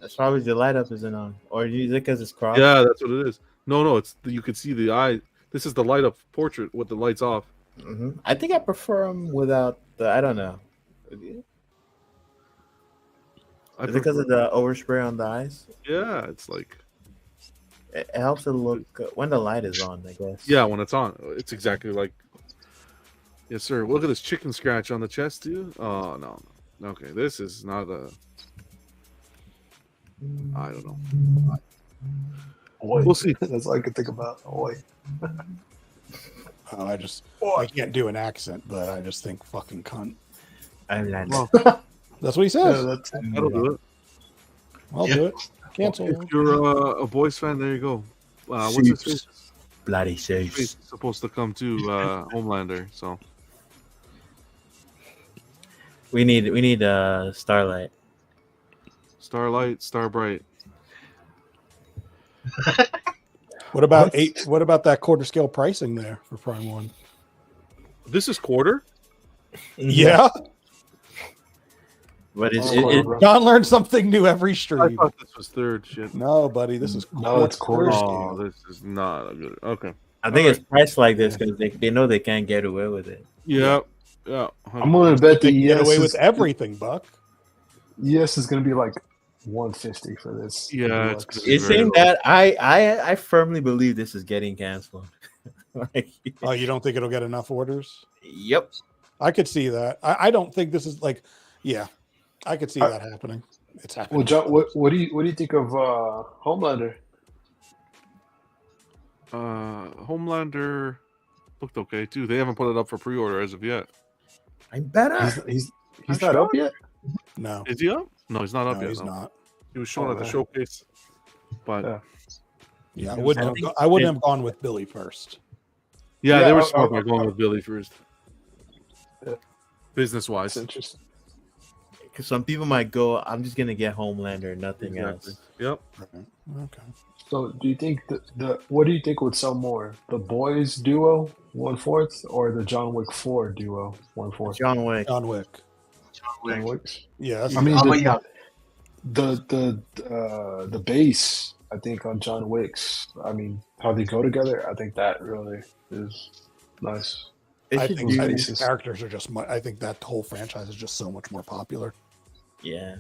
That's probably the light up isn't on, or is it because it's cropped? Yeah, that's what it is. No, it's you can see the eye. This is the light up portrait with the lights off. Mm-hmm. I think I prefer them without the. I don't know. Is it because of the overspray on the eyes? Yeah, it's like It helps it look when the light is on, I guess. Yeah, when it's on, it's exactly like. Yes, sir. Look at this chicken scratch on the chest, too. Oh no. Okay, this is not a. I don't know. Oi. We'll see. That's all I can think about. Oi. I can't do an accent, but I just think fucking cunt. Well, that's what he says. Yeah, that's that'll do it. I'll do it. Cancel. If you're a boys fan, there you go. What's his face? Bloody His safe. face is supposed to come to Homelander, so. We need Starlight. Starlight, Starbright. What about What about that quarter scale pricing there for Prime 1? This is quarter? Yeah. But John learned something new every stream. I thought this was third shit. No, buddy, this is it's quarter Oh, this is not a good. Okay. I think it's priced like this because they know they can't get away with it. Yeah. Yeah. I'm willing to bet They the can get ES away is, with everything, Buck. ES is going to be like 150 for this. Yeah, Deluxe. It's saying that I firmly believe this is getting canceled. Oh, you don't think it'll get enough orders? Yep. I could see that. I don't think this is like, yeah, I could see that happening. It's happening. Well, John, what do you think of Homelander? Homelander looked okay too. They haven't put it up for pre-order as of yet. I'm better. He's not up yet. No, Is he up? No, he's not up no, yet. he's no. not. He was shown Oh, at the man. showcase, but Yeah, I wouldn't have gone with Billy first. yeah, Yeah, they were I- smart I- by going with Billy first, Yeah. business-wise. That's interesting. Because some people might go, I'm just gonna get Homelander, nothing Exactly. else. Yep. Okay. So, do you think what do you think would sell more, the Boys duo 1/4 or the John Wick 4 duo 1/4? John Wick. John Wick. John Wick's. Yeah, that's I mean, yeah. the base, I think, on John Wick's, I mean, how they go together, I think that really is nice. I think bases. these characters are just. I think that whole franchise is just so much more popular. Yeah.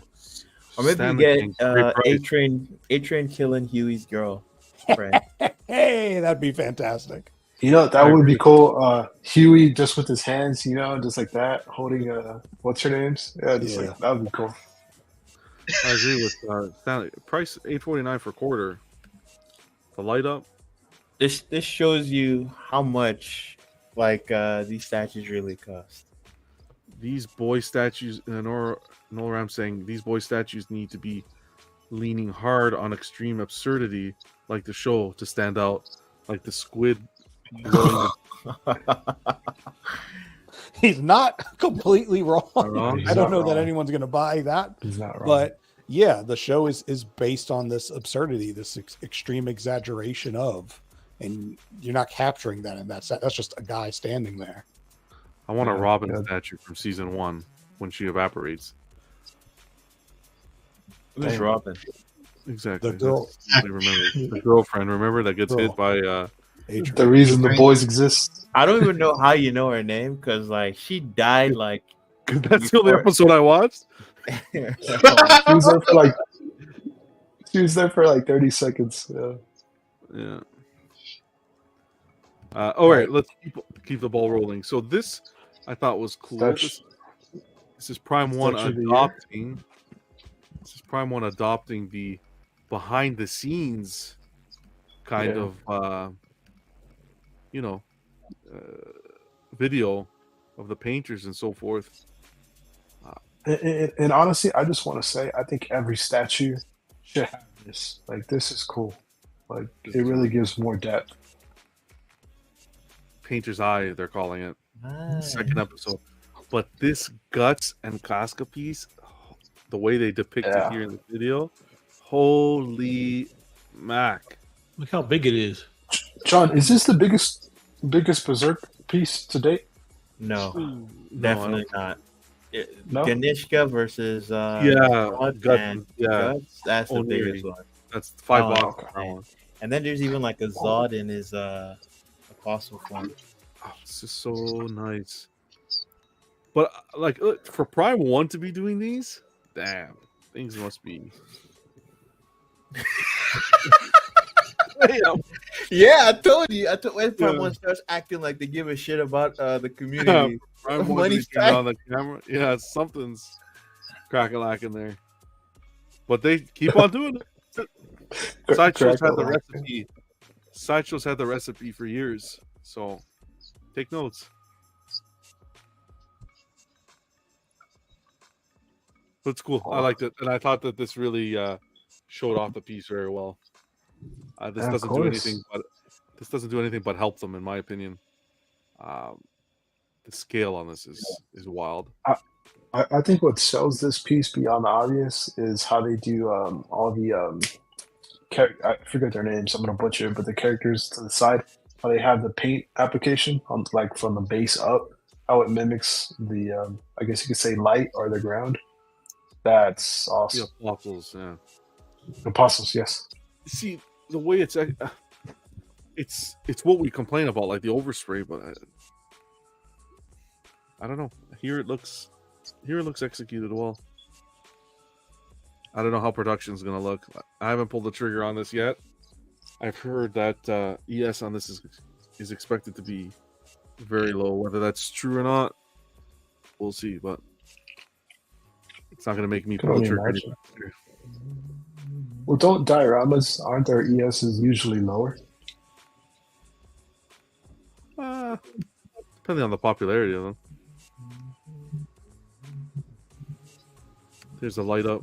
Or maybe Stanley you King, get great price. A-Train killing Huey's girlfriend. Hey, that'd be fantastic. You know, that would be cool. Huey just with his hands, just like that, holding what's her names? Yeah, like that would be cool. I agree with Stanley. Price $8.49 for quarter. The light up. This shows you how much these statues really cost. These boy statues, Noel Ram saying these boy statues need to be leaning hard on extreme absurdity, like the show, to stand out, like the squid. He's not completely wrong. wrong. I don't know that anyone's going to buy that. He's not wrong. But yeah, the show is based on this absurdity, this extreme exaggeration of, and you're not capturing that in that set. That's just a guy standing there. I want a Yeah, Robin yeah. statue from season 1 when she evaporates. Who's Robin? Exactly. The girl. That's what I remember. The girlfriend, remember, that gets hit by Adrian. The reason the boys exist. I don't even know how you know her name because she died that's the only episode I watched. She was there for like 30 seconds. Yeah. Yeah. All right, let's keep the ball rolling. So this I thought was cool. This is Prime 1 Statue of the Year. adopting. This is Prime 1 adopting the behind the scenes kind Yeah. of video of the painters and so forth. And honestly, I just want to say, I think every statue should have this. Like, this is cool. Like, it really gives more depth. Painter's Eye, they're calling it. Second episode. But this Guts and Casca piece, the way they depict it here in the video, holy mac. Look how big it is. John, is this the biggest Berserk piece to date? No, definitely not. No? Ganishka versus Guts, Guts, that's the Only biggest one. That's 5 Oh, bucks. okay. And then there's even like a Zod in his apostle form. Oh, this is so nice. But look, for Prime 1 to be doing these, damn, things must be. Yeah, I told you. When Prime One starts acting like they give a shit about the community, Prime One money's turn tight. on the camera. Yeah, something's crack-a-lacking there. But they keep on doing it. Sideshow's had the recipe. Sideshow's had the recipe for years. So take notes. But it's cool. I liked it, and I thought that this really showed off the piece very well. This doesn't do anything but help them, in my opinion. The scale on this is wild. I think what sells this piece beyond the obvious is how they do all the I forget their names. I'm gonna butcher it, but the characters to the side, how they have the paint application on like from the base up, how it mimics the I guess you could say light or the ground. That's awesome. The apostles, yeah. Apostles, yes. See the way it's what we complain about, like the overspray, but I don't know. Here it looks executed well. I don't know how production's gonna look. I haven't pulled the trigger on this yet. I've heard that ES on this is expected to be very low. Whether that's true or not, we'll see. But it's not gonna make me pull the trigger. Well, don't dioramas, aren't their ESs usually lower? Depending on the popularity of them. There's a light up.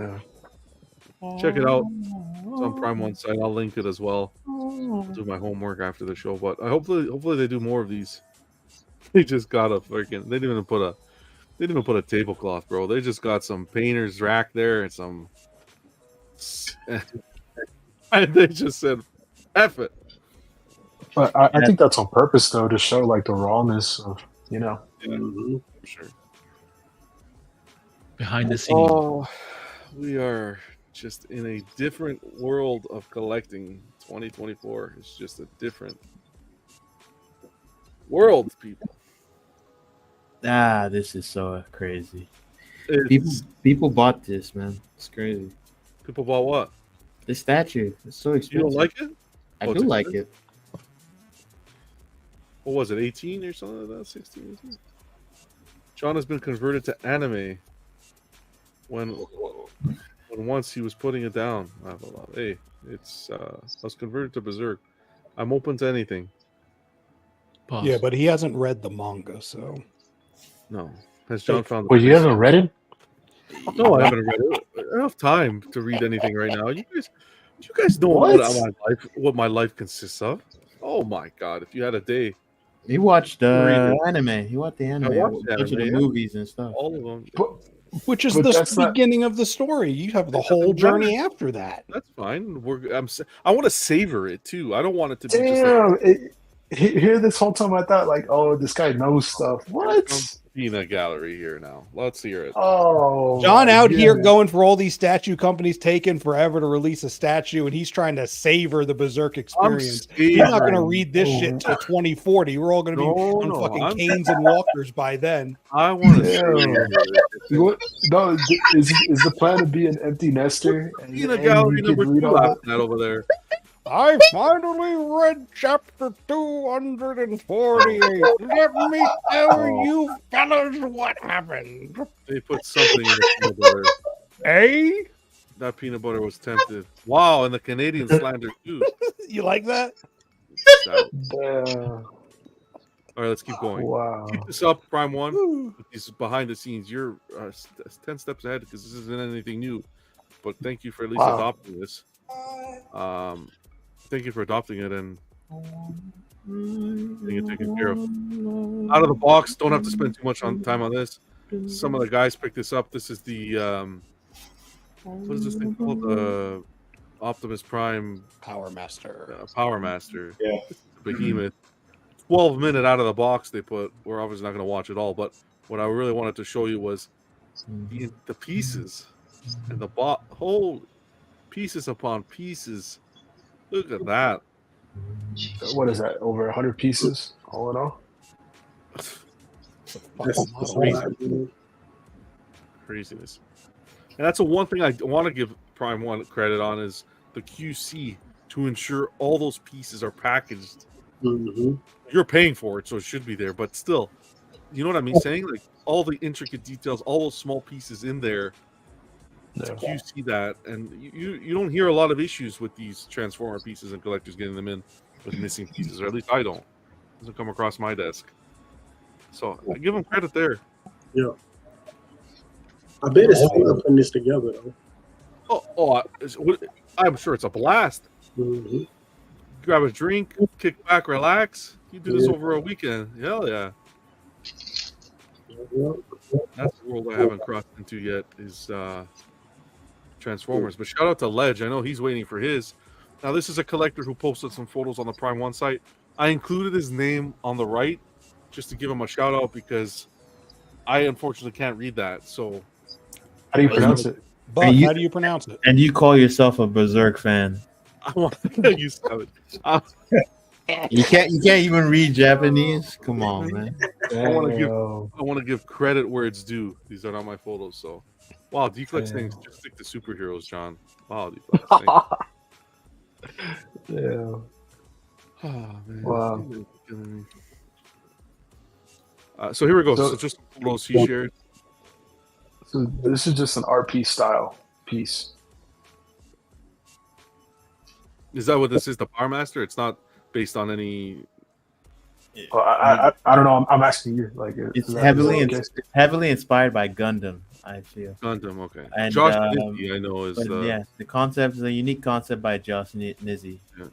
Yeah. Check it out. It's on Prime One site. I'll link it as well. I'll do my homework after the show, but hopefully they do more of these. They just got a freaking. They didn't even put a tablecloth, bro. They just got some painter's rack there and some. And they just said, "F it." But I think that's on purpose, though, to show like the rawness of Yeah, for sure. Behind the scenes. Oh, we are just in a different world of collecting. 2024 is just a different world, people. This is so crazy. People bought this, man. It's crazy. People bought what? The statue. It's so expensive. You don't like it? I do like it. What was it? 18 or something like that? 16? 18? John has been converted to anime when once he was putting it down. Hey, it's I was converted to Berserk. I'm open to anything. Pause. Yeah, but he hasn't read the manga, so no. Has John found? Well, you haven't read it? No, I haven't read it. I don't have time to read anything right now. You guys know what my life consists of. Oh my god! If you had a day. He watched the anime. He watched the anime. I watched a bunch of the movies and stuff. All of them. Which is the beginning of the story. You have the whole journey after that. That's fine. I want to savor it too. I don't want it to be Damn, here this whole time I thought like, oh, this guy knows stuff. What? Peanut gallery here now. Let's hear it. Oh, John out here going for all these statue companies taking forever to release a statue, and he's trying to savor the Berserk experience. He's not going to read this shit till 2040. We're all going to be on fucking canes and walkers by then. I want to. No, is the plan to be an empty nester? Peanut gallery number 2 that over there. I finally read chapter 248. Let me tell you fellas what happened. They put something in the peanut butter. Hey? That peanut butter was tempted. Wow, and the Canadian slander too. You like that? All right, let's keep going. Wow. Keep this up, Prime One. These behind the scenes. You're 10 steps ahead because this isn't anything new. But thank you for at least adopting this. Thank you for adopting it and getting it taken care of. Out of the box, don't have to spend too much time on this. Some of the guys picked this up. This is the what is this thing called? The Optimus Prime Power Master. Power Master. Yeah. Behemoth. 12-minute out of the box they put. We're obviously not going to watch it all, but what I really wanted to show you was the pieces and the whole pieces upon pieces. Look at that. What is that? Over 100 pieces, all in all? Craziness. And that's the one thing I want to give Prime One credit on is the QC to ensure all those pieces are packaged. Mm-hmm. You're paying for it, so it should be there. But still, you know what I mean? Saying like all the intricate details, all those small pieces in there to QC that, and you don't hear a lot of issues with these Transformer pieces and collectors getting them in with missing pieces, or at least I don't. It doesn't come across my desk. So I give them credit there. Yeah. I bet it's fun putting this together, though. I'm sure it's a blast. Mm-hmm. Grab a drink, kick back, relax. You do this over a weekend. Hell yeah. That's the world I haven't crossed into yet is Transformers. But shout out to Ledge. I know he's waiting for his. Now, this is a collector who posted some photos on the Prime 1 site. I included his name on the right just to give him a shout out because I unfortunately can't read that. So, how do you pronounce it? Buck, how do you pronounce it? And you call yourself a Berserk fan. I want to use it. You can't even read Japanese. Come on, man. I want to give credit where it's due. These are not my photos. So, wow, Deflex things just stick to superheroes, John. Wow, Deflex. Yeah. Oh, man. Wow. So here we go. So just photos he shared. So this is just an RP style piece. Is that what this is? The Power Master? It's not based on any. Well, I don't know. I'm asking you. Like, it's heavily inspired by Gundam. I feel Gundam. Okay. And Josh Nizzi, I know is. The concept is a unique concept by Josh Nizzi. Yeah.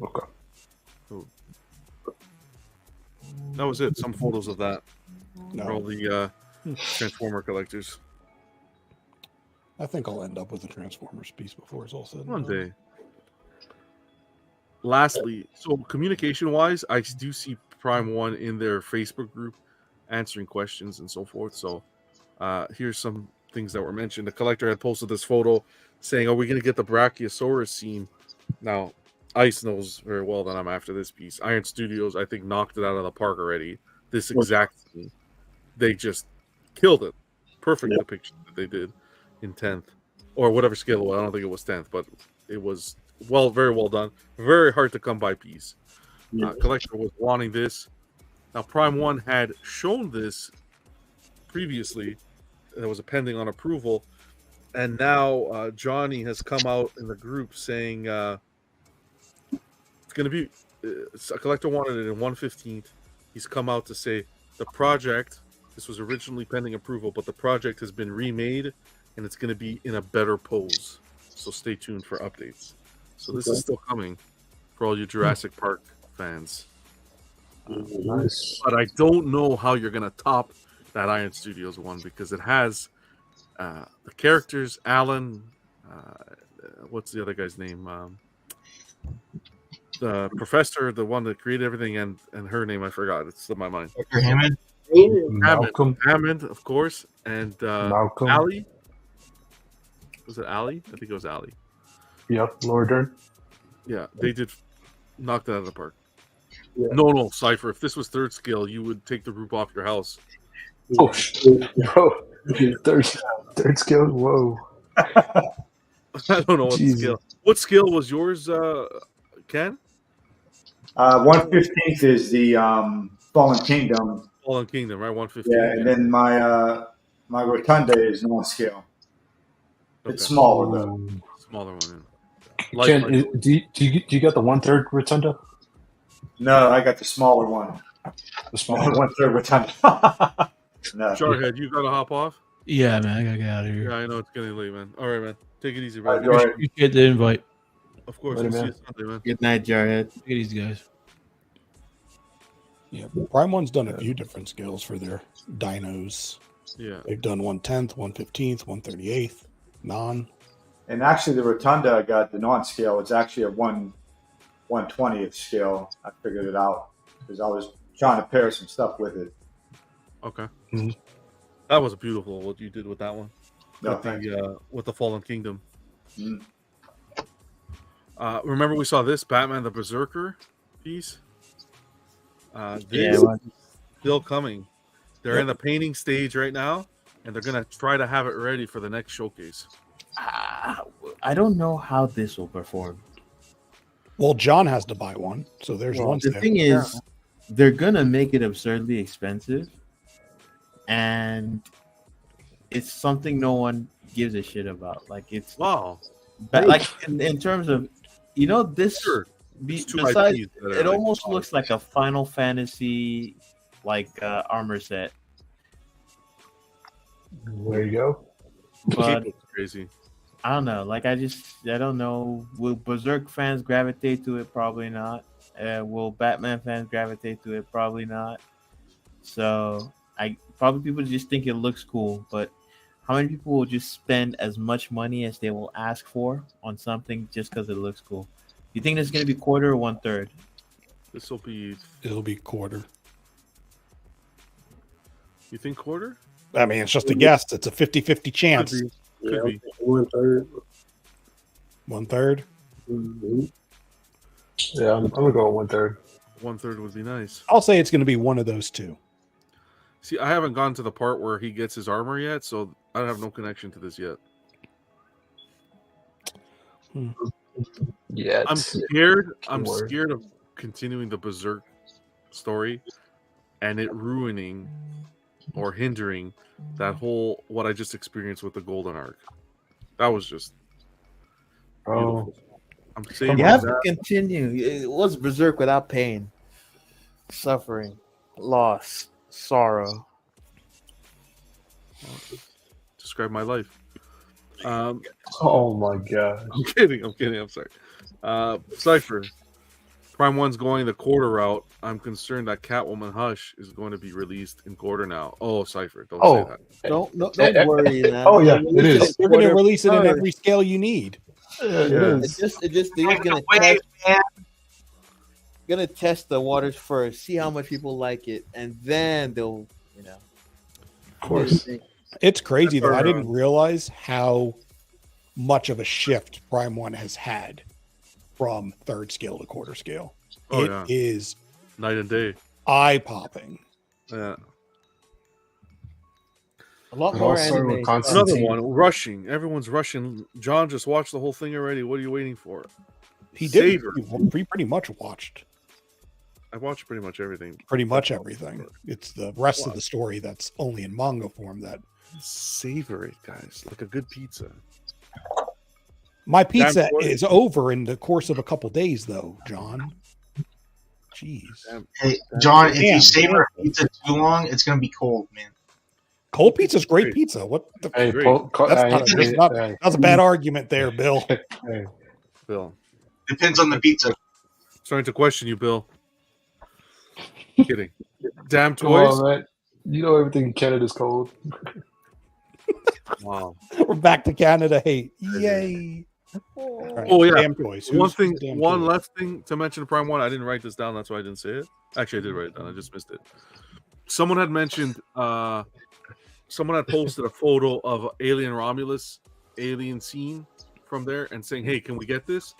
Okay. Cool. That was it. Some photos of that. For all the Transformer collectors. I think I'll end up with a Transformers piece before it's all said. One day. Lastly, so communication-wise, I do see Prime 1 in their Facebook group answering questions and so forth. So here's some things that were mentioned. The collector had posted this photo saying, are we going to get the Brachiosaurus scene? Now, Ice knows very well that I'm after this piece. Iron Studios, I think, knocked it out of the park already. This exact scene. They just killed it. Perfect depiction that they did in 10th. Or whatever scale it was. I don't think it was 10th, but it was very well done. Very hard to come by piece. Collector was wanting this. Now, Prime 1 had shown this previously. There was a pending on approval. And now Johnny has come out in the group saying it's going to be a collector wanted it in 1/15. He's come out to say the project, this was originally pending approval, but the project has been remade and it's going to be in a better pose. So stay tuned for updates. So this is still coming for all you Jurassic Park fans. Nice. But I don't know how you're going to top that Iron Studios one because it has the characters, Alan, what's the other guy's name? The professor, the one that created everything, and her name, I forgot. It's slipped my mind. Dr. Hammond? Hammond, of course. And Malcolm. Allie. Was it Allie? I think it was Allie. Yep, Laura Dern. Yeah, they did knock that out of the park. Yeah. No, Cypher. If this was third scale, you would take the roof off your house. Oh, bro. Third scale? Whoa. I don't know what scale. What scale was yours, Ken? 1/15th is the Fallen Kingdom. Fallen Kingdom, right? 1/15. Yeah, and then my Rotunda is non-scale. Okay. It's smaller though. Smaller one. Yeah. Ken, do you got the 1/3 Rotunda? No, I got the smaller one. The smaller 1/3 Rotunda. No. Jarhead, you gotta hop off. Yeah, man, I gotta get out of here. Yeah, I know it's getting late, man. All right, man. Take it easy, bro. Appreciate the invite. Of course. We'll see you Sunday, man. Good night, Jarhead. Take it easy, guys. Yeah, Prime 1's done a few different scales for their dinos. Yeah. They've done 1/10th, 1/15th, 1/38th, non. And actually, the Rotunda I got the non-scale. It's actually a 1/20th scale. I figured it out because I was trying to pair some stuff with it. Okay. Mm-hmm. That was beautiful what you did with that one. No, with the Fallen Kingdom. Mm. Remember we saw this Batman the Berserker piece? This is still coming. They're in the painting stage right now, and they're going to try to have it ready for the next showcase. I don't know how this will perform. Well, John has to buy one, so there's one. The thing is, they're gonna make it absurdly expensive, and it's something no one gives a shit about. Like it's but like in terms of this. Sure. Besides, it almost looks like a Final Fantasy armor set. There you go. But crazy. I don't know. I don't know. Will Berserk fans gravitate to it? Probably not. Will Batman fans gravitate to it? Probably not. So probably people just think it looks cool. But how many people will just spend as much money as they will ask for on something just because it looks cool? You think this is going to be quarter or 1/3? It'll be quarter. You think quarter? I mean, it's just a guess. It's a 50-50 chance. Could be. 1/3. 1/3? Mm-hmm. Yeah, I'm gonna go 1/3. 1/3 would be nice. I'll say it's going to be one of those two. See, I haven't gone to the part where he gets his armor yet, so I have no connection to this yet. Yeah, I'm scared. I'm scared of continuing the Berserk story and it ruining or hindering that whole what I just experienced with the Golden Arc. That was just beautiful. I'm saying you have to continue. What's Berserk without pain, suffering, loss, sorrow? Describe my life. Oh my god! I'm kidding. I'm sorry. Cypher, Prime 1's going the quarter route. I'm concerned that Catwoman Hush is going to be released in quarter now. Oh, Cypher, don't say that. Don't worry, man. Oh yeah, it is. They're going to release it in every scale you need. It just they're gonna test the waters first, see how much people like it, and then they'll, Of course. It's crazy though. I didn't realize how much of a shift Prime 1 has had from third scale to quarter scale. It is night and day, eye popping. Yeah. A lot more anime. Another one rushing. Everyone's rushing. John just watched the whole thing already. What are you waiting for? He did. He pretty much watched. I watched pretty much everything. Pretty much everything. It's the rest of the story that's only in manga form that savor it, guys, like a good pizza. My pizza is over in the course of a couple days, though, John. Jeez. Hey, John, if you savor a pizza too long, it's going to be cold, man. Cold pizza's great pizza. What the? Hey, that's a bad argument there, Bill. Hey, Bill. Depends on the pizza. Starting to question you, Bill. Kidding. Damn Come toys. on, man. You know everything in Canada's cold. Wow. We're back to Canada hate. Yay. Right. Oh yeah. Damn toys. One last thing to mention to Prime 1. I didn't write this down, that's why I didn't say it. Actually, I did write it down. I just missed it. Someone had mentioned someone had posted a photo of Alien Romulus alien scene from there and saying, hey, can we get this?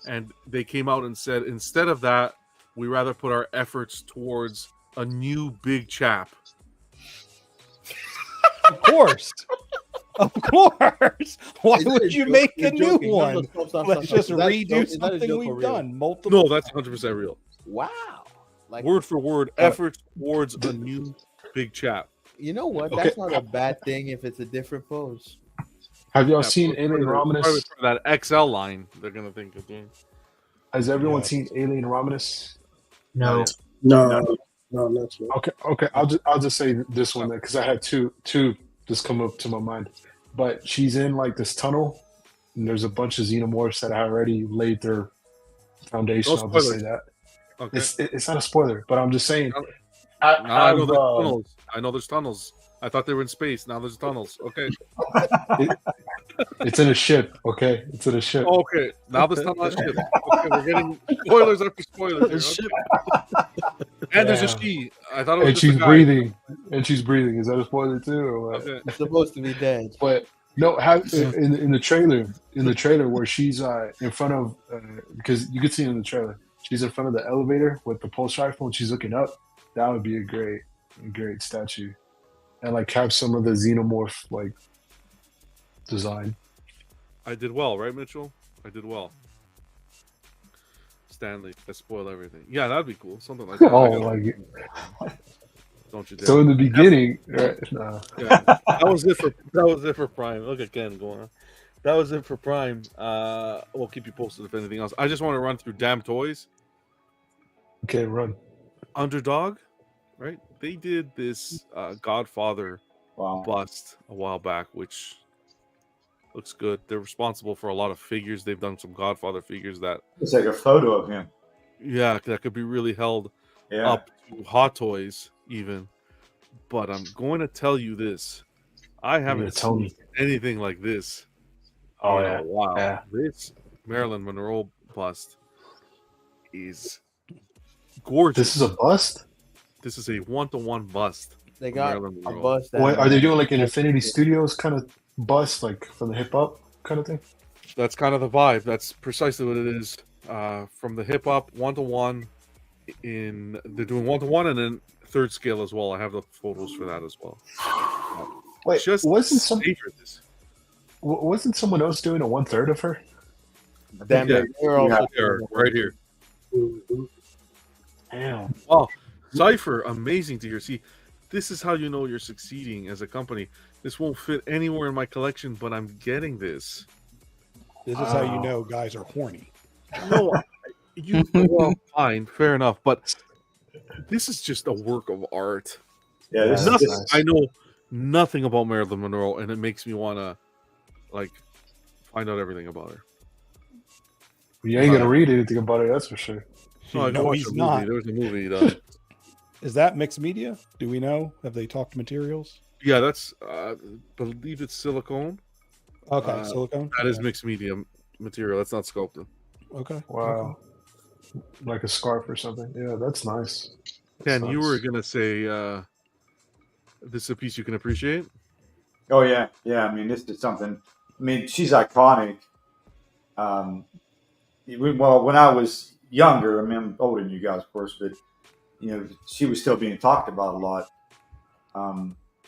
And they came out and said, instead of that, we rather put our efforts towards a new big chap. Of course. Of course. Why would you make a new one? Let's just redo something we've done. Multiple. No, that's 100% real. Wow. Like word for word, efforts towards a new big chap. You know what? That's not a bad thing if it's a different pose. Have y'all seen Alien Romulus? That XL line, they're gonna think of doing. Has everyone seen Alien Romulus? No. No, not yet. Okay. I'll just say this one because I had two just come up to my mind. But she's in like this tunnel, and there's a bunch of xenomorphs that have already laid their foundation. I'll just say that. Okay. It's not a spoiler, but I'm just saying. I know there's tunnels. I know there's tunnels. I thought they were in space. Now there's tunnels. Okay. It's in a ship. Okay, it's in a ship. Okay, now there's tunnel ship. Okay, we're getting spoilers after spoilers. Here. Okay. And there's a she. I thought it was. And she's breathing. And she's breathing. Is that a spoiler too, or what? Okay. It's supposed to be dead. But no, in the trailer where she's in front of because you could see it in the trailer. She's in front of the elevator with the pulse rifle and she's looking up. That would be a great statue, and like have some of the xenomorph like design. I did well, right, Mitchell? I did well. Stanley, I spoil everything. Yeah, that'd be cool. Something like that. Oh, like don't you dare. so in the beginning, right? No. Yeah, that was it for Prime. Look at Ken going on. That was it for Prime. We'll keep you posted if anything else. I just want to run through Damn Toys. Okay, run. Underdog, right? They did this Godfather bust a while back, which looks good. They're responsible for a lot of figures. They've done some Godfather figures that it's like a photo of him. Yeah, that could be really held up to Hot Toys even. But I'm going to tell you this: I haven't seen anything like this. Oh in yeah, a while. yeah. This Marilyn Monroe bust is gorgeous. This is a bust. This is a 1-to-1 bust. They got Marilyn a Monroe. bust. What, are they doing like an Infinity Studios kind of bust, like from the hip hop kind of thing? That's kind of the vibe. That's precisely what it is. From the hip hop 1-to-1 they're doing 1-to-1 and then third scale as well. I have the photos for that as well. Wait, wasn't someone else doing a 1/3 of her? Damn it, right here. Damn. Oh, Cypher, amazing to hear. See, this is how you know you're succeeding as a company. This won't fit anywhere in my collection, but I'm getting this. This is how you know guys are horny. No, well, fine, fair enough, but this is just a work of art. Yeah, this nothing. is nice. I know nothing about Marilyn Monroe, and it makes me want to find out everything about her. You ain't gonna read anything about it, that's for sure. No, he's not. There was a movie done. Is that mixed media? Do we know? Have they talked materials? Yeah, that's believe it's silicone. Okay, silicone. That is mixed media material. That's not sculpted. Okay. Wow. Like a scarf or something. Yeah, that's nice. Ken, That's you nice. were gonna say this is a piece you can appreciate. Oh yeah. I mean, this is something. I mean, she's iconic. Well, when I was younger, I mean, I'm older than you guys, of course, but she was still being talked about a lot.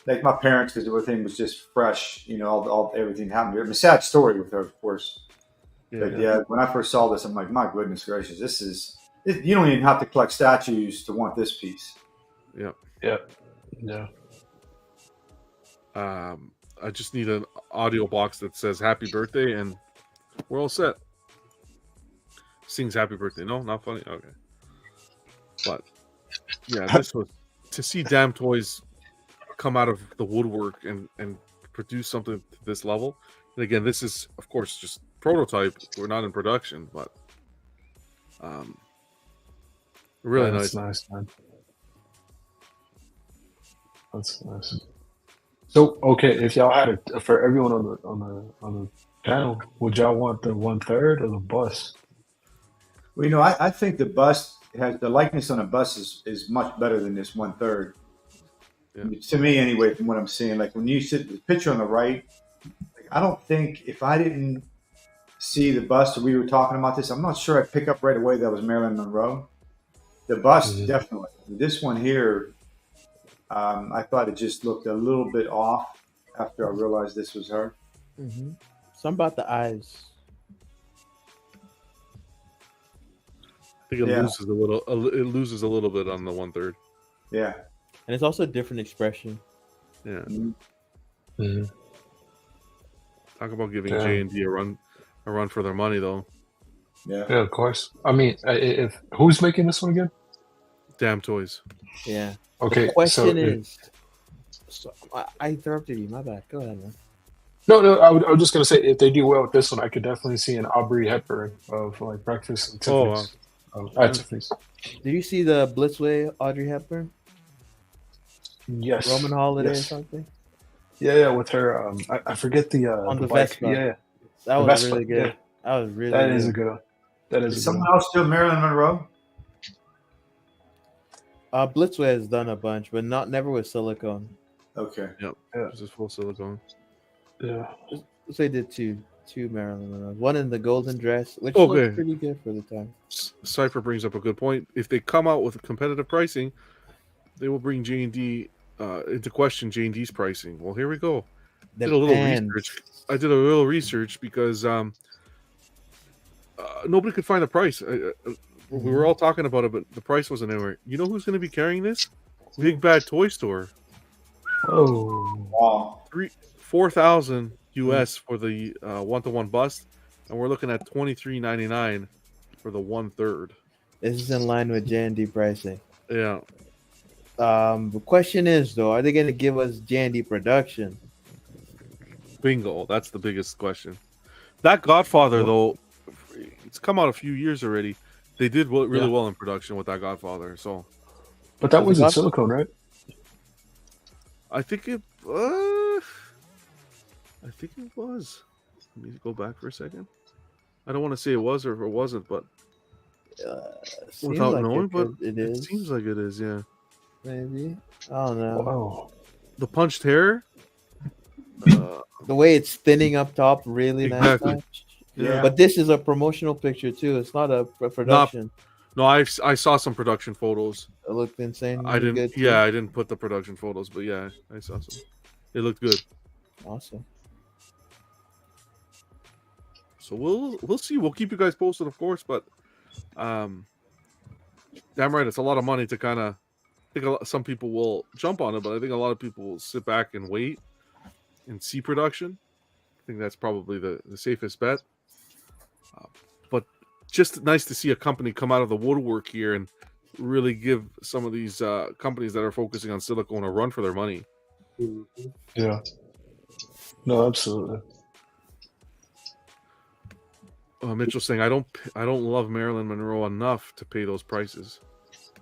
Like my parents, because everything was just fresh. All everything happened. It was a sad story with her, of course. But when I first saw this, I'm like, my goodness gracious, this is. You don't even have to collect statues to want this piece. Yeah. Yeah. I just need an audio box that says "Happy Birthday" and we're all set. Sings "Happy Birthday." No, not funny. Okay, but yeah, this was to see Damn Toys come out of the woodwork and produce something to this level. And again, this is of course just prototype. We're not in production, but really That's nice. nice, man. That's nice. So, okay, if y'all had it for everyone on the panel, would y'all want the 1/3 or the bust? Well, I think the bust has the likeness on a bust is much better than this 1/3. Yeah. To me, anyway, from what I'm seeing, like when you sit the picture on the right, I don't think if I didn't see the bust or we were talking about this, I'm not sure I'd pick up right away that was Marilyn Monroe. The bust, definitely. This one here, I thought it just looked a little bit off after I realized this was her. Mm-hmm. Something about the eyes. I think it loses a little. It loses a little bit on the 1/3. Yeah, and it's also a different expression. Yeah. Mm-hmm. Talk about giving J&D a run for their money, though. Yeah, of course. I mean, if who's making this one again? Damn Toys. Yeah. Okay. The question is, I interrupted you. My bad. Go ahead, man. No. I was just gonna say if they do well with this one, I could definitely see an Aubrey Hepburn of like Breakfast and Tiffany's. At Tiffany's. Did you see the Blitzway Audrey Hepburn? Yes. Roman Holiday or Yes. something? Yeah, with her. I forget the on the bike. Vespa. Yeah, that the was Vespa, really good. yeah. That was really. That good. is a good one. That is Is a good someone one. else still Marilyn Monroe? Blitzway has done a bunch, but never with silicone. Okay. Yep. Yeah. This is full silicone. Yeah. So they did two Marilyn Monroe. One in the golden dress, which Okay. looked pretty good for the time. Cypher brings up a good point. If they come out with competitive pricing, they will bring J&D into question J&D's pricing. Well, here we go. did a little research. I did a little research because nobody could find the price. We were all talking about it, but the price wasn't anywhere. You know who's going to be carrying this? Big Bad Toy Store. Oh, Wow. $4,000 US for the 1-to-1 bust, and we're looking at $23.99 for the 1/3. This is in line with J&D pricing. Yeah. The question is though, are they going to give us J&D production? Bingo. That's the biggest question. That Godfather though, it's come out a few years already. They did really well in production with that Godfather. So, but that was in silicone, right? I think it. I think it was. Let me go back for a second. I don't want to say it was or if it wasn't, but without like knowing, but it seems like it is. Yeah. Maybe. I don't know. Wow. The punched hair. The way it's thinning up top, really Exactly. nice. Yeah. But this is a promotional picture too. It's not a production. No, I saw some production photos. It looked insane. I didn't. Good too. Yeah, I didn't put the production photos, but yeah, I saw some. It looked good. Awesome. So we'll see. We'll keep you guys posted, of course. But damn right, it's a lot of money to kind of. I think some people will jump on it, but I think a lot of people will sit back and wait and see production. I think that's probably the safest bet. But just nice to see a company come out of the woodwork here and really give some of these companies that are focusing on silicone a run for their money. Yeah. No, absolutely. Mitchell saying I don't love Marilyn Monroe enough to pay those prices.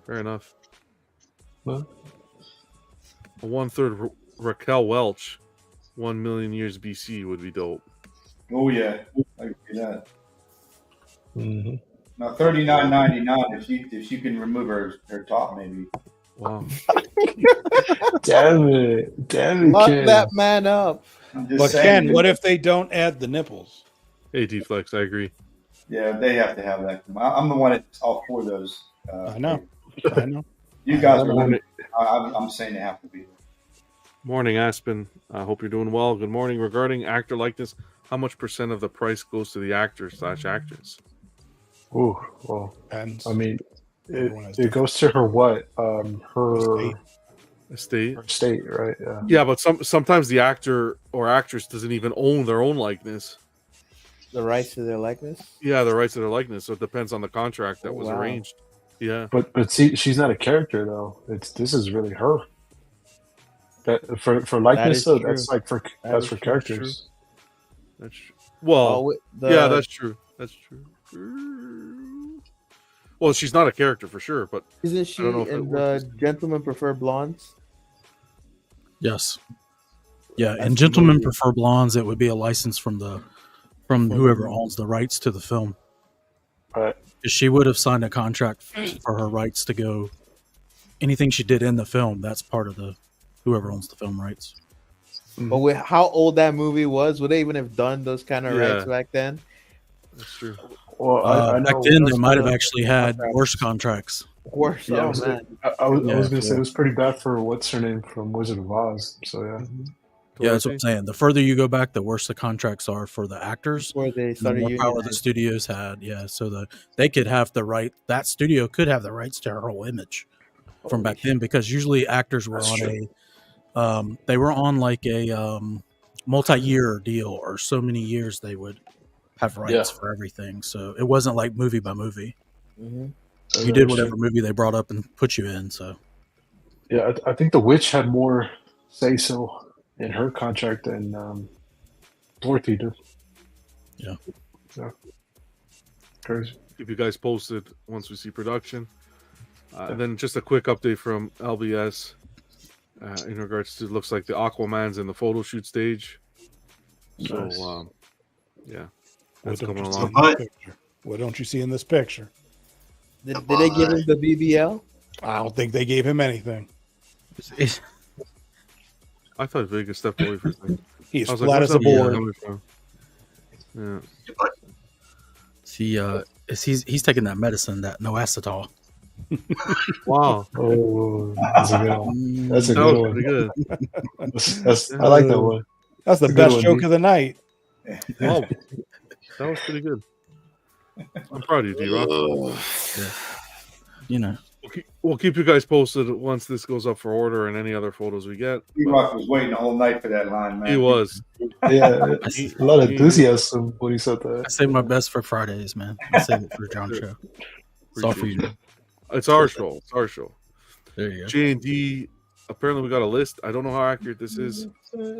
Fair enough. Well, A 1/3 Raquel Welch, 1 million years BC would be dope. Oh yeah, I can see that. mm-hmm. Now $39.99 if she can remove her top maybe. Wow. Damn it, Lock Ken. that man up. But Ken, what if they don't add the nipples? Hey, D-Flex, I agree. Yeah, they have to have that. I'm the one that's all for those. I know. You guys are. I'm saying they have to be there. Morning, Aspen. I hope you're doing well. Good morning. Regarding actor likeness, how much % of the price goes to the actor/actress? Ooh, well, Depends. I mean, it goes to her what? Her estate. Her estate, right? Yeah. Yeah, but sometimes the actor or actress doesn't even own their own likeness. The rights to their likeness? Yeah, the rights to their likeness. So it depends on the contract that was wow. arranged. Yeah. But see, she's not a character though. This is really her. That for likeness though, that's like for characters. That's true. Well, yeah, that's true. That's true. Well, she's not a character for sure, but isn't she in the Gentlemen Prefer Blondes? Yes. Yeah, and Gentlemen Prefer Blondes, it would be a license from whoever owns the rights to the film. Right. She would have signed a contract for her rights to go. Anything she did in the film, that's part of the whoever owns the film rights. But with how old that movie was, would they even have done those kind of rights back then? That's true. Well, back then they might have actually had worse contracts. Worse, yeah, man. I was going to say it was pretty bad for what's her name from Wizard of Oz. So yeah. Yeah, that's what I'm saying. The further you go back, the worse the contracts are for the actors. Where they started the more power the studios had. Yeah, so they could have the right. That studio could have the rights to her whole image from back then, because usually actors were they were on like a multi-year deal, or so many years they would have rights for everything. So it wasn't like movie by movie. Mm-hmm. You did whatever movie they brought up and put you in. So yeah, I think The Witch had more say so in her contract than Dorothy did. Yeah. Crazy. Keep you guys posted once we see production. And then just a quick update from LBS in regards to, looks like the Aquaman's in the photo shoot stage. Nice. So, yeah, What that's don't coming you see along. in this picture? What don't you see in this picture? Did they give him the BBL? I don't think they gave him anything. I thought Vegas stepped away for a second. He's I was flat where's as a that ball board. coming from? Yeah. He's taking that medicine, that noacetol. Wow. Oh, that's a good one. That's a That good was one. pretty good. I like that one. That's the Good best one, joke D. of the night. Well, that was pretty good. I'm proud of you, D-Rock. Yeah. You know, We'll keep you guys posted once this goes up for order and any other photos we get. D-Rock was waiting the whole night for that line, man. He was. Yeah, a lot of enthusiasm when he said that. I save my best for Fridays, man. I save it for John show. It's all for you. It's our show. It's our show. There you go. J&D, apparently we got a list. I don't know how accurate this is.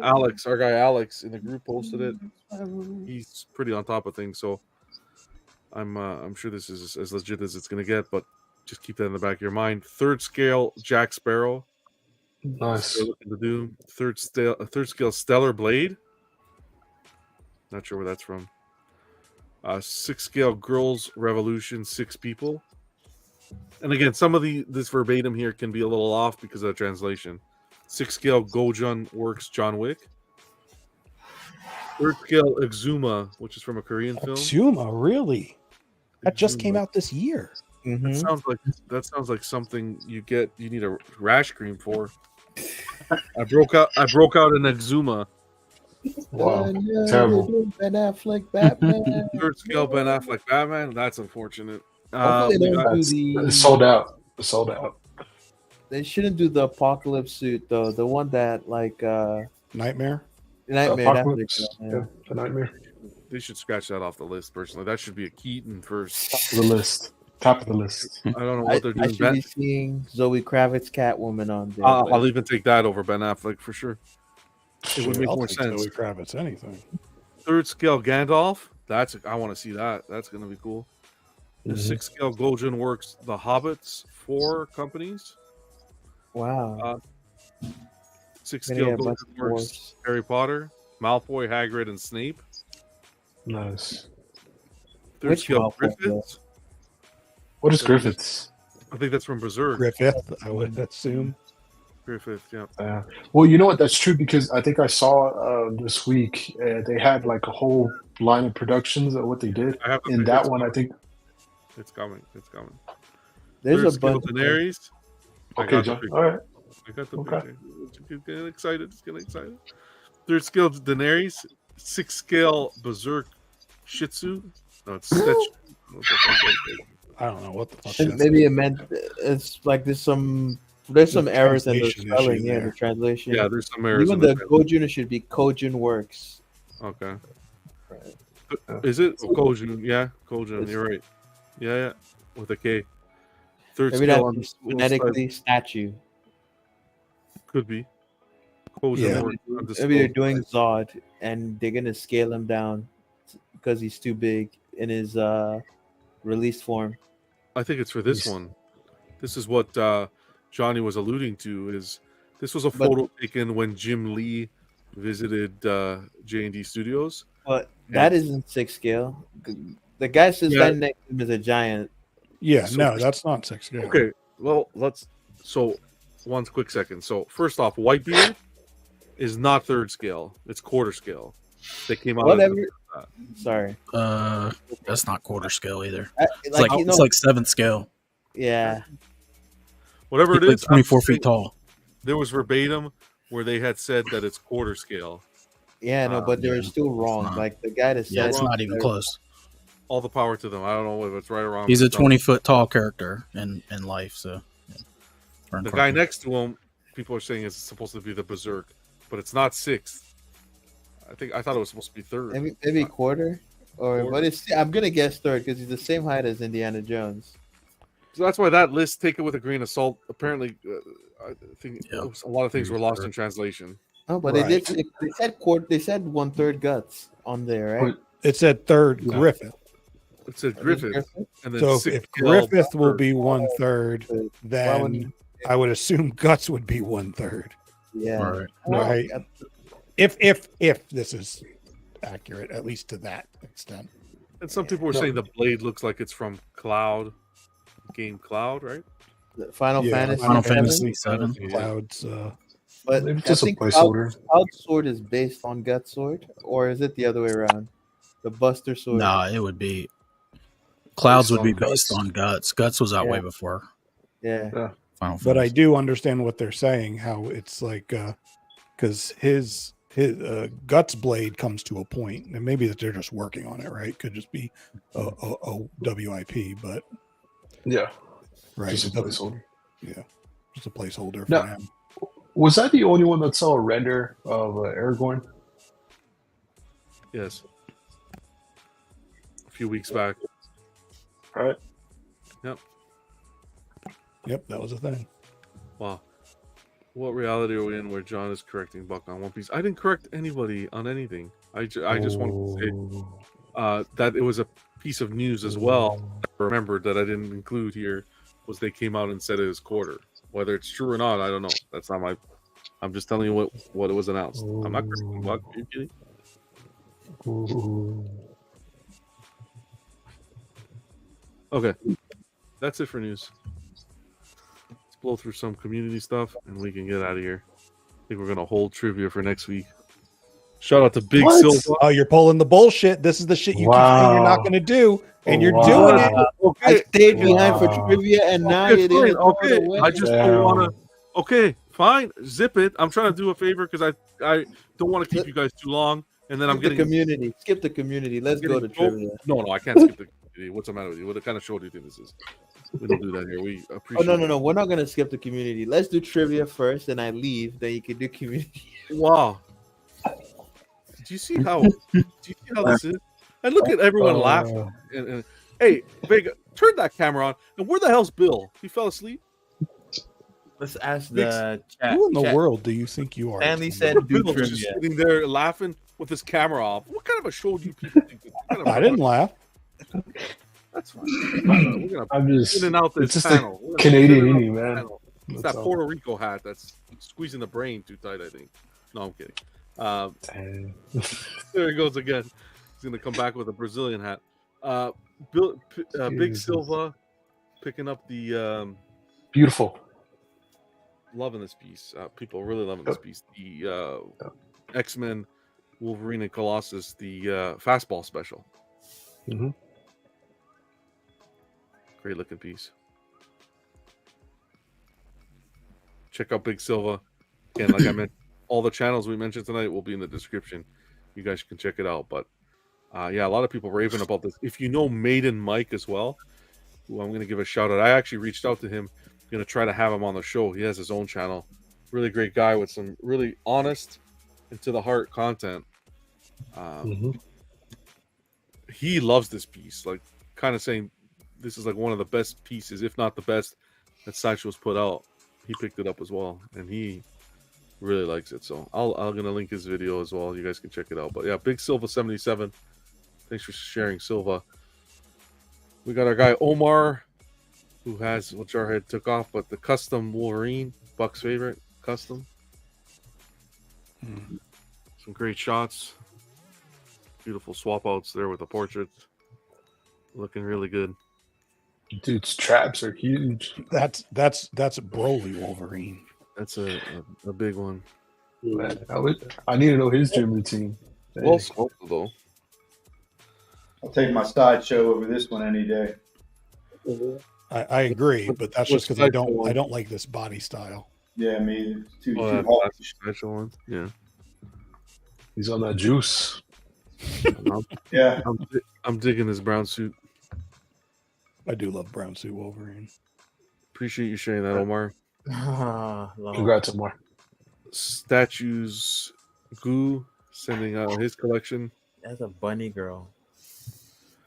Alex, our guy Alex in the group posted it. He's pretty on top of things, so I'm sure this is as legit as it's going to get, but just keep that in the back of your mind. Third scale Jack Sparrow. Nice. Looking to do third scale Stellar Blade. Not sure where that's from. 6 scale Girls Revolution, 6 people. And again, some of this verbatim here can be a little off because of the translation. 6 scale Gojun Works John Wick. 3rd scale Exuma, which is from a Korean film. Exuma, really? That just came out this year. That sounds like something you need a rash cream for. I broke out an Exuma. Wow, terrible. Ben Affleck Batman. 3rd scale Ben Affleck Batman. That's unfortunate. It's sold out. It's sold out. They shouldn't do the apocalypse suit though. The one that Nightmare. Apocalypse. Yeah, the Nightmare. They should scratch that off the list. Personally, that should be a Keaton first. Top of the list. Top of the list. I don't know what they're doing. I should be seeing Zoe Kravitz Catwoman on there. I'll even take that over Ben Affleck for sure. It would make I'll more take sense. Zoe Kravitz, anything. 3rd scale Gandalf. I want to see that. That's going to be cool. The 6th scale Gojun Works The Hobbits 4 companies. Wow. 6th scale Gojun Works Harry Potter, Malfoy, Hagrid, and Snape. Nice. 3rd scale Griffiths. What is Griffiths? I think that's from Berserk. Griffith, I would assume. Griffith, yeah. Well, you know what? That's true because I think I saw this week they had like a whole line of productions of what they did. In that one, I think it's coming. It's coming. There's a bunch. Daenerys. Okay, John. All right. I got the picture. It's getting excited. It's getting excited. 3rd scale Daenerys. 6th scale Berserk Shih Tzu. No, it's I don't know what the fuck. Maybe it meant it's like there's some errors in the spelling, the translation. Yeah, there's some errors. Even the Gojun should be Kojun Works. Okay. Is it Kojun? Yeah, Kojun. You're right. Yeah, with a K. 3rd Maybe scale that's phonetically statue. Could be. Kojun Maybe they're doing Zod and they're gonna scale him down because he's too big in his released form. I think it's for this one. This is what Johnny was alluding to. This was a photo taken when Jim Lee visited J&D Studios. But that isn't 6 scale. The guy says that next to him is a giant. Yeah, no, that's not 6 scale. Okay, well, one quick second. So first off, Whitebeard is not 3rd scale. It's quarter scale. They came out. Whatever. Sorry. That's not quarter scale either. It's like 7th scale. Yeah. Whatever it is, 24 feet tall. There was verbatim where they had said that it's quarter scale. Yeah, no, but they're still wrong. Like the guy that said it's not even close. All the power to them. I don't know if it's right or wrong. He's a 20-foot tall character in life, so. Yeah. The guy next to him, people are saying it's supposed to be the Berserk, but it's not 6th. I thought it was supposed to be 3rd. Maybe quarter, but I'm gonna guess 3rd because he's the same height as Indiana Jones. So that's why that list, take it with a grain of salt. Apparently, I think a lot of things were lost in translation. Oh, but they said quarter. They said 1/3 guts on there, right? It said 3rd Griffith. It said Griffith. And then so if Griffith will be 1/3, then I would assume Guts would be 1/3. Yeah. Right. If this is accurate, at least to that extent. And some people were saying the blade looks like it's from Cloud, game Cloud, right? Final Fantasy 7. Cloud's. But maybe I just a think placeholder. Cloud's sword is based on Guts' sword, or is it the other way around? The Buster sword. Nah, it would be. Clouds would be based on Guts. Guts was out way before. Yeah. But I do understand what they're saying. How it's like, because his his Guts blade comes to a point, and maybe that they're just working on it, right? Could just be a WIP, but Yeah, right, just a placeholder. Yeah, just a placeholder for Now, now. was that the only one that saw a render of Aragorn? Yes. A few weeks back. All right. Yep, that was a thing. Wow. What reality are we in where John is correcting Buck on One Piece? I didn't correct anybody on anything. I just wanted to say that it was a piece of news as well. I remembered that I didn't include here was they came out and said it was quarter. Whether it's true or not, I don't know. That's not my. I'm just telling you what it was announced. I'm not correcting Buck. Are you kidding? Okay, that's it for news. Let's blow through some community stuff and we can get out of here. I think we're gonna hold trivia for next week. Shout out to Big Silva. Oh, you're pulling the bullshit. This is the shit you keep saying you're not going to do, and you're doing it. Okay. I stayed behind for trivia, and now it is. Okay, I just don't want to. Okay, fine, zip it. I'm trying to do a favor because I don't want to keep you guys too long, and then I'm getting the community. Skip the community. Let's go to trivia. No, I can't skip the community. What's the matter with you? What kind of show do you think this is? We don't do that here. We appreciate. Oh no, we're not gonna skip the community. Let's do trivia first, and I leave. Then you can do community. Wow. Do you see how this is? And look at everyone laughing. And hey, Vega, turn that camera on. And where the hell's Bill? He fell asleep. Let's ask the chat. Who in the world do you think you are? Stanley said do Bill trivia. just sitting there laughing with his camera off. What kind of a show do you people think? I didn't laugh. That's fine. We're gonna I'm just in and out this it's just panel. a Canadian indie, man. It's that Puerto Rico hat that's squeezing the brain too tight, I think. No, I'm kidding. There he goes again. He's gonna come back with a Brazilian hat. Big Silva picking up the beautiful. Loving this piece. People really loving this piece. The X-Men, Wolverine and Colossus, the fastball special. Mm-hmm. Great looking piece. Check out Big Silva. Again, like I mentioned, all the channels we mentioned tonight will be in the description. You guys can check it out. But yeah, a lot of people raving about this. If you know Maiden Mike as well, who I'm going to give a shout out. I actually reached out to him. I'm going to try to have him on the show. He has his own channel. Really great guy with some really honest and to the heart content. He loves this piece. Like, kind of saying this is like one of the best pieces, if not the best, that Sideshow's put out. He picked it up as well, and he really likes it. So I'm gonna link his video as well. You guys can check it out. But yeah, Big Silva 77. Thanks for sharing, Silva. We got our guy Omar, who has what Jarhead took off, but the custom Wolverine, Buck's favorite custom. Some great shots. Beautiful swap outs there with the portraits. Looking really good. Dude's traps are huge. That's a Broly Wolverine. That's a big one. Man, I need to know his gym routine. Well sculpted though. I'll take my sideshow over this one any day. I agree, but that's just because I don't like this body style. Yeah, me too. Special one. Yeah. He's on that juice. Yeah. I'm digging this brown suit. I do love brown suit Wolverine. Appreciate you sharing that, Omar. Congrats, Omar. Statues Goo sending out his collection. That's a bunny girl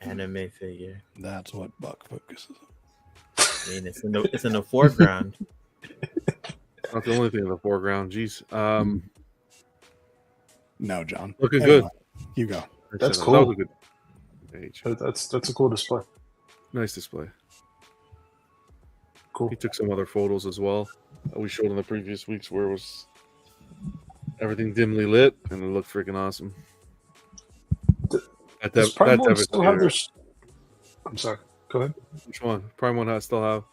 anime figure. That's what Buck focuses on. I mean, it's in the foreground. Not the only thing in the foreground. Jeez. No, John. Looking good. You go. That's That cool. was a good page. That's a cool display. Nice display. Cool. He took some other photos as well that we showed in the previous weeks where it was everything dimly lit and it looked freaking awesome. Does Prime One still have their... I'm sorry. Go ahead. Which one? Prime One still have?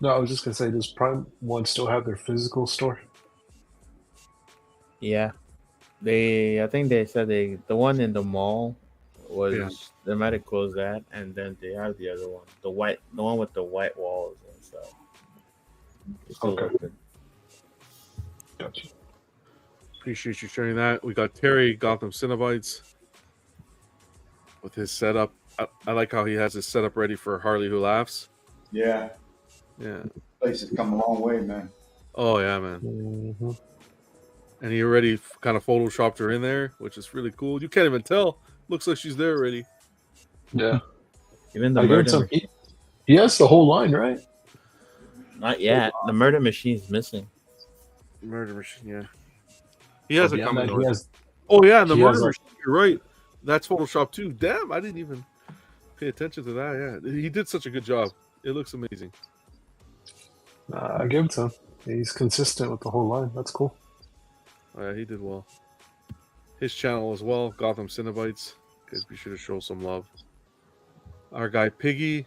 No, I was just gonna say, does Prime One still have their physical store? Yeah, I think they said the one in the mall was they might have closed that, and then they have the other one, the one with the white walls and stuff. It's still open. Gotcha. Appreciate you sharing that. We got Terry Gotham Cinnabites with his setup. I like how he has his setup ready for Harley Who Laughs. Yeah. Yeah. This place has come a long way, man. Oh yeah, man. Mm-hmm. And he already kind of photoshopped her in there, which is really cool. You can't even tell. Looks like she's there already. Yeah. Even the murder. He has the whole line, right? Not yet. The murder machine's missing. Murder machine, yeah. He has a coming. Oh yeah, and the murder machine. You're right. That's Photoshop too. Damn, I didn't even pay attention to that. Yeah, he did such a good job. It looks amazing. I give it to him. He's consistent with the whole line. That's cool. Oh, yeah, he did well. His channel as well, Gotham Cinnabites. Guys, be sure to show some love. Our guy Piggy,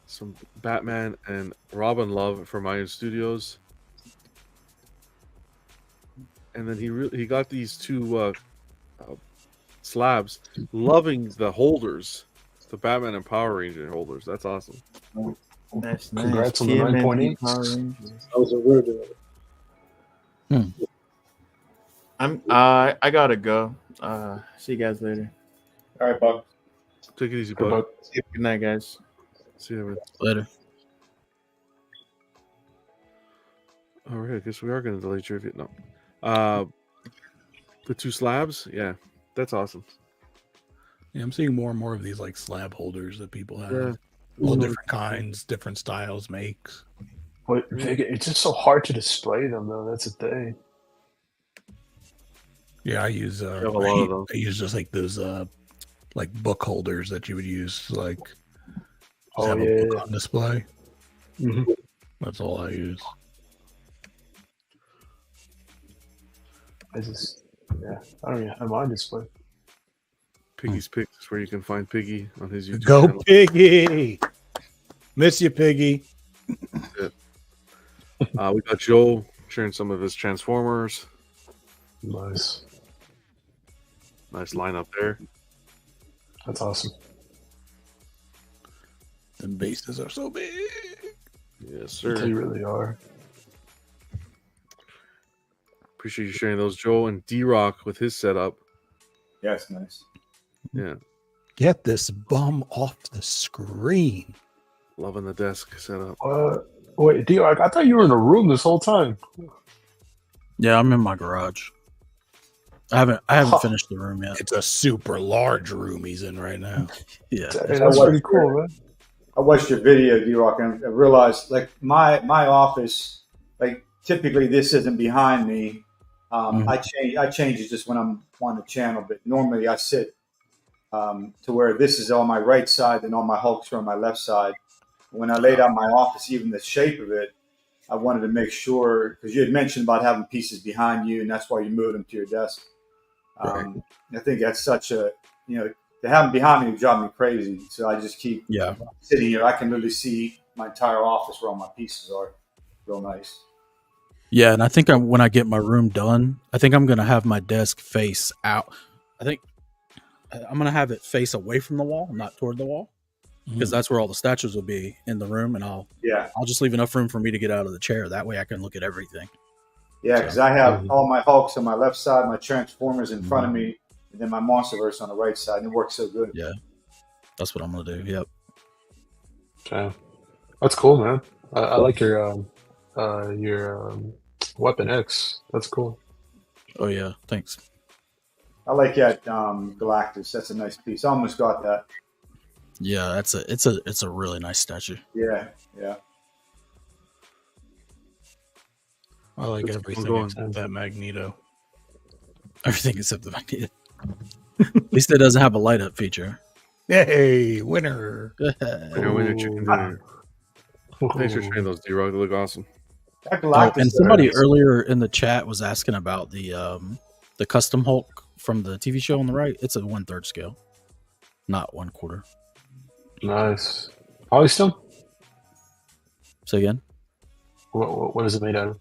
some Batman and Robin love from Iron Studios, and then he got these two slabs. Loving the holders, the Batman and Power Ranger holders. That's awesome. Nice. Congrats on the 9.8. That was a real good. I gotta go. See you guys later. All right, Buck. Take it easy, Buck. Good night, guys. See you later. All right, I guess we are going to delay trivia. No. The two slabs? Yeah, that's awesome. Yeah, I'm seeing more and more of these like slab holders that people have. Yeah. All different kinds, different styles, makes. But it's just so hard to display them, though. That's the thing. Yeah, I use a lot of those. I use just like those like book holders that you would use like have a book on display. Mm-hmm. That's all I use. I don't even have mine display. Piggy's Picks is where you can find Piggy on his YouTube Go channel. Piggy! Miss you, Piggy. We got Joe sharing some of his Transformers. Nice lineup there. That's awesome. The bases are so big. Yes, sir. They really are. Appreciate you sharing those, Joe, and D-Rock with his setup. Yeah, it's nice. Yeah. Get this bum off the screen. Loving the desk setup. Wait, D-Rock, I thought you were in a room this whole time. Yeah, I'm in my garage. I haven't finished the room yet. It's a super large room he's in right now. Yeah, that's pretty cool, man. I watched your video, D-Rock, and I realized, like, my office, like, typically this isn't behind me. I change it just when I'm on the channel, but normally I sit to where this is on my right side and all my Hulks are on my left side. When I laid out my office, even the shape of it, I wanted to make sure, because you had mentioned about having pieces behind you, and that's why you moved them to your desk. I think that's such a, to have them behind me would drive me crazy. So I just keep sitting here. I can literally see my entire office where all my pieces are. Real nice. Yeah, and I think when I get my room done, I think I'm going to have my desk face out. I think I'm going to have it face away from the wall, not toward the wall, because that's where all the statues will be in the room, and I'll just leave enough room for me to get out of the chair. That way I can look at everything. Yeah, because I have all my Hulks on my left side, my Transformers in front of me, and then my Monsterverse on the right side, and it works so good. Yeah, that's what I'm going to do. Yep. Yeah. That's cool, man. I like your Weapon X. That's cool. Oh yeah, thanks. I like that Galactus. That's a nice piece. I almost got that. Yeah, it's a really nice statue. Yeah. I like everything except that Magneto. Everything except the Magneto. At least it doesn't have a light up feature. Hey, winner! Winner, chicken dinner. Thanks for sharing those, D-Rock. They look awesome. And somebody earlier in the chat was asking about the custom Hulk from the TV show on the right. It's a 1/3 scale, not 1/4. Nice. Polystone? Say again. What is it made out of?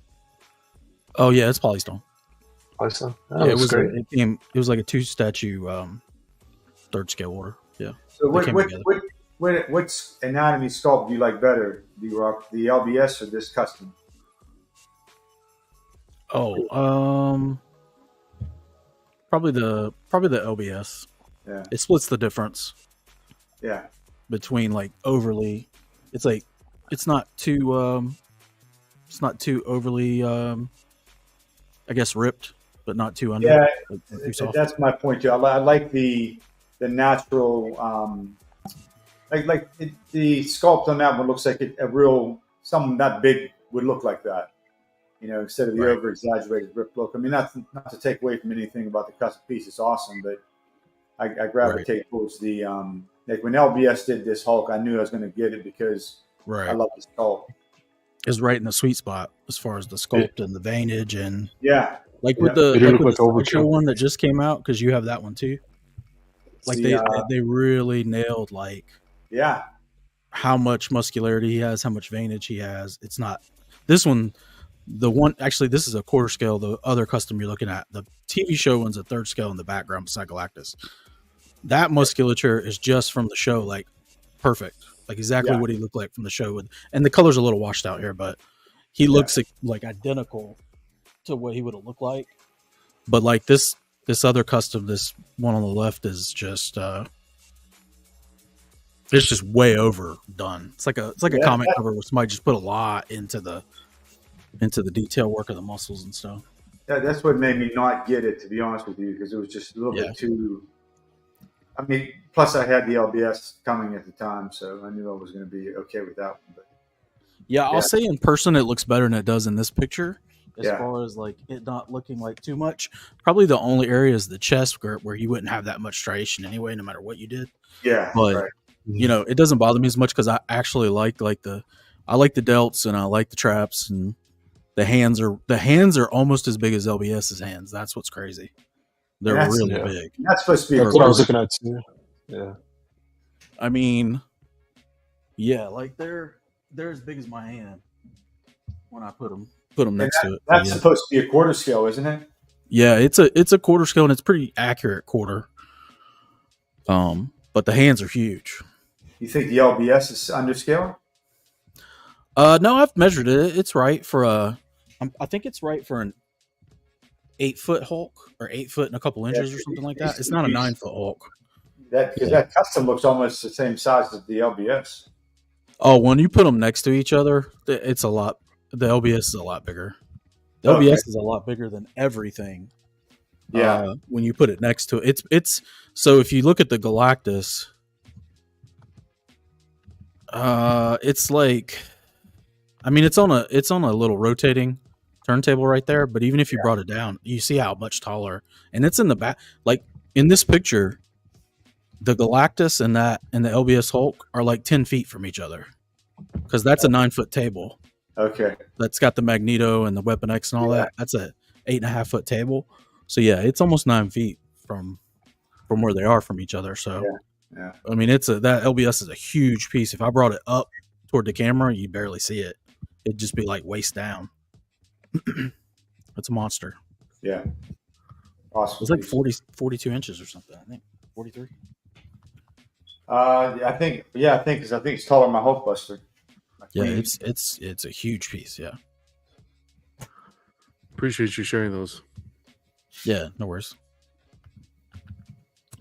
Oh yeah, it's polystone. Polystone. Yeah, it was great. It was like a 2 statue 3rd scale order. Yeah. So what's anatomy sculpt do you like better, D-Rock? The LBS or this custom? Oh, probably the LBS. Yeah. It splits the difference. Yeah. Between like overly, it's like it's not too overly I guess ripped, but not too under. Yeah, too soft. that's my point too. I like the natural, the sculpt on that one looks like a real something that big would look like that. Instead of the over exaggerated rip look. I mean, not to take away from anything about the custom piece. It's awesome, but I gravitate towards the like when LBS did this Hulk, I knew I was going to get it because I love the sculpt. Is right in the sweet spot as far as the sculpt and the veinage and like with the Sideshow one that just came out, because you have that one too. Like they really nailed how much muscularity he has, how much veinage he has. It's not this one. The one actually, this is a quarter scale. The other custom you're looking at, the TV show one's a third scale in the background beside Galactus. That musculature is just from the show, like perfect, like exactly what he looked like from the show. And the color's a little washed out here, but he looks like identical to what he would have looked like. But like this other custom, this one on the left is just it's just way overdone. It's like a comic cover where somebody just put a lot into the detail work of the muscles and stuff. Yeah, that's what made me not get it, to be honest with you, because it was just a little bit too. I mean, plus I had the LBS coming at the time, so I knew I was going to be okay with that one. But I'll say in person it looks better than it does in this picture. As far as like it not looking like too much, probably the only area is the chest where you wouldn't have that much striation anyway, no matter what you did. Yeah, but it doesn't bother me as much because I actually like the delts and I like the traps, and the hands are almost as big as LBS's hands. That's what's crazy. They're really big. That's supposed to be. That's what I was looking at too. Yeah. I mean, like they're as big as my hand when I put them next to it. That's supposed to be a quarter scale, isn't it? Yeah, it's a quarter scale and it's pretty accurate quarter. But the hands are huge. You think the LBS is under scale? No, I've measured it. It's right for I think it's right for an 8-foot Hulk or 8 foot and a couple inches or something like that. It's not a 9-foot Hulk. That custom looks almost the same size as the LBS. Oh, when you put them next to each other, it's a lot. The LBS is a lot bigger. The LBS is a lot bigger than everything. Yeah. When you put it next to it, it's so if you look at the Galactus, it's like, I mean, it's on a little rotating turntable right there. But even if you brought it down, you see how much taller, and it's in the back. Like in this picture, the Galactus and the LBS Hulk are like 10 feet from each other, because that's a 9-foot table. Okay. That's got the Magneto and the Weapon X and all that. That's a 8.5-foot table. So it's almost 9 feet from where they are from each other. So I mean, that LBS is a huge piece. If I brought it up toward the camera, you barely see it. It'd just be like waist down. It's a monster. Yeah. Awesome. It's like 42 inches or something, I think. 43. I think because I think it's taller than my Hulkbuster. Yeah, it's a huge piece. Yeah. Appreciate you sharing those. Yeah, no worries.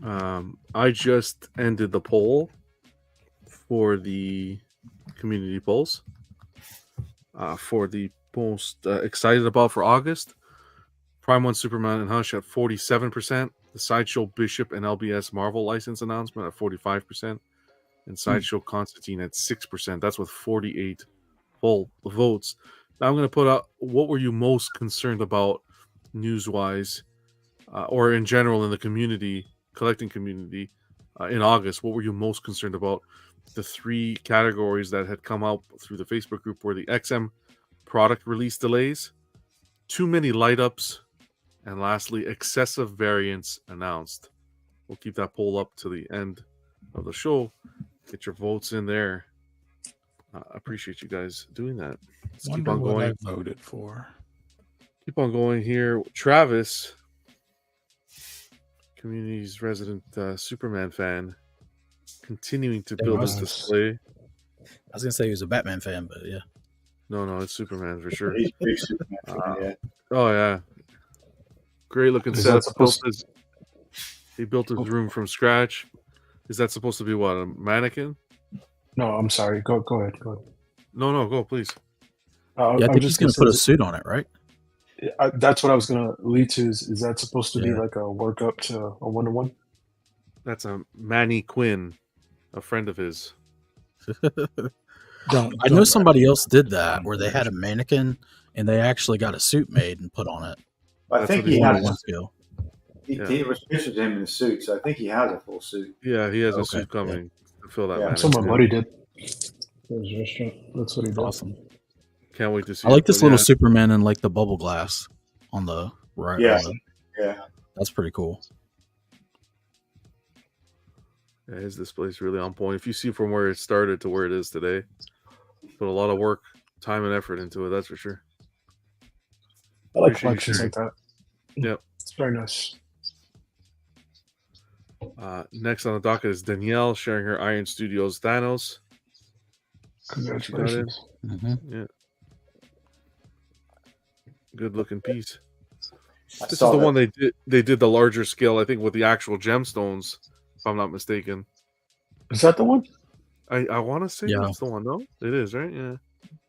I just ended the poll for the community polls for the most excited about for August. Prime 1 Superman and Hush at 47%. The Sideshow Bishop and LBS Marvel license announcement at 45%. And Sideshow Constantine at 6%. That's with 48 full votes. Now I'm going to put out, what were you most concerned about news-wise or in general in the community, collecting community in August? What were you most concerned about? The 3 categories that had come out through the Facebook group were the XM product release delays, too many light-ups, and lastly, excessive variants announced. We'll keep that poll up to the end of the show. Get your votes in there. I appreciate you guys doing that. Let's Wonder keep on going. what I voted for. Keep on going here. Travis, community's resident Superman fan, continuing to build this display. I was gonna say he was a Batman fan, but yeah. No, it's Superman for sure. He's a big Superman fan, yeah. Oh yeah, great looking Is that setup. supposed- He built his room from scratch. Is that supposed to be what, a mannequin? No, I'm sorry. Go ahead. Go ahead. No, go please. Yeah, I I'm think he's just going to put a say- suit on it, right? That's what I was gonna lead to. Is that supposed to be Yeah. like a work up to a 1-to-1? That's a Manny Quinn, a friend of his. I know somebody else did that where they had a mannequin and they actually got a suit made and put on it. I think he has. one skill. He was pictures of him in a suit, so I think he has a full suit. Yeah, he has a Okay, suit coming to fill that. Yeah. That's what my mannequin. buddy did. His restaurant. That's what he did. Awesome. Can't wait to see. I like it, this but little yeah. Superman in like the bubble glass on the right. Yeah. on the- Yeah. That's pretty cool. Yeah, his display's really on point. If you see from where it started to where it is today, put a lot of work, time, and effort into it. That's for sure. I like Appreciate you collections sharing. like that. Yep. It's very nice. Next on the docket is Danielle sharing her Iron Studios Thanos. Congratulations. Yeah. Good looking piece. I This is saw the that. one they did the larger scale, I think, with the actual gemstones, if I'm not mistaken. Is that the one? I want to say Yeah. that's the one. No, it is, right? Yeah.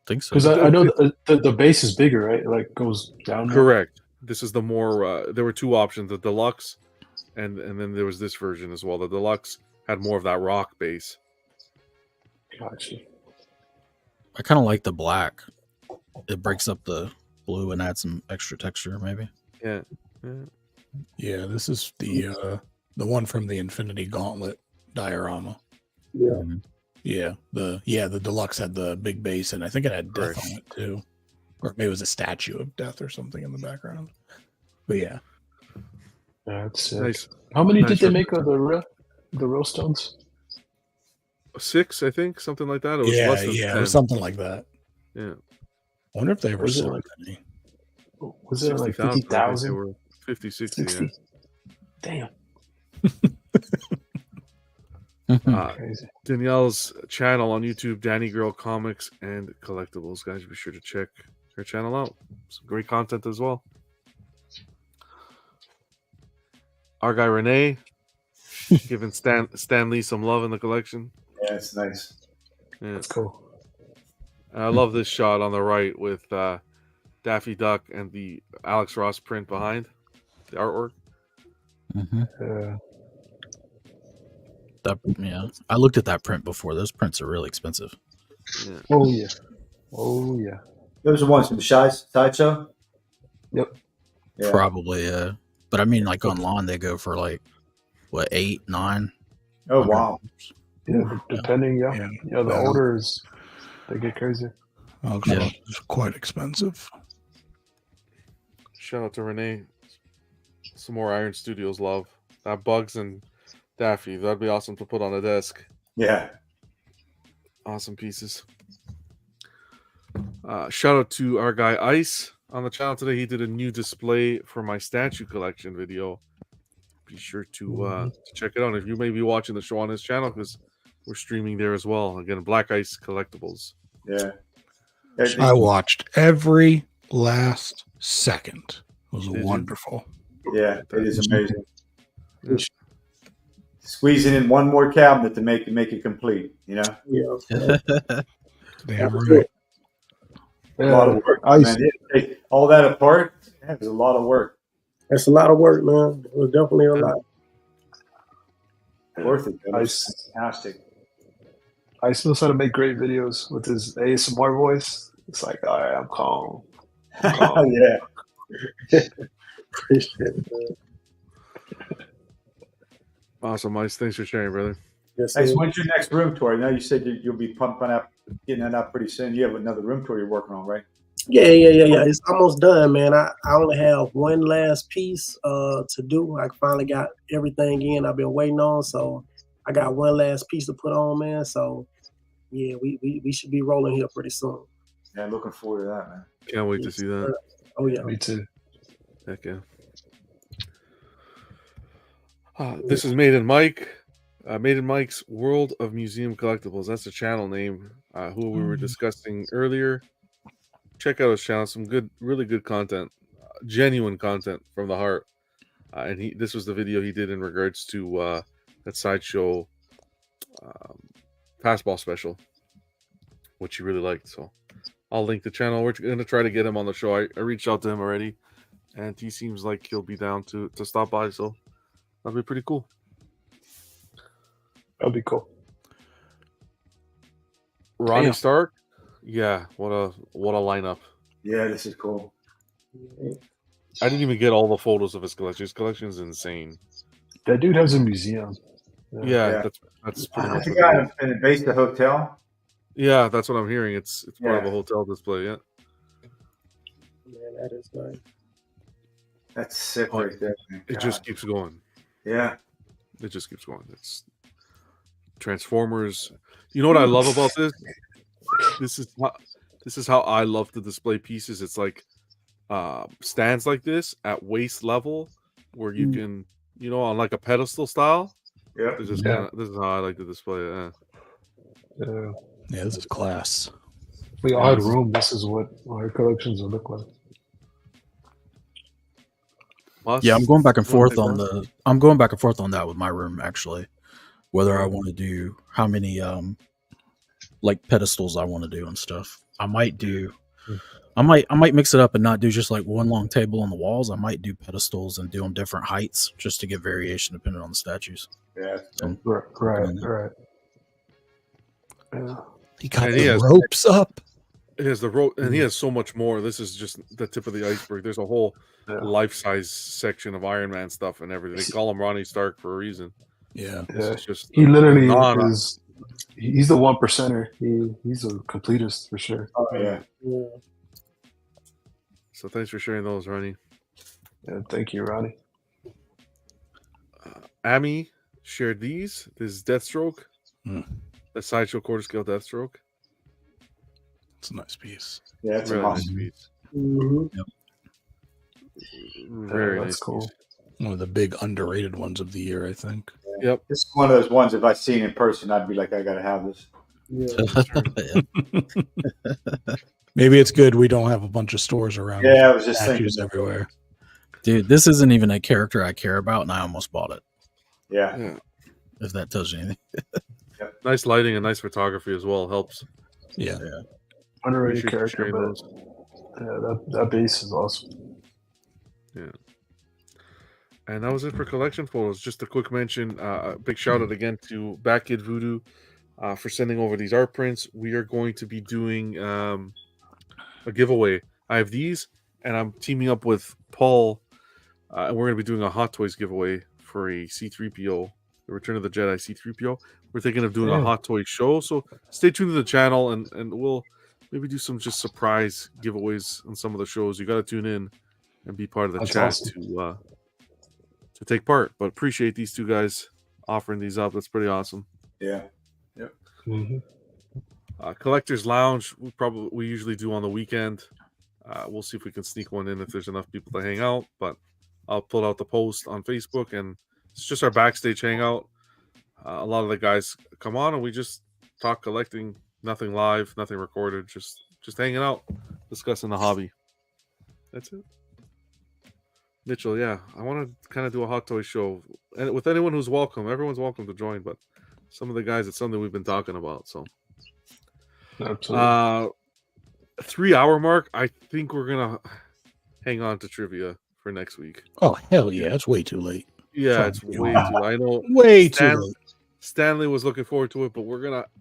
think so. Because I know the base is bigger, right? It like goes down. Correct. This is the more. There were two options: the deluxe, and then there was this version as well. The deluxe had more of that rock base. Gotcha. I kind of like the black. It breaks up the blue and adds some extra texture, maybe. Yeah. Yeah, this is the one from the Infinity Gauntlet diorama. Yeah. Yeah, the deluxe had the big base, and I think it had death Correct. on it too, or maybe it was a statue of death or something in the background. But yeah, That's sick. Nice. How many Nice did they make of the real stones? 6, I think, something like that. It was yeah, less than yeah, 10. it was something like that. Yeah. I wonder if they ever Was it sold like- any. Was it like 60,000, I think they 50,000? were 50, 60. 60. Damn. Yeah. Crazy. Danielle's channel on YouTube, Danny Girl Comics and Collectibles. Guys, be sure to check her channel out. Some great content as well. Our guy Renee giving Stan Lee some love in the collection. Yeah, it's nice. Yeah. That's cool. And I love this shot on the right with Daffy Duck and the Alex Ross print behind the artwork. Yeah, I looked at that print before. Those prints are really expensive. Yeah. Oh yeah. Oh yeah. Those are ones from Sideshow? Yep. Yeah. Probably, yeah. But I mean, like online, they go for like what 8, 9. Oh, wow. Yeah, depending. Yeah. Yeah. The orders, they get crazy. Oh, Yeah. it's quite expensive. Shout out to Renee. Some more Iron Studios love. That Bugs and Daffy. That'd be awesome to put on a desk. Yeah. Awesome pieces. Shout out to our guy Ice on the channel today. He did a new display for my statue collection video. Be sure to check it out. If you may be watching the show on his channel, because we're streaming there as well. Again, Black Ice Collectibles. Yeah. I watched every last second. It was Did you? wonderful. Yeah, it is amazing. Squeezing in one more cabinet to make it complete, you know? Yeah. Damn right. A lot of work, Ice. man. Yeah, take all that apart, that was a lot of work. That's a lot of work, man. It was definitely a lot. Worth it. It was Ice. fantastic. Ice knows how to make great videos with his ASMR voice. It's like, all right, I'm calm. Yeah. Appreciate it, man. Awesome, Ice. Thanks for sharing, brother. Yes, Hey, so sir. when's your next room tour? I know you said you'll be pumping up, getting that up pretty soon. You have another room tour you're working on, right? Yeah. It's almost done, man. I only have one last piece to do. I finally got everything in I've been waiting on, so I got one last piece to put on, man. So yeah, we should be rolling here pretty soon. Yeah, looking forward to that, man. Can't wait to see that. Oh yeah. Me too. Heck yeah. This is Made in Mike. Made in Mike's World of Museum Collectibles. That's the channel name. Who we were discussing earlier. check out his channel. Some good, really good content, genuine content from the heart. And this was the video he did in regards to that Sideshow fastball special, which he really liked. So I'll link the channel. We're going to try to get him on the show. I reached out to him already, and he seems like he'll be down to stop by. So that'll be pretty cool. That'll be cool. Ronnie Stark, yeah, what a lineup. Yeah, this is cool. I didn't even get all the photos of his collection. His collection is insane. That dude has a museum. Yeah. That's pretty much. The guy in base the hotel. Yeah, that's what I'm hearing. It's part of a hotel display. Yeah. Man, that is nice. That's sick right there. Man. It just keeps going. Yeah. It just keeps going. It's Transformers. You know what I love about this? This is how I love to display pieces. It's like stands like this at waist level where you can, on like a pedestal style. Yeah. This is how I like to display it. Yeah, this is class. If we all had room, this is what our collections would look like. Yeah, I'm going back and forth on that with my room actually. Whether I want to do how many like pedestals I want to do and stuff. I might mix it up and not do just like one long table on the walls. I might do pedestals and do them different heights just to get variation depending on the statues. Yeah. So, right. Yeah. He got the ropes up. It has the rope, and he has so much more. This is just the tip of the iceberg. There's a whole life-size section of Iron Man stuff and everything. They call him Ronnie Stark for a reason. Yeah. Just he literally is. He's the 1%er. He's a completist for sure. Oh yeah. So thanks for sharing those, Ronnie. Yeah, thank you, Ronnie. Amy shared these. This is Deathstroke. The Sideshow quarter scale Deathstroke. It's a nice piece. Yeah, it's really a awesome nice piece. Yep. Very that's nice. cool. Piece. One of the big underrated ones of the year, I think. Yep. This is one of those ones. If I seen in person, I'd be like, I gotta have this. Maybe it's good we don't have a bunch of stores around. Yeah, I was just statues thinking everywhere. Dude, this isn't even a character I care about, and I almost bought it. Yeah. If that tells you anything. Nice lighting and nice photography as well helps. Yeah. Underrated character, but that base is awesome. Yeah. And that was it for collection photos. Just a quick mention, a big shout out again to Batkid Voodoo for sending over these art prints. We are going to be doing a giveaway. I have these, and I'm teaming up with Paul, and we're going to be doing a Hot Toys giveaway for a C-3PO, the Return of the Jedi C-3PO. We're thinking of doing a Hot Toys show, so stay tuned to the channel, and we'll maybe do some just surprise giveaways on some of the shows. You got to tune in and be part of the chat to take part. But appreciate these two guys offering these up. That's pretty awesome. Yeah. Yep. Collectors Lounge, we usually do on the weekend. We'll see if we can sneak one in if there's enough people to hang out. But I'll pull out the post on Facebook, and it's just our backstage hangout. A lot of the guys come on, and we just talk collecting. Nothing live, nothing recorded. Just hanging out, discussing the hobby. That's it. Mitchell, yeah, I want to kind of do a Hot Toy show, and with anyone who's welcome. Everyone's welcome to join, but some of the guys, it's something we've been talking about. So, absolutely. 3 hour mark. I think we're gonna hang on to trivia for next week. Oh hell yeah! It's way too late. Yeah, it's way too. I know. Way too late. Stanley was looking forward to it, but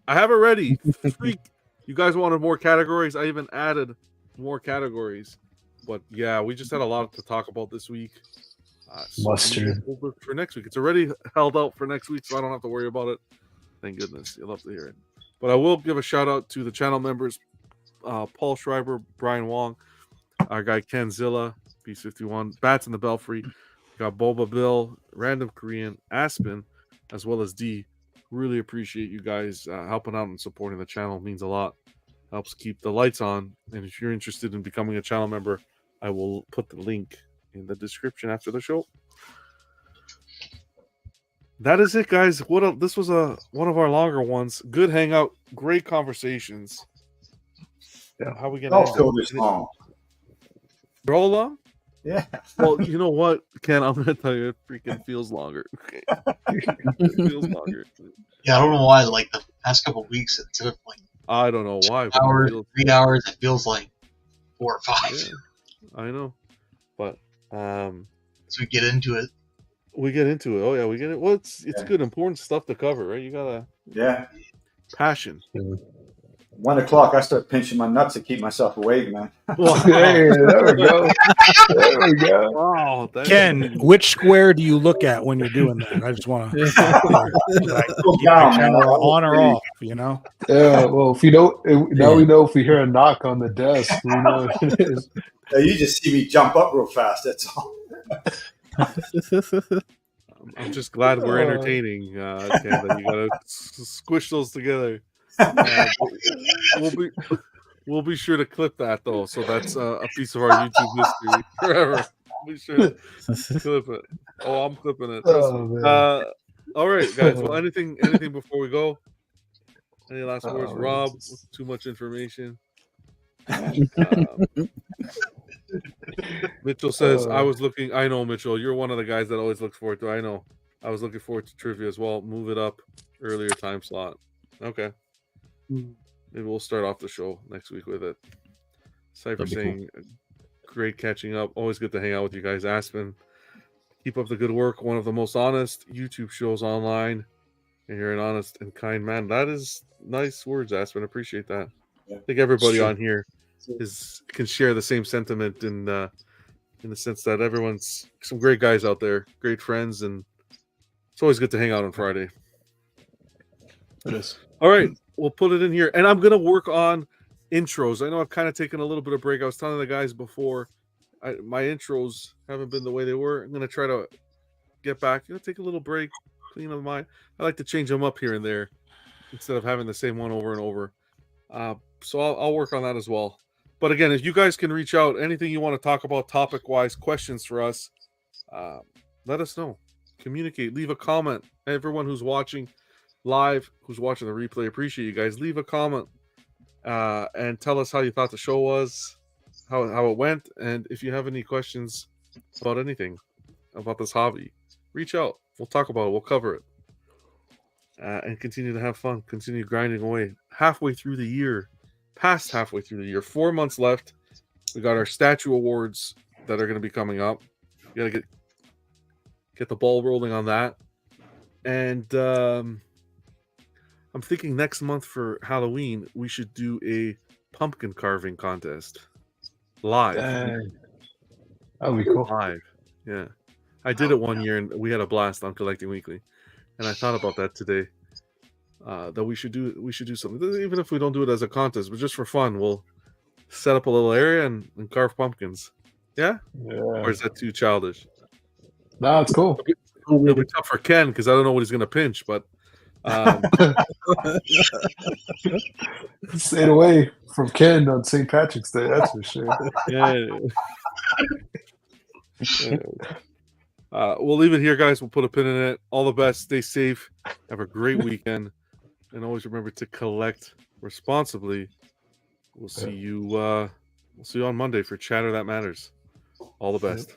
I have it ready. You guys wanted more categories. I even added more categories. But yeah, we just had a lot to talk about this week. Mustard. For next week. It's already held out for next week, so I don't have to worry about it. Thank goodness. You'll love to hear it. But I will give a shout out to the channel members, Paul Schreiber, Brian Wong, our guy Ken Zilla, Piece 51, Bats in the Belfry. We got Boba Bill, Random Korean, Aspen, as well as D. Really appreciate you guys helping out and supporting the channel. It means a lot. Helps keep the lights on. And if you're interested in becoming a channel member, I will put the link in the description after the show. That is it, guys. This was one of our longer ones. Good hangout, great conversations. How are we They gonna all end feel it? this long. They're all long? Yeah. Well, you know what, Ken? I'm gonna tell you, it freaking feels longer. Okay. It feels longer. Yeah, I don't know why. Like the past couple of weeks, instead of like I don't know why, but hours, it feels 3 hours, it feels like 4 or 5. yeah, I know. But So we get into it. we get into it. Oh yeah, we get it. Well, it's good, important stuff to cover, right? You gotta passion. 1 o'clock, I start pinching my nuts to keep myself awake, man. Wow. Hey, there we go. There we go. Wow, Ken, which square do you look at when you're doing that? I just want to stop there. Like, keep down, the man. camera on or off, you know? Yeah, well, if you don't, now we know if we hear a knock on the desk, we know what it is. Yeah, you just see me jump up real fast. That's all. I'm just glad we're entertaining, Ken. That you gotta squish those together. We'll be sure to clip that though, so that's a piece of our YouTube history forever. We'll be sure to clip it. Oh, I'm clipping it. Trust me. All right, guys. Well, anything before we go? Any last words, Rob? Too much information. Mitchell says, "I was looking. I know, Mitchell. You're one of the guys that always looks forward to. I know. I was looking forward to trivia as well. Move it up earlier time slot. Okay. Maybe we'll start off the show next week with it." Cypher saying, "Great catching up. Always good to hang out with you guys." Aspen, keep up the good work. One of the most honest YouTube shows online. And you're an honest and kind man. That is nice words, Aspen. Appreciate that. Yeah. I think everybody on here can share the same sentiment in the sense that everyone's some great guys out there, great friends, and it's always good to hang out on Friday. It is. All right, we'll put it in here, and I'm gonna work on intros. I know I've kind of taken a little bit of break. I was telling the guys before, my intros haven't been the way they were. I'm gonna try to get back. Take a little break, clean up my. I like to change them up here and there instead of having the same one over and over. So I'll work on that as well. But again, if you guys can reach out, anything you want to talk about topic-wise, questions for us, let us know. Communicate. Leave a comment. Everyone who's watching live, who's watching the replay, appreciate you guys. Leave a comment and tell us how you thought the show was, how it went, and if you have any questions about anything about this hobby, reach out. We'll talk about it. We'll cover it. And continue to have fun. Continue grinding away. Halfway through the year. Past halfway through the year. 4 months left. We got our statue awards that are going to be coming up. We got to get the ball rolling on that. And I'm thinking next month for Halloween, we should do a pumpkin carving contest. Live. Dang. That'd be cool. Live. Yeah. I did it one year and we had a blast on Collecting Weekly. And I thought about that today. That we should do something. Even if we don't do it as a contest, but just for fun, we'll set up a little area and carve pumpkins. Yeah? Or is that too childish? No, it's cool. It'll be tough for Ken because I don't know what he's gonna pinch, but stayed away from Ken on St. Patrick's Day, that's for sure. Yeah. We'll leave it here, guys. We'll put a pin in it. All the best. Stay safe. Have a great weekend. And always remember to collect responsibly. We'll see you on Monday for Chatter That Matters. All the best.